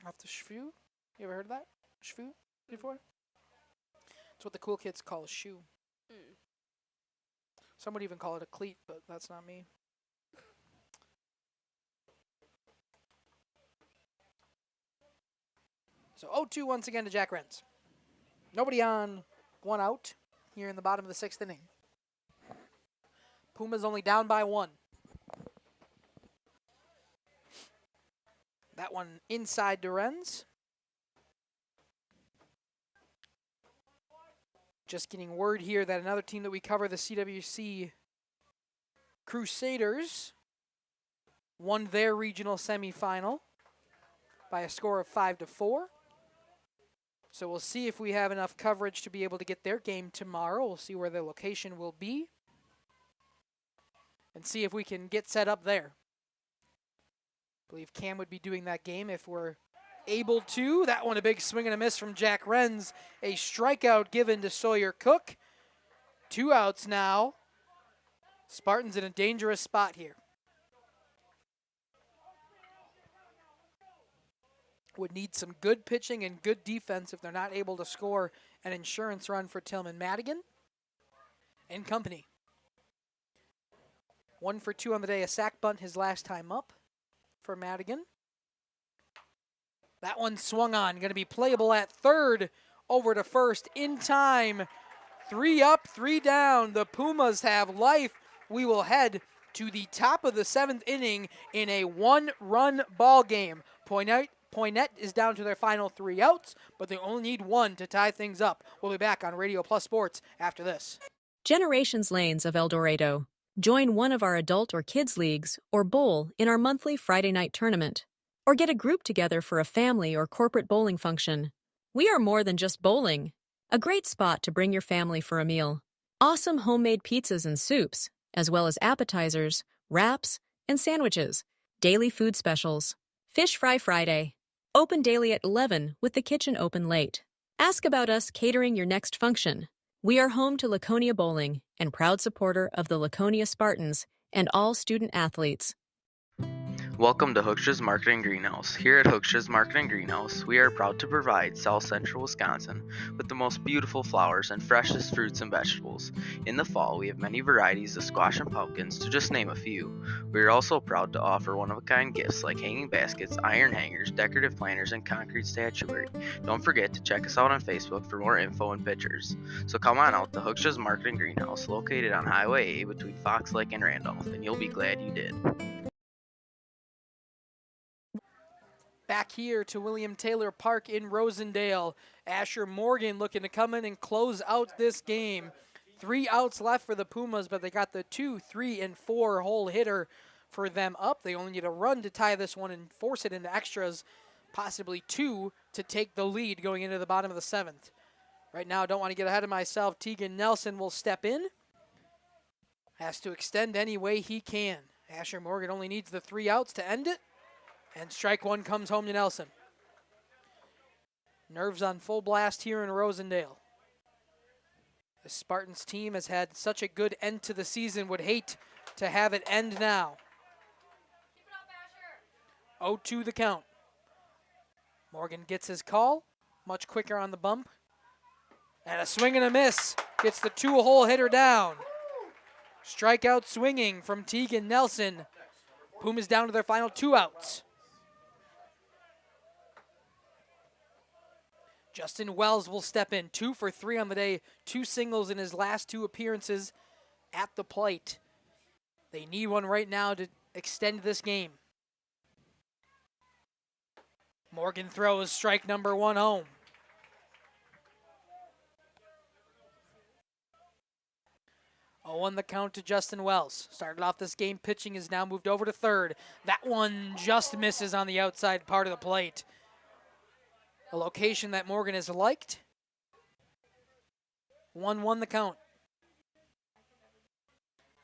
S8: Off the shoe. You ever heard of that? Shoe before? It's what the cool kids call a shoe. Some would even call it a cleat, but that's not me. So 0-2 once again to Jack Renz. Nobody on, one out here in the bottom of the 6th inning. Pumas only down by 1. That one inside to Renz. Just getting word here that another team that we cover, the CWC Crusaders, won their regional semifinal by a score of 5-4. So we'll see if we have enough coverage to be able to get their game tomorrow. We'll see where their location will be and see if we can get set up there. I believe Cam would be doing that game if we're able to. That one a big swing and a miss from Jack Renz. A strikeout given to Sawyer Cook. 2 outs now. Spartans in a dangerous spot here. Would need some good pitching and good defense if they're not able to score an insurance run for Tillman Madigan and company. 1 for 2 on the day. A sac bunt his last time up for Madigan. That one swung on. Going to be playable at third. Over to first in time. 3 up, 3 down. The Pumas have life. We will head to the top of the 7th inning in a 1-run ball game. Poynette is down to their final 3 outs, but they only need 1 to tie things up. We'll be back on Radio Plus Sports after this.
S14: Generations Lanes of El Dorado. Join one of our adult or kids leagues or bowl in our monthly Friday night tournament. Or get a group together for a family or corporate bowling function. We are more than just bowling. A great spot to bring your family for a meal. Awesome homemade pizzas and soups, as well as appetizers, wraps, and sandwiches. Daily food specials. Fish Fry Friday. Open daily at 11 with the kitchen open late. Ask about us catering your next function. We are home to Laconia Bowling and proud supporter of the Laconia Spartans and all student athletes.
S15: Welcome to Hooksha's Marketing Greenhouse. Here at Hooksha's Marketing Greenhouse, we are proud to provide South Central Wisconsin with the most beautiful flowers and freshest fruits and vegetables. In the fall, we have many varieties of squash and pumpkins, to just name a few. We are also proud to offer one-of-a-kind gifts like hanging baskets, iron hangers, decorative planters, and concrete statuary. Don't forget to check us out on Facebook for more info and pictures. So come on out to Hooksha's Marketing Greenhouse, located on Highway A between Fox Lake and Randolph, and you'll be glad you did.
S8: Back here to William Taylor Park in Rosendale. Asher Morgan looking to come in and close out this game. 3 outs left for the Pumas, but they got the 2, 3, and 4 hole hitter for them up. They only need a run to tie this one and force it into extras, possibly 2 to take the lead going into the bottom of the 7th. Right now, I don't want to get ahead of myself. Tegan Nelson will step in. Has to extend any way he can. Asher Morgan only needs the 3 outs to end it. And strike 1 comes home to Nelson. Nerves on full blast here in Rosendale. The Spartans team has had such a good end to the season, would hate to have it end now. 0-2 the count. Morgan gets his call, much quicker on the bump. And a swing and a miss. Gets the 2-hole hitter down. Strikeout swinging from Tegan Nelson. Pumas down to their final 2 outs. Justin Wells will step in. 2 for 3 on the day. 2 singles in his last 2 appearances at the plate. They need one right now to extend this game. Morgan throws strike number 1 home. On the count to Justin Wells. Started off this game pitching, is now moved over to third. That one just misses on the outside part of the plate. A location that Morgan has liked. 1-1 the count.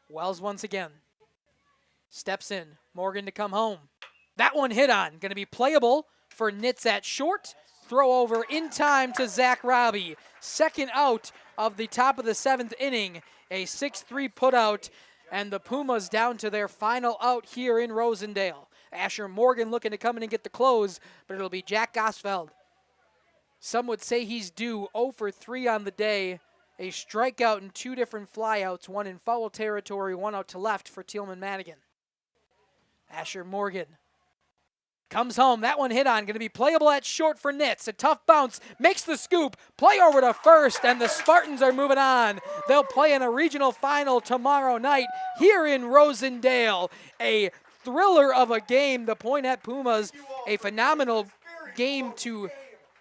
S8: Wells once again. Steps in. Morgan to come home. That one hit on. Going to be playable for Nitz at short. Throw over in time to Zach Robbie. Second out of the top of the 7th inning. A 6-3 putout, and the Pumas down to their final out here in Rosendale. Asher Morgan looking to come in and get the close, but it'll be Jack Gosfeld. Some would say he's due 0 for 3 on the day. A strikeout and 2 different flyouts, one in foul territory, one out to left for Tealman Madigan. Asher Morgan comes home. That one hit on. Going to be playable at short for Nitz. A tough bounce. Makes the scoop. Play over to first, and the Spartans are moving on. They'll play in a regional final tomorrow night here in Rosendale. A thriller of a game. The Poynette Pumas, a phenomenal game to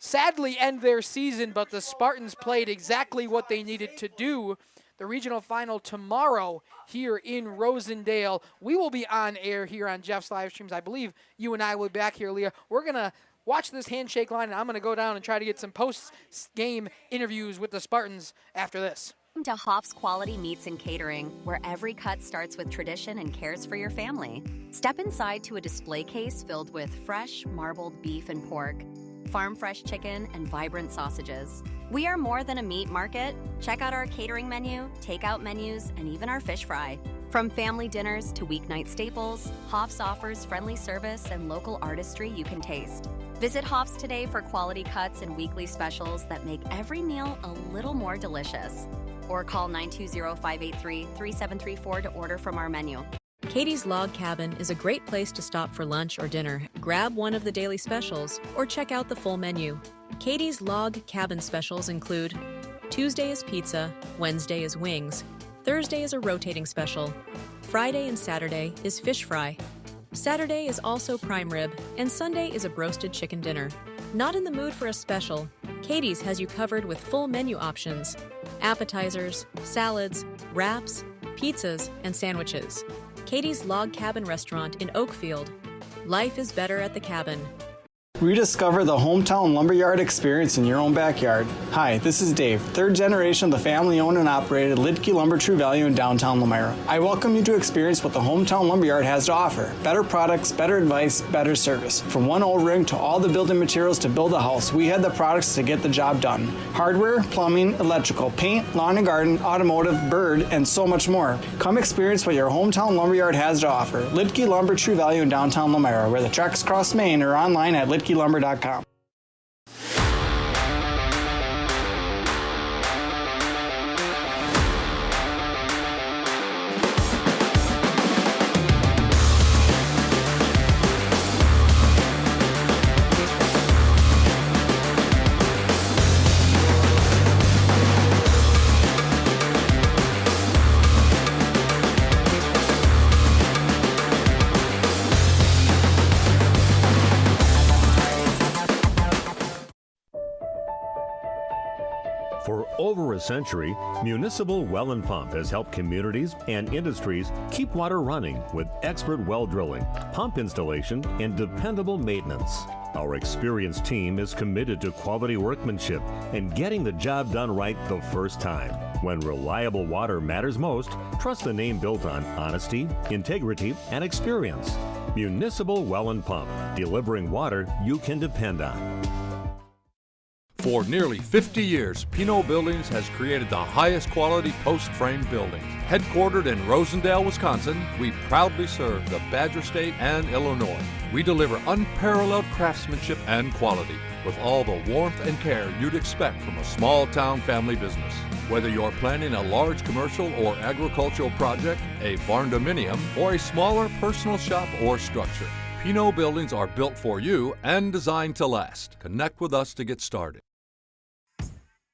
S8: sadly end their season, but the Spartans played exactly what they needed to do. The regional final tomorrow here in Rosendale. We will be on air here on Jeff's live streams. I believe you and I will be back here, Leah. We're going to watch this handshake line, and I'm going to go down and try to get some post-game interviews with the Spartans after this.
S16: To Hoff's Quality Meats and Catering, where every cut starts with tradition and cares for your family. Step inside to a display case filled with fresh, marbled beef and pork, farm-fresh chicken, and vibrant sausages. We are more than a meat market. Check out our catering menu, takeout menus, and even our fish fry. From family dinners to weeknight staples, Hoff's offers friendly service and local artistry you can taste. Visit Hoff's today for quality cuts and weekly specials that make every meal a little more delicious. Or call 920-583-3734 to order from our menu.
S14: Katie's Log Cabin is a great place to stop for lunch or dinner. Grab one of the daily specials or check out the full menu. Katie's Log Cabin specials include Tuesday is pizza, Wednesday is wings, Thursday is a rotating special, Friday and Saturday is fish fry, Saturday is also prime rib, and Sunday is a broasted chicken dinner. Not in the mood for a special? Katie's has you covered with full menu options, appetizers, salads, wraps, pizzas, and sandwiches. Katie's Log Cabin Restaurant in Oakfield. Life is better at the cabin.
S17: Rediscover the hometown lumberyard experience in your own backyard. Hi, this is Dave, third generation of the family-owned and operated Lidke Lumber True Value in downtown Lamira. I welcome you to experience what the hometown lumberyard has to offer. Better products, better advice, better service. From one O-ring to all the building materials to build a house, we had the products to get the job done. Hardware, plumbing, electrical, paint, lawn and garden, automotive, bird, and so much more. Come experience what your hometown lumberyard has to offer. Lidke Lumber True Value in downtown Lamira, where the tracks cross Main, or online at lidkelumber.com.
S18: For over a century, Municipal Well and Pump has helped communities and industries keep water running with expert well drilling, pump installation, and dependable maintenance. Our experienced team is committed to quality workmanship and getting the job done right the first time. When reliable water matters most, trust the name built on honesty, integrity, and experience. Municipal Well and Pump, delivering water you can depend on.
S19: For nearly 50 years, Pinot Buildings has created the highest quality post-frame buildings. Headquartered in Rosendale, Wisconsin, we proudly serve the Badger State and Illinois. We deliver unparalleled craftsmanship and quality with all the warmth and care you'd expect from a small-town family business. Whether you're planning a large commercial or agricultural project, a barn-dominium, or a smaller personal shop or structure, Pinot Buildings are built for you and designed to last. Connect with us to get started.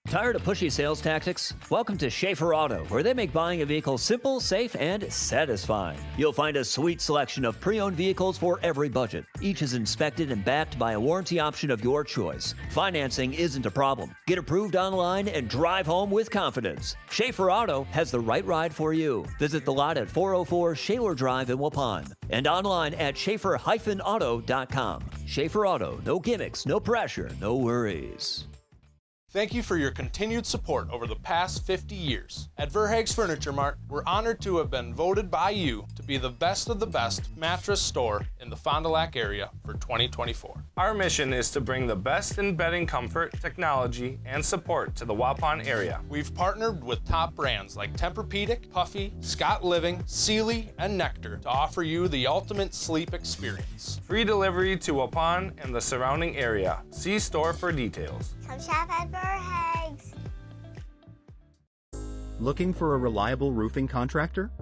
S20: Tired of pushy sales tactics? Welcome to Schaefer Auto, where they make buying a vehicle simple, safe, and satisfying. You'll find a sweet selection of pre-owned vehicles for every budget. Each is inspected and backed by a warranty option of your choice. Financing isn't a problem. Get approved online and drive home with confidence. Schaefer Auto has the right ride for you. Visit the lot at 404 Shaler Drive in Waupun and online at schaefer-auto.com. Schaefer Auto, no gimmicks, no pressure, no worries.
S21: Thank you for your continued support over the past 50 years. At Verhaeg's Furniture Mart, we're honored to have been voted by you to be the best of the best mattress store in the Fond du Lac area for 2024.
S22: Our mission is to bring the best in bedding comfort, technology, and support to the Waupun area.
S21: We've partnered with top brands like Tempur-Pedic, Puffy, Scott Living, Sealy, and Nectar to offer you the ultimate sleep experience.
S22: Free delivery to Waupun and the surrounding area. See store for details.
S23: Come shop at Verhaeg's.
S11: Looking for a reliable roofing contractor?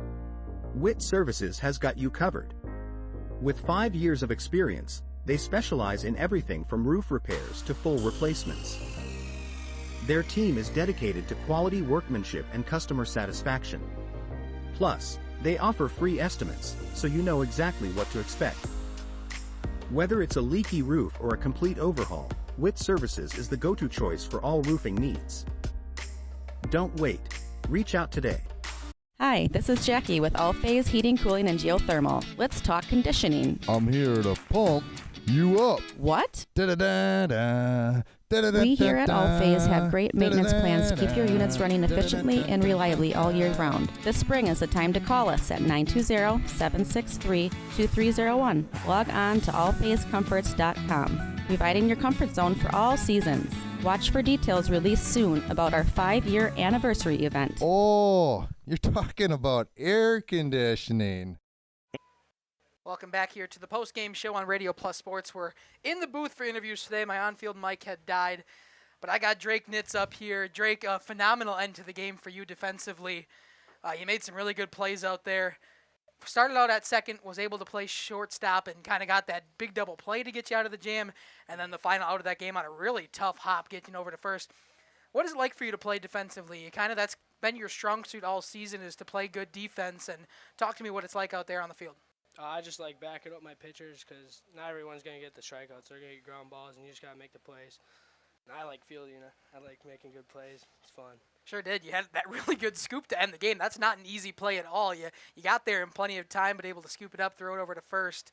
S11: Witt Services has got you covered. With 5 years of experience, they specialize in everything from roof repairs to full replacements. Their team is dedicated to quality workmanship and customer satisfaction. Plus, they offer free estimates, so you know exactly what to expect. Whether it's a leaky roof or a complete overhaul, Witt Services is the go-to choice for all roofing needs. Don't wait. Reach out today.
S9: Hi, this is Jackie with All Phase Heating, Cooling, and Geothermal. Let's talk conditioning.
S10: I'm here to pump you up.
S9: What?
S10: Da-da-da-da.
S9: We here at All Phase have great maintenance plans to keep your units running efficiently and reliably all year round. This spring is the time to call us at 920-763-2301. Log on to allphasecomforts.com, providing your comfort zone for all seasons. Watch for details released soon about our 5-year anniversary event.
S10: Oh, you're talking about air conditioning.
S8: Welcome back here to the post-game show on Radio Plus Sports. We're in the booth for interviews today. My on-field mic had died, but I got Drake Nitz up here. Drake, a phenomenal end to the game for you defensively. You made some really good plays out there. Started out at second, was able to play shortstop and kind of got that big double play to get you out of the jam, and then the final out of that game on a really tough hop getting over to first. What is it like for you to play defensively? That's been your strong suit all season, is to play good defense, and talk to me what it's like out there on the field.
S3: I just like backing up my pitchers because not everyone's going to get the strikeouts. They're going to get ground balls, and you just got to make the plays. And I like fielding. I like making good plays. It's fun.
S8: Sure did. You had that really good scoop to end the game. That's not an easy play at all. You got there in plenty of time, but able to scoop it up, throw it over to first.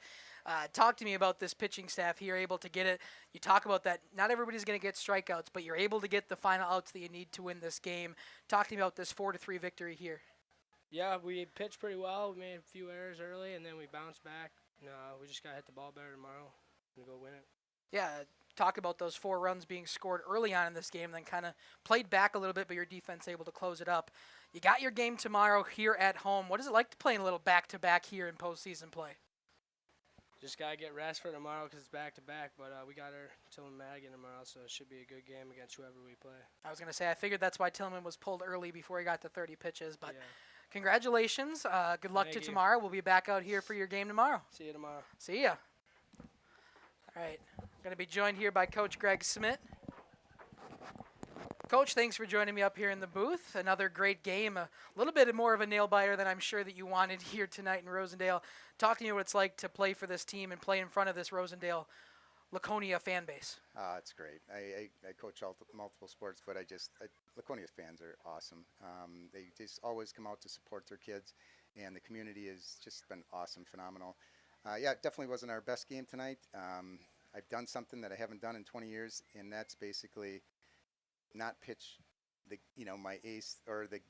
S8: Talk to me about this pitching staff here, able to get it. You talk about that. Not everybody's going to get strikeouts, but you're able to get the final outs that you need to win this game. Talk to me about this 4-3 victory here.
S3: Yeah, we pitched pretty well. We made a few errors early, and then we bounced back. We just got to hit the ball better tomorrow and go win it.
S8: Yeah, talk about those 4 runs being scored early on in this game, then kind of played back a little bit, but your defense able to close it up. You got your game tomorrow here at home. What is it like to play in a little back-to-back here in postseason play?
S3: Just got to get rest for tomorrow because it's back-to-back, but we got our Tillman Madigan tomorrow, so it should be a good game against whoever we play.
S8: I was going to say, I figured that's why Tillman was pulled early before he got to 30 pitches, but yeah. Congratulations. Good luck to tomorrow. We'll be back out here for your game tomorrow.
S3: See you tomorrow.
S8: See ya. All right. I'm going to be joined here by Coach Greg Smith. Coach, thanks for joining me up here in the booth. Another great game. A little bit more of a nail-biter than I'm sure that you wanted here tonight in Rosendale. Talk to me what it's like to play for this team and play in front of this Rosendale Laconia fan base.
S4: It's great. I coach multiple sports, but Laconia fans are awesome. They just always come out to support their kids, and the community has just been awesome, phenomenal. Yeah, it definitely wasn't our best game tonight. I've done something that I haven't done in 20 years, and that's basically not pitch my ace or the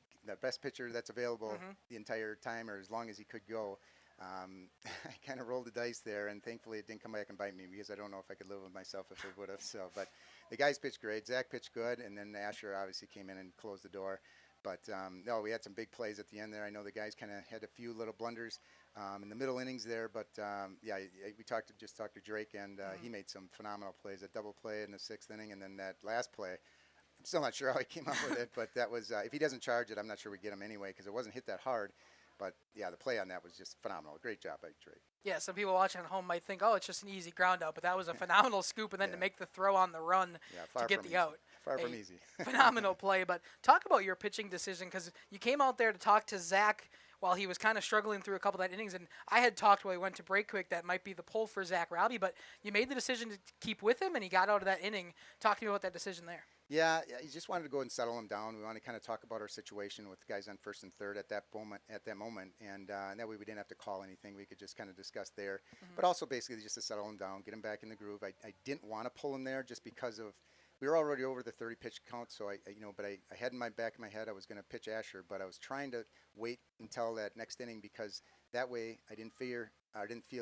S4: best pitcher that's available the entire time or as long as he could go. I kind of rolled the dice there, and thankfully it didn't come back and bite me because I don't know if I could live with myself if it would have. So, but the guys pitched great. Zach pitched good, and then Asher obviously came in and closed the door. But no, we had some big plays at the end there. I know the guys kind of had a few little blunders in the middle innings there, but yeah, we just talked to Drake, and he made some phenomenal plays. A double play in the 6th inning, and then that last play. I'm still not sure how he came up with it, but that was if he doesn't charge it, I'm not sure we get him anyway because it wasn't hit that hard. But, yeah, the play on that was just phenomenal. Great job by Drake.
S8: Yeah, some people watching at home might think, oh, it's just an easy ground out. But that was a phenomenal scoop, and then to make the throw on the run to get the out.
S4: Far from easy.
S8: Phenomenal play. But talk about your pitching decision because you came out there to talk to Zach while he was kind of struggling through a couple of that innings. And I had talked while he went to break quick that might be the pull for Zach Robbie. But you made the decision to keep with him, and he got out of that inning. Talk to me about that decision there.
S4: Yeah, you just wanted to go and settle him down. We wanted to kind of talk about our situation with the guys on 1st and 3rd at that moment, and that way we didn't have to call anything. We could just kind of discuss there, but also basically just to settle him down, get him back in the groove. I didn't want to pull him there just because of we were already over the 30 pitch count, so I had in my back of my head I was going to pitch Asher, but I was trying to wait until that next inning because that way I didn't feel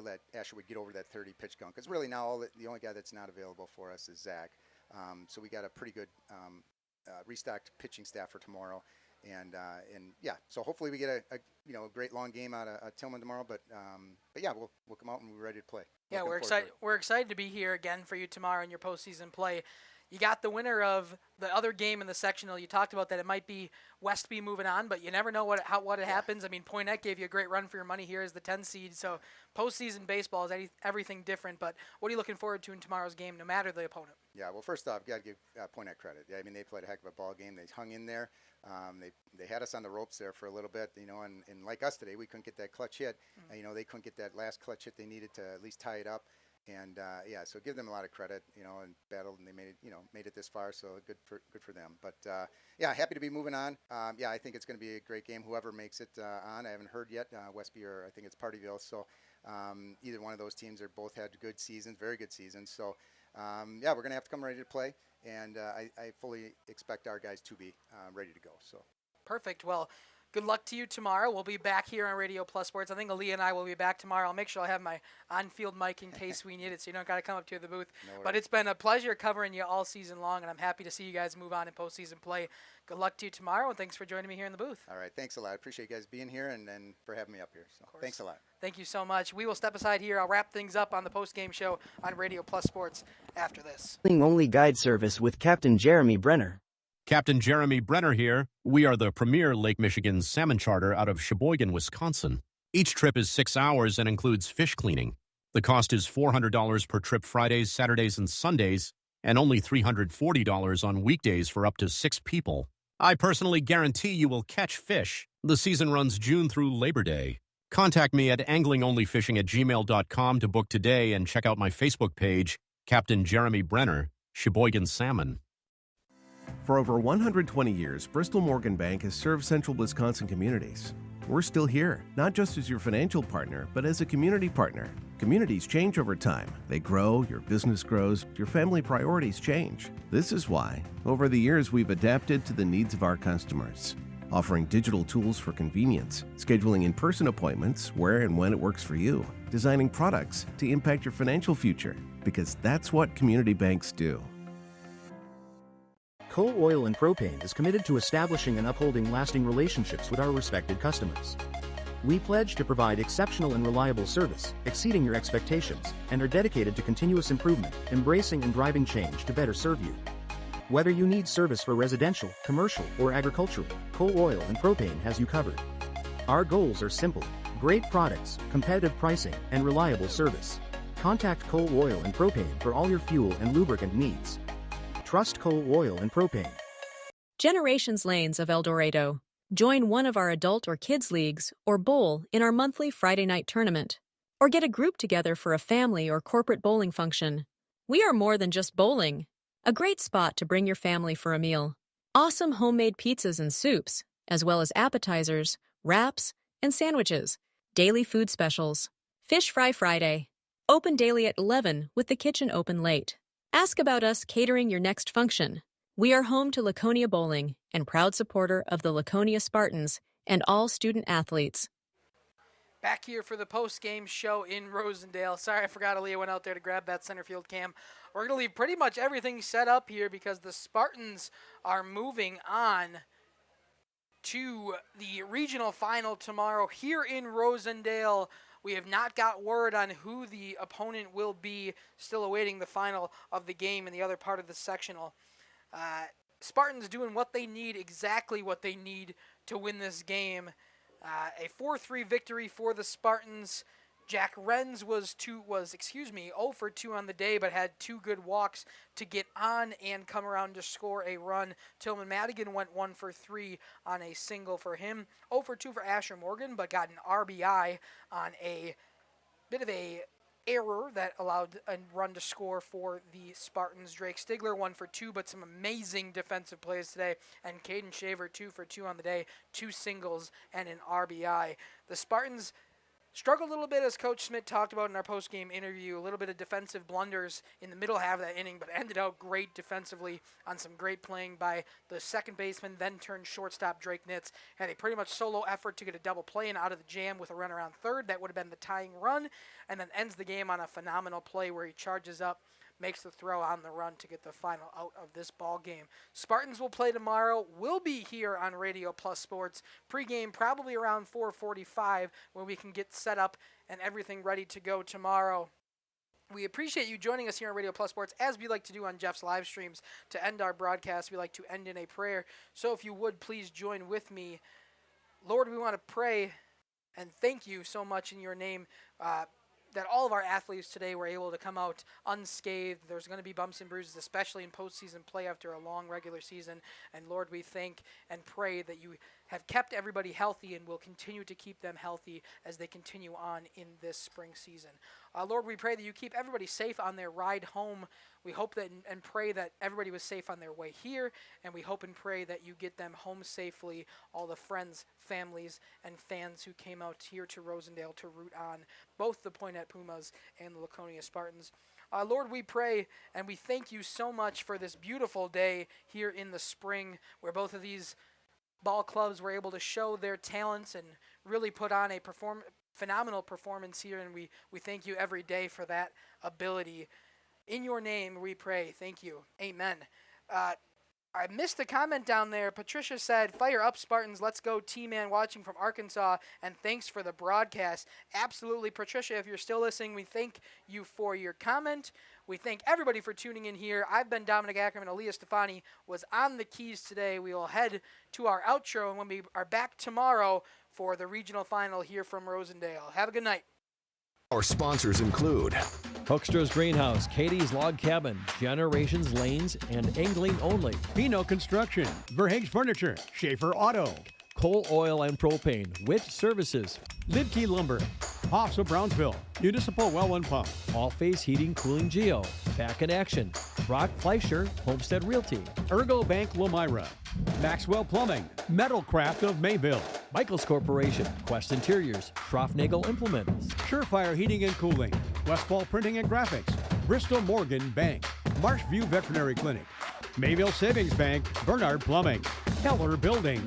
S4: that Asher would get over that 30 pitch count. Because really now the only guy that's not available for us is Zach. So we got a pretty good restocked pitching staff for tomorrow. And yeah, so hopefully we get a great long game out of Tillman tomorrow. But yeah, we'll come out and we're ready to play.
S8: Yeah, we're excited. We're excited to be here again for you tomorrow in your postseason play. You got the winner of the other game in the sectional. You talked about that it might be Westby moving on, but you never know what happens. I mean, Poynette gave you a great run for your money here as the 10 seed. So postseason baseball is everything different. But what are you looking forward to in tomorrow's game, no matter the opponent?
S4: Yeah, well, first off, got to give Poynette credit. Yeah, I mean, they played a heck of a ball game. They hung in there. They had us on the ropes there for a little bit, and like us today, we couldn't get that clutch hit. They couldn't get that last clutch hit they needed to at least tie it up. And yeah, so give them a lot of credit, and battled, and they made it this far. So good for them. But yeah, happy to be moving on. Yeah, I think it's going to be a great game. Whoever makes it on, I haven't heard yet. Westby or I think it's Partyville. So either one of those teams, are both had good seasons, very good seasons. So yeah, we're going to have to come ready to play, and I fully expect our guys to be ready to go. So
S8: perfect. Well, good luck to you tomorrow. We'll be back here on Radio Plus Sports. I think Aaliyah and I will be back tomorrow. I'll make sure I have my on-field mic in case we need it, so you don't got to come up to the booth. No, but it's been a pleasure covering you all season long, and I'm happy to see you guys move on in postseason play. Good luck to you tomorrow, and thanks for joining me here in the booth.
S4: All right, thanks a lot. I appreciate you guys being here and for having me up here. So thanks a lot.
S8: Thank you so much. We will step aside here. I'll wrap things up on the post-game show on Radio Plus Sports after this.
S11: Only guide service with Captain Jeremy Brenner.
S12: Captain Jeremy Brenner here. We are the premier Lake Michigan salmon charter out of Sheboygan, Wisconsin. Each trip is 6 hours and includes fish cleaning. The cost is $400 per trip Fridays, Saturdays, and Sundays, and only $340 on weekdays for up to 6 people. I personally guarantee you will catch fish. The season runs June through Labor Day. Contact me at anglingonlyfishing@gmail.com to book today and check out my Facebook page, Captain Jeremy Brenner, Sheboygan Salmon.
S13: For over 120 years, Bristol Morgan Bank has served central Wisconsin communities. We're still here, not just as your financial partner, but as a community partner. Communities change over time. They grow, your business grows, your family priorities change. This is why, over the years, we've adapted to the needs of our customers, offering digital tools for convenience, scheduling in-person appointments where and when it works for you, designing products to impact your financial future, because that's what community banks do.
S11: Coal Oil and Propane is committed to establishing and upholding lasting relationships with our respected customers. We pledge to provide exceptional and reliable service, exceeding your expectations, and are dedicated to continuous improvement, embracing and driving change to better serve you. Whether you need service for residential, commercial, or agricultural, Coal Oil and Propane has you covered. Our goals are simple: great products, competitive pricing, and reliable service. Contact Coal Oil and Propane for all your fuel and lubricant needs. Trust Coal Oil and Propane.
S14: Generations Lanes of El Dorado. Join one of our adult or kids leagues or bowl in our monthly Friday night tournament. Or get a group together for a family or corporate bowling function. We are more than just bowling. A great spot to bring your family for a meal. Awesome homemade pizzas and soups, as well as appetizers, wraps, and sandwiches. Daily food specials. Fish Fry Friday. Open daily at 11 with the kitchen open late. Ask about us catering your next function. We are home to Laconia Bowling and proud supporter of the Laconia Spartans and all student athletes.
S8: Back here for the post-game show in Rosendale. Sorry, I forgot Aaliyah went out there to grab that center field cam. We're going to leave pretty much everything set up here because the Spartans are moving on to the regional final tomorrow here in Rosendale. We have not got word on who the opponent will be. Still awaiting the final of the game in the other part of the sectional. Spartans doing what they need, exactly what they need to win this game. A 4-3 victory for the Spartans. Jack Renz was 0 for 2 on the day, but had 2 good walks to get on and come around to score a run. Tillman Madigan went 1 for 3 on a single for him. 0 for 2 for Asher Morgan, but got an RBI on a bit of a error that allowed a run to score for the Spartans. Drake Stigler 1 for 2, but some amazing defensive plays today. And Caden Shaver 2 for 2 on the day, 2 singles and an RBI. The Spartans Struggled a little bit, as Coach Smith talked about in our post-game interview, a little bit of defensive blunders in the middle half of that inning, but ended out great defensively on some great playing by the second baseman, then turned shortstop Drake Nitz. Had a pretty much solo effort to get a double play and out of the jam with a runner on third. That would have been the tying run, and then ends the game on a phenomenal play where he charges up, makes the throw on the run to get the final out of this ball game. Spartans will play tomorrow. We'll be here on Radio Plus Sports. Pre-game probably around 4:45 when we can get set up and everything ready to go tomorrow. We appreciate you joining us here on Radio Plus Sports, as we like to do on Jeff's live streams. To end our broadcast, we like to end in a prayer. So if you would, please join with me. Lord, we want to pray and thank you so much in your name that all of our athletes today were able to come out unscathed. There's going to be bumps and bruises, especially in postseason play after a long regular season. And Lord, we thank and pray that you have kept everybody healthy and will continue to keep them healthy as they continue on in this spring season. Lord, we pray that you keep everybody safe on their ride home. We hope that and pray that everybody was safe on their way here, and we hope and pray that you get them home safely, all the friends, families, and fans who came out here to Rosendale to root on both the Poynette Pumas and the Laconia Spartans. Lord, we pray and we thank you so much for this beautiful day here in the spring where both of these ball clubs were able to show their talents and really put on a phenomenal performance here, and we thank you every day for that ability. In your name we pray. Thank you. Amen. I missed a comment down there. Patricia said, "Fire up, Spartans. Let's go, T-Man watching from Arkansas, and thanks for the broadcast." Absolutely, Patricia, if you're still listening, we thank you for your comment. We thank everybody for tuning in here. I've been Dominic Ackerman. Aaliyah Stefani was on the keys today. We will head to our outro, and when we are back tomorrow for the regional final here from Rosendale. Have a good night.
S1: Our sponsors include
S6: Hoekstra's Greenhouse, Katie's Log Cabin, Generations Lanes, and Angling Only.
S5: Pino Construction, Verhaeg's Furniture, Schaefer Auto,
S6: Coal Oil and Propane, Witt Services,
S5: Lidkey Lumber, Hoffs of Brownsville, Municipal Well and Pump,
S6: All Face Heating Cooling Geo, Back in Action, Brock Fleischer, Homestead Realty,
S5: Ergo Bank Lomira, Maxwell Plumbing, Metalcraft of Mayville,
S6: Michaels Corporation, Quest Interiors, Schroffnagel Implements,
S5: Surefire Heating and Cooling, Westfall Printing and Graphics, Bristol Morgan Bank, Marshview Veterinary Clinic, Mayville Savings Bank, Bernard Plumbing, Keller Building,